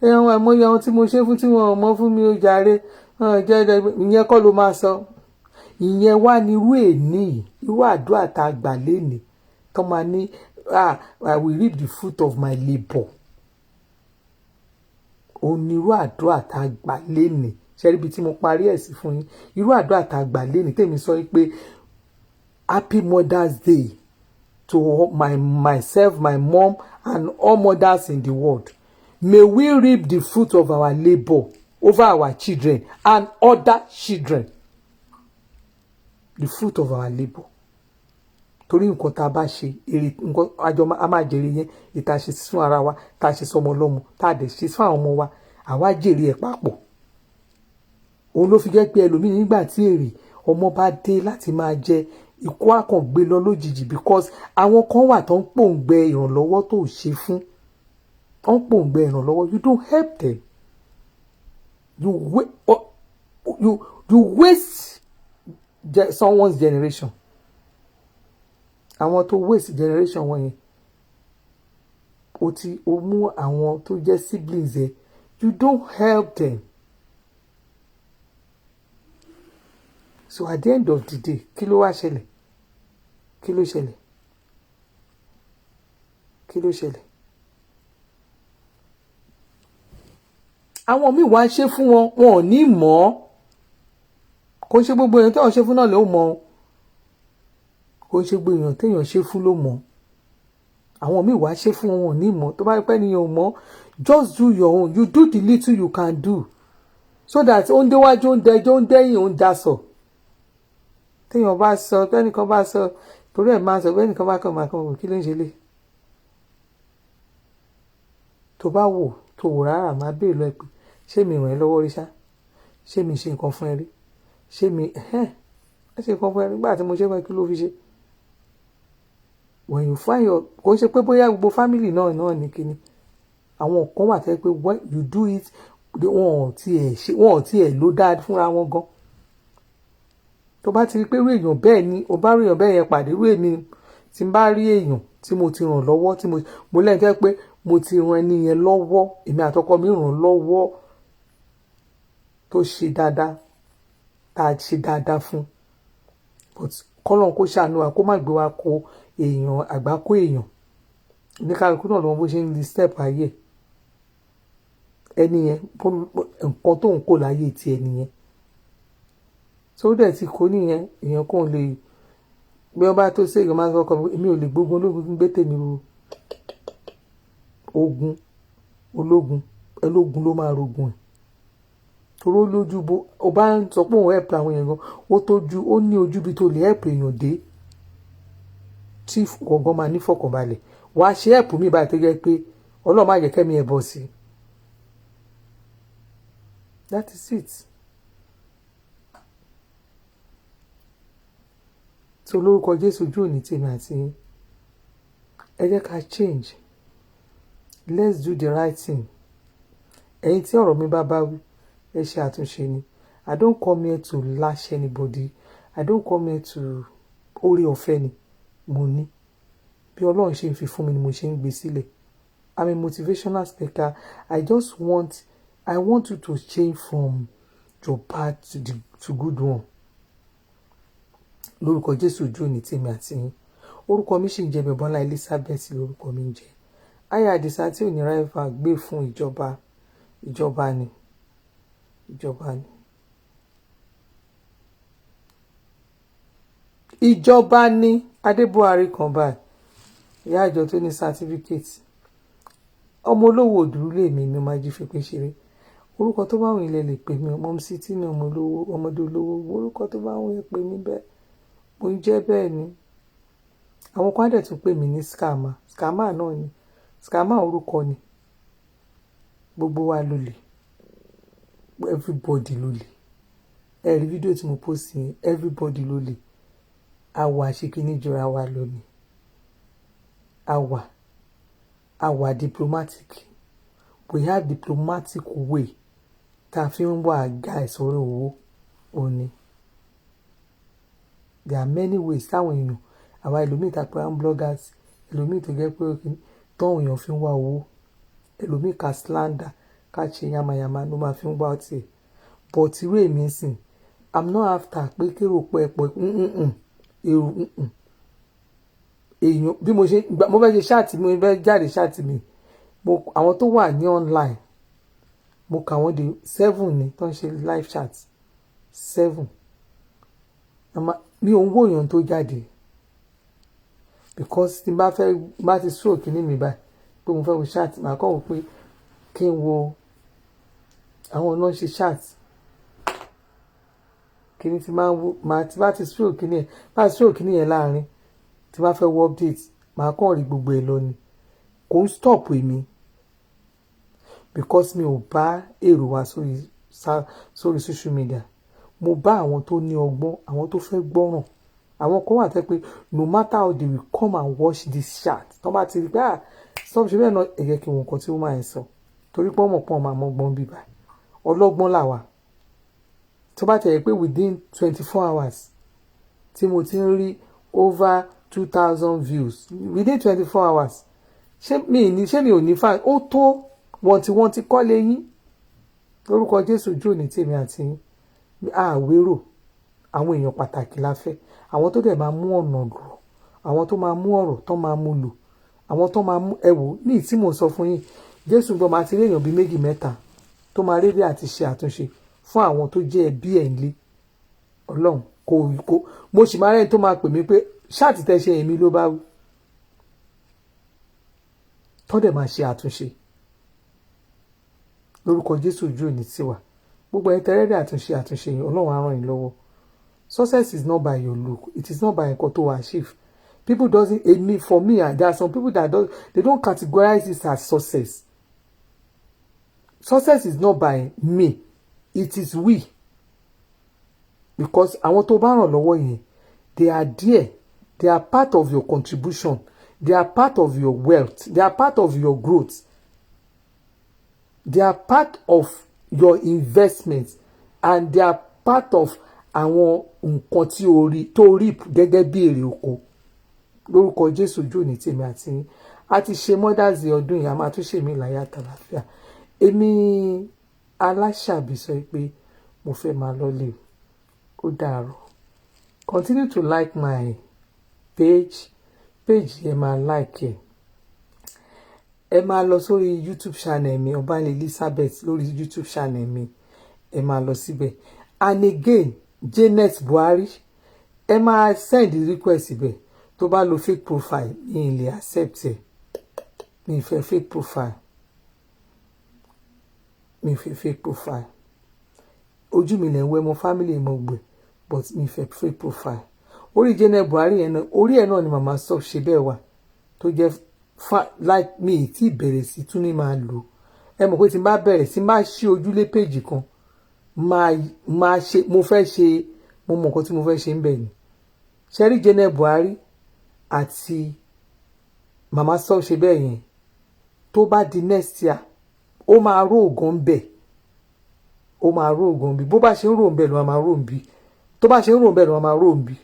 ẹ̀wọ̀n ẹ̀mọ́yẹ ohun tí mo ṣe fún tí wọ́n mọ́ fún mi ó jàre ìyẹn kọ́ ló máa sọ ìyẹn wá ní irú èní irú àdúrà tá a gbà léni tó máa ní I will reap the fruit of my labour òun ni irú àdúrà tá a gbà lénìí ṣẹ́rí ibi tí mo parí ẹ̀ sí fún yín irú àdúrà tá a gbà lénìí tèmi sọ pé happy Mother's Day to myself, my mom and all mothers in the world. May we reap the fruit of our labour over our children and other children. The fruit of our labour. Torí nǹkan tá a bá ṣe èrè nǹkan àjọ a máa jèrè yẹn ìta ṣe fún ara wa tá a ṣe sọmọ ọlọ́mọ tá a dẹ̀ ṣe fún àwọn ọmọ wa àwa jèrè ẹ̀ papọ̀. Òun ló fi jẹ́ pé ẹlòmíì nígbà tí èrè ọmọ bá dé láti máa jẹ ikú àkàngbé lọ lójijì because àwọn kan wà tó ń pòǹgbẹ ìrànlọ́wọ́ tó ṣe fún tó ń pòǹgbẹ ìrànlọ́wọ́ you don't help them you waste someone's generation. Àwọn tó waste generation wọn yẹn o mú àwọn tó jẹ́ siblings ẹ you don't help them. So at the end of the day kí ló wá ṣẹlẹ̀ kí ló ṣẹlẹ̀ kí ló ṣẹlẹ̀ àwọn míì wá ṣe fún wọn wọn ò ní mọ̀ ọ́ kò ń ṣe gbogbo èèyàn téèyàn ṣe fún náà ló mọ̀ ọ́ kò ń ṣe gbogbo èèyàn téèyàn ṣe fún ló mọ̀ ọ́ àwọn míì wá ṣe fún wọn wọn ò ní mọ̀ tó bá rí pé nìyẹn ò mọ̀ just do your own you do the little you can do so that ó ń déwájú ó ń dẹjọ́ ó ń dẹ́yìn ó ń dasọ̀ téèyàn bá sọ tẹ́nìkan bá sọ torí ẹ̀ máa sọ tẹ́nìkan bá kàn máa kàn wò kí ló ń ṣe lé tó bá wò tó wò rárá máa béèrè lọ pé ṣé mi ràn ẹ́ lọ́wọ́ rí ṣá ṣé mi ṣe nǹkan fún ẹ rí ṣé mi ṣe nǹkan fún ẹ rí nígbà tí mo ṣe fún ẹ kí ló fi ṣe when you find your kò ń ṣe pé bóyá gbogbo family náà ní kíni àwọn kan wà tẹ́ pé when you do it wọn ò tiẹ̀ ló dáa fúnra wọn gan tó bá ti rí pé irú èèyàn bẹ́ẹ̀ ni o bá rí èèyàn bẹ́ẹ̀ yẹn pàdé irú èmi tí n bá rí èèyàn tí mo ti ràn lọ́wọ́ tí mo lẹ́yìn tẹ́ pé mo ti ran ẹni yẹn lọ́wọ́ èmi àtọkọ mi ràn lọ́wọ́ tó ṣe dáadáa tá a ṣe dáadáa fún but kọ́lọ́n kó ṣàánú wa kó má gbé wa kó èèyàn àgbákò èèyàn ní kálukú náà lọ́wọ́ bó ṣe ń di step ayé ẹni yẹn nǹkan tó ń kó láyé ti ẹni yẹn tó dẹ̀ ti kó nìyẹn èèyàn kò lè bí wọ́n bá tó ṣe èèyàn máa ń sọ́kọ̀ èmi ò lè gbógun ológun gbé tèmi ro ogun ológun ẹlógun ló máa rogun ẹ̀ toró lójú bó o bá ń sọ pé òun help àwọn èèyàn gan ó ní ojú bí tó lè help èèyàn dé tí gbọ̀ngàn máa ní fọkànbalẹ̀ wàá ṣe help mi báyìí tó jẹ́ pé ọlọ́run má jẹ́ kẹ́mi ẹ̀ bọ̀ sí that is it. So lórúkọ Jésù ojú òní tèmi àti yín ẹ jẹ́ ká change let's do the right thing ẹ̀yin tí ọ̀rọ̀ mi bá wí ẹ ṣe àtúnṣe ni I don't come here to lash anybody I don't come here to orí ọ̀fẹ́ ni mo ní bí Ọlọ́run ṣe ń fi fún mi ni mo ṣe ń gbé sílẹ̀ I'm a motivational speaker I want you to change from your bad to good one. Lórúkọ Jésù ojú òní tèmi àti yín orúkọ mi sì ń jẹ́ Bọ́lá Elizabeth lórúkọ mi ń jẹ́ aya Àdìsá tí òní ráìfà gbé fún ìjọba ni ìjọba ní Adébùhárí kan báyìí ìyá àjọ tó ní sátífíkẹ́ẹ̀tì ọmọ olówó òdúró lèmi ni máa jí fipé ṣeré orúkọ tó bá wọn ilẹ̀ lè pè mí ọmọ sí tí ní ọmọdé olówó orúkọ tó bá wọn yẹn pè mí bẹ́ẹ̀ mo ń jẹ́ bẹ́ẹ̀ ni àwọn kan dẹ̀ tún pè mí ní scammer náà ni scammer orúkọ ni gbogbo wa ló lè everybody ló lè ẹ rí fídíò tí mo post yẹn everybody ló lè àwa àṣekínní jọra wa lọ ni àwa diplomatic we have diplomatic way tá a fi ń wá àga ìsọ̀rọ̀ owó òní. There are many ways táwọn èèyàn àwa ẹlòmíì tá a pè án bloggers ẹlòmíì tó jẹ́ pé tọ́wọ̀n èèyàn fi ń wá owó ẹlòmíì ká slander ká ṣe yamayama ló máa fi ń wá ọtí but irú èmi sìn I'm not after pé kérò pẹ́ẹ́pẹ́ èrò èèyàn bí mo fẹ́ ṣe ṣáàtì mi mo fẹ́ jáde ṣáàtì mi àwọn tó wà ní online mo kà wọ́n di 7 ni tó ń ṣe live chat 7 mi ò ń wò èèyàn tó jáde because tí n bá ti stroke ní mi báyìí pé mo fẹ́ wo chat màá kọ́ wò pé kí n wo àwọn náà ṣe chat kí ni ti máa ń wo màá ti bá ti stroke ní ẹ̀ bá ti stroke ní ẹ̀ láàrin tí bá fẹ́ wo update màá kàn rí gbogbo ẹ̀ lọ ni kò ń stop èmi because mi ò bá èrò wá sórí social media mo bá àwọn tó ní ọgbọ́n àwọn tó fẹ́ gbọ́ràn àwọn kan wà tẹ́ pé no matter how they will come and watch this chat tó bá ti rí pé stop ṣe bẹ́ẹ̀ náà ẹ̀yẹ kí wọn kan tí wọ́n máa ń sọ torí pé ọmọ pọ́n máa mọ́gbọ́n bíbá ọlọ́gbọ́n làwà tó bá tẹ̀yẹ pé within 24 hours tí mo ti ń rí over 2,000 views within 24 hours ṣé mi ò ní fà ó tó wọ́n ti kọ́ lẹ́yìn lórúkọ Jésù jù ní tèmi àti yín àwérò àwọn èèyàn pàtàkì la fẹ́ àwọn tó dẹ̀ máa mú ọ̀nà lò àwọn tó máa mú ọ̀rọ̀ tó máa mú lò àwọn tó máa mú ẹ̀wò ní tí mo sọ fún yín Jésù gbọ́ máa ti rí èèyàn bíi 2-3 tó máa rédí àti ṣe àtúnṣe fún àwọn tó jẹ́ ẹbí ẹ̀ ń lé Ọlọ́run kò mo sì máa rẹ́ni tó máa pè mí pé ṣáàtì tẹ́ ṣe èmi ló bá wí tó dẹ̀ máa ṣe àtúnṣe lórúkọ Jésù ojú òní tiwa gbogbo ẹ̀ tẹ́rẹ́dẹ́ àtúnṣe yìí Ọlọ́run á ràn yín lọ́wọ́ success is not by your look it is not by nǹkan tó achieve people doesn't for me there are some people that they don't categorize this as success. Success is not by me it is we because àwọn tó bá ràn lọ́wọ́ yẹn they are there they are part of your contribution they are part of your wealth they are part of your growth they are part of your investment and they are part of àwọn nǹkan tí tó rí gẹ́gẹ́ bí èrè oko lórúkọ Jésù jù ní tèmi àti yín a ti ṣe Mother's Day ọdún yìí a máa tún ṣe mí láyé àtàlàfíà èmi aláṣàbí sọ pé mo fẹ́ máa lọ́lé ó dàárọ̀ continue to like my page ẹ máa like ẹ máa lọ sórí YouTube channel mi Ọbalẹ̀ Elizabeth lórí YouTube channel mi ẹ máa lọ síbẹ̀ and again Janet Buhari ẹ máa send request ibẹ̀ tó bá lo fake profile ní ilé accept ẹ mi fẹ́ fake profile ojú mi lè ń wẹ́ mọ́ family mo gbé but mi fẹ́ fake profile orí Janet Buhari yẹn náà orí ẹ̀ náà ni màmá sọ ṣe bẹ́ẹ̀ wà tó jẹ́ like mi tí bẹ̀rẹ̀ sí tún ní máa lò ẹ mọ̀ pé tí n bá bẹ̀rẹ̀ sí máa ṣí ojúlé péjì kan máa ṣe mo fẹ́ ṣe mo mọ̀ nǹkan tí mo fẹ́ ṣe ń bẹ̀ ni ṣẹ́rí Janet Buhari àti màmá sọ ṣe bẹ́ẹ̀ yẹn tó bá di next year ó máa ró ògàn bẹ̀ ó máa ró ògàn bí bó bá ṣe ń rò ń bẹ̀ ló máa rò ń bí tó bá ṣe ń rò ń bẹ̀ ló máa rò ń bí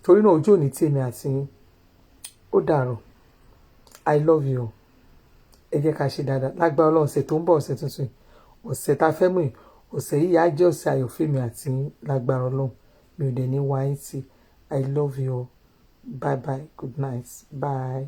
torí náà ojú òní tèmi àti yín ó dàrọ̀ I love you ẹ jẹ́ ká ṣe dáadáa lágbára Ọlọ́run ọ̀sẹ̀ tó ń bọ̀ ọ̀sẹ̀ tuntun ọ̀sẹ̀ tá a fẹ́ mú yìí ọ̀sẹ̀ yìí á jẹ́ ọ̀sẹ̀ ayọ̀fẹ́mi àti yín lágbára Ọlọ́run mi ò dẹ̀ ní wáyé tí I love you bye bye good night bye.